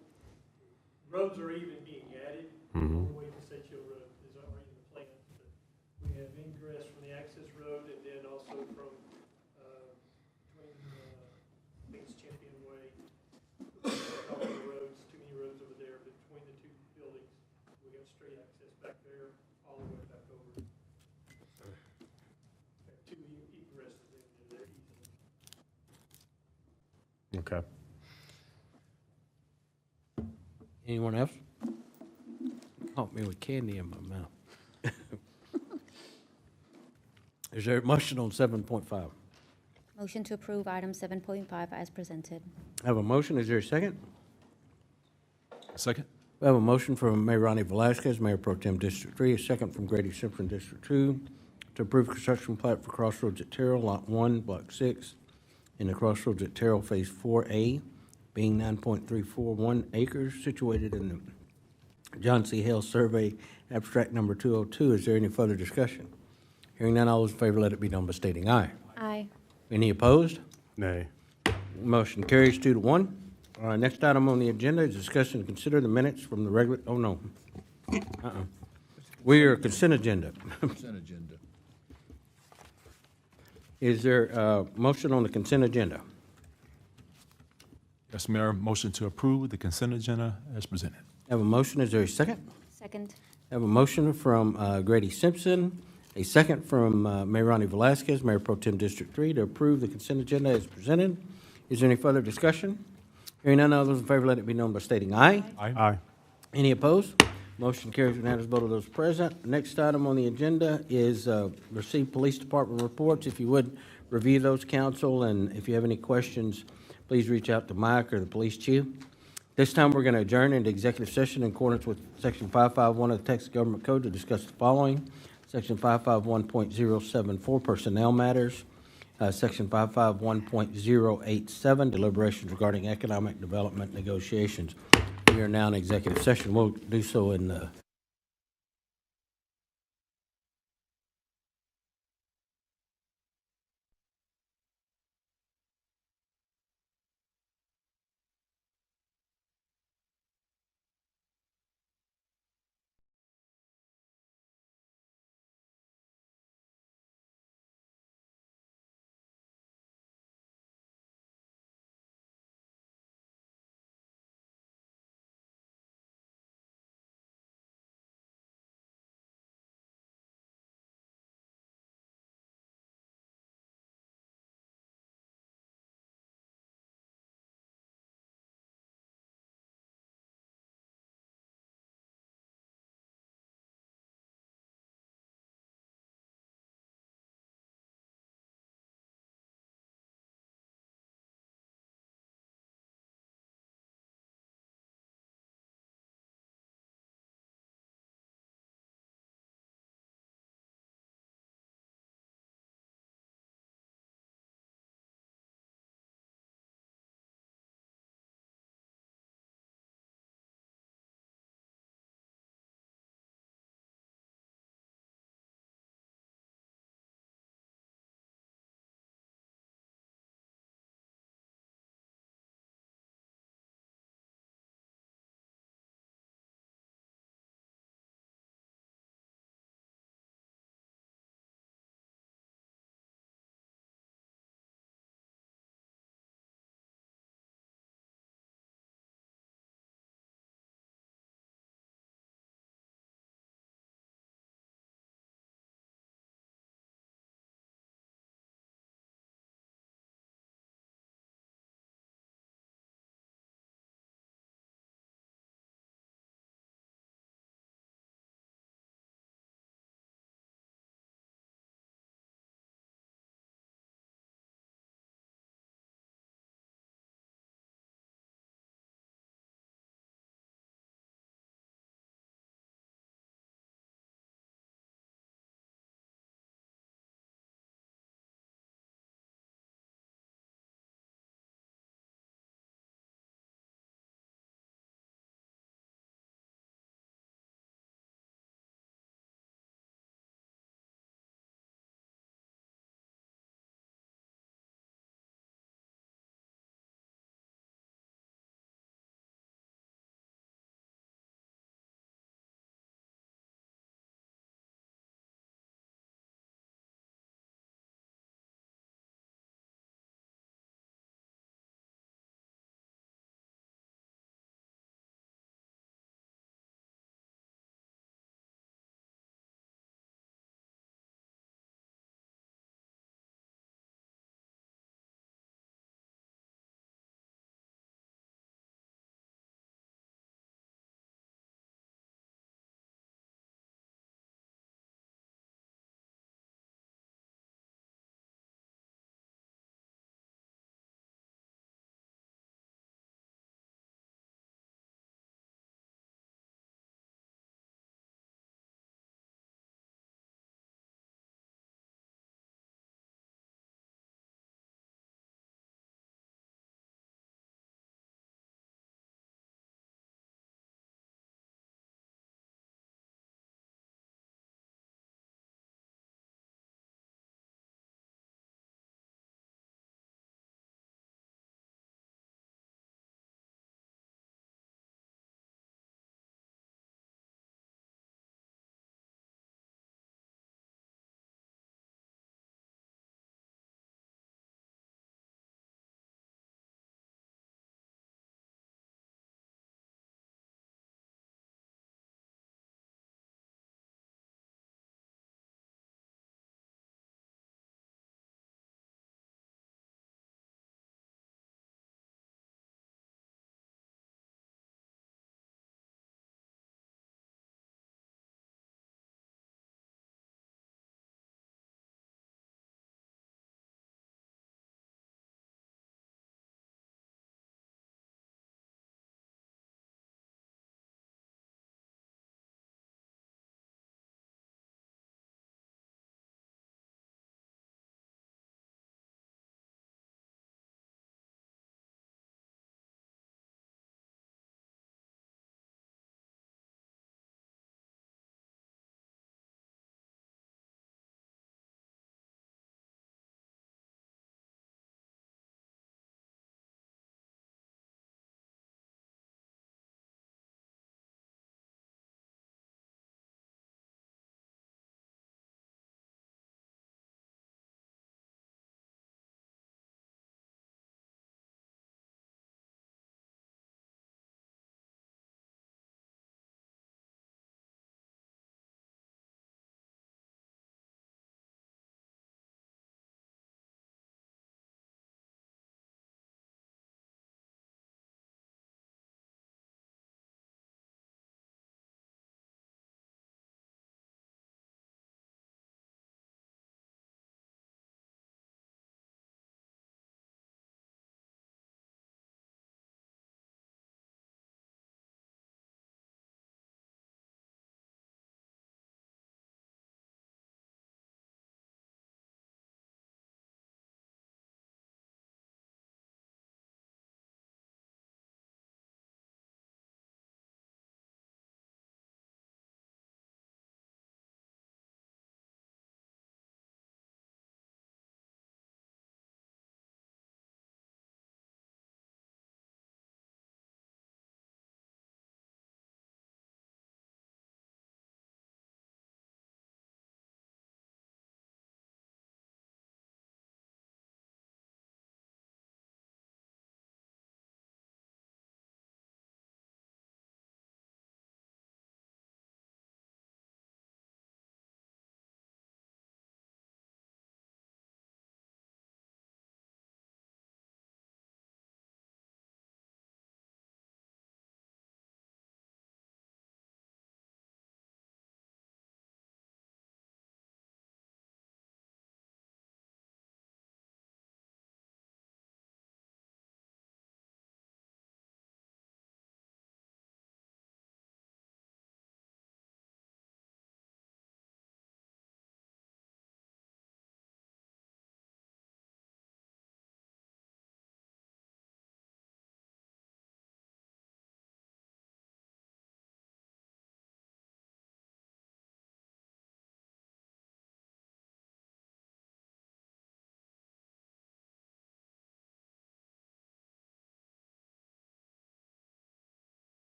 roads are even being added. Mhm. All the way to State Hill Road is already in the plan. But we have ingress from the access road and then also from, between, I think it's Champion Way. Couple of roads, too many roads over there, but between the two buildings, we got straight access back there, all the way back over. Got two egresses in there easily. Okay. Anyone else? Caught me with candy in my mouth. Is there a motion on 7.5? Motion to approve item 7.5 as presented. I have a motion. Is there a second? Second? We have a motion from Mayor Ronnie Velasquez, Mayor Pro Tem District 3, a second from Grady Simpson, District 2, to approve construction plat for Crossroads at Terrell, Lot 1, Block 6, in the Crossroads at Terrell Phase 4A, being 9.341 acres, situated in the John C. Hale Survey, abstract number 202. Is there any further discussion? Hearing none, all those in favor, let it be known by stating aye. Aye. Any opposed? Nay. Motion carries 2-1. Next item on the agenda is discussion and consider the minutes from the regular, oh, no. We are consent agenda. Consent agenda. Is there a motion on the consent agenda? Yes, Mayor, motion to approve the consent agenda as presented. Have a motion, is there a second? Second. Have a motion from Grady Simpson, a second from Mayor Ronnie Velasquez, Mayor Pro Tem District 3, to approve the consent agenda as presented. Is there any further discussion? Hearing none, all those in favor, let it be known by stating aye. Aye. Any opposed? Motion carries unanimous vote of those present. Next item on the agenda is receive police department reports. If you would, review those, council, and if you have any questions, please reach out to Mike or the police chief. This time, we're going to adjourn into executive session in accordance with Section 551 of the Texas Government Code to discuss the following. Section 551.074, personnel matters. Section 551.087, deliberations regarding economic development negotiations. We are now in executive session. We'll do so in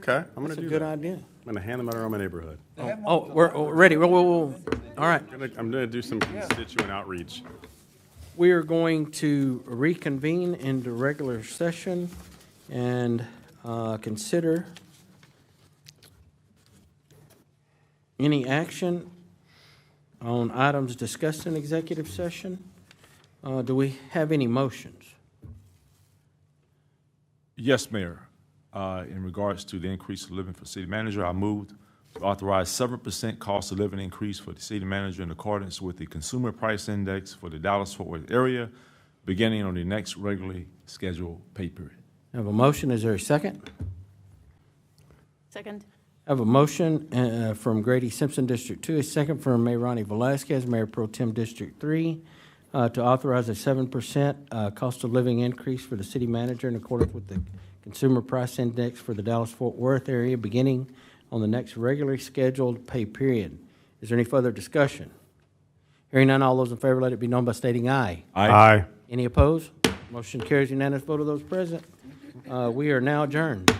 Okay, I'm gonna That's a do good that. idea. I'm gonna hand them out around my neighborhood. Oh, we're ready. Whoa. All right. I'm gonna do some constituent outreach. We are going to reconvene into regular session and consider any action on items discussed in executive session. Do we have any motions? Yes, Mayor. In regards to the increase of living for city manager, I moved to authorize 7% cost of living increase for the city manager in accordance with the Consumer Price Index for the Dallas-Fort Worth area, beginning on the next regularly scheduled pay period. I have a motion. Is there a second? Second. I have a motion from Grady Simpson, District 2, a second from Mayor Ronnie Velazquez, Mayor Pro Tem District 3, to authorize a 7% cost of living increase for the city manager in accordance with the Consumer Price Index for the Dallas-Fort Worth area, beginning on the next regularly scheduled pay period. Is there any further discussion? Hearing none, all those in favor, let it be known by stating aye. Aye. Any opposed? Motion carries unanimous vote of those present. We are now adjourned.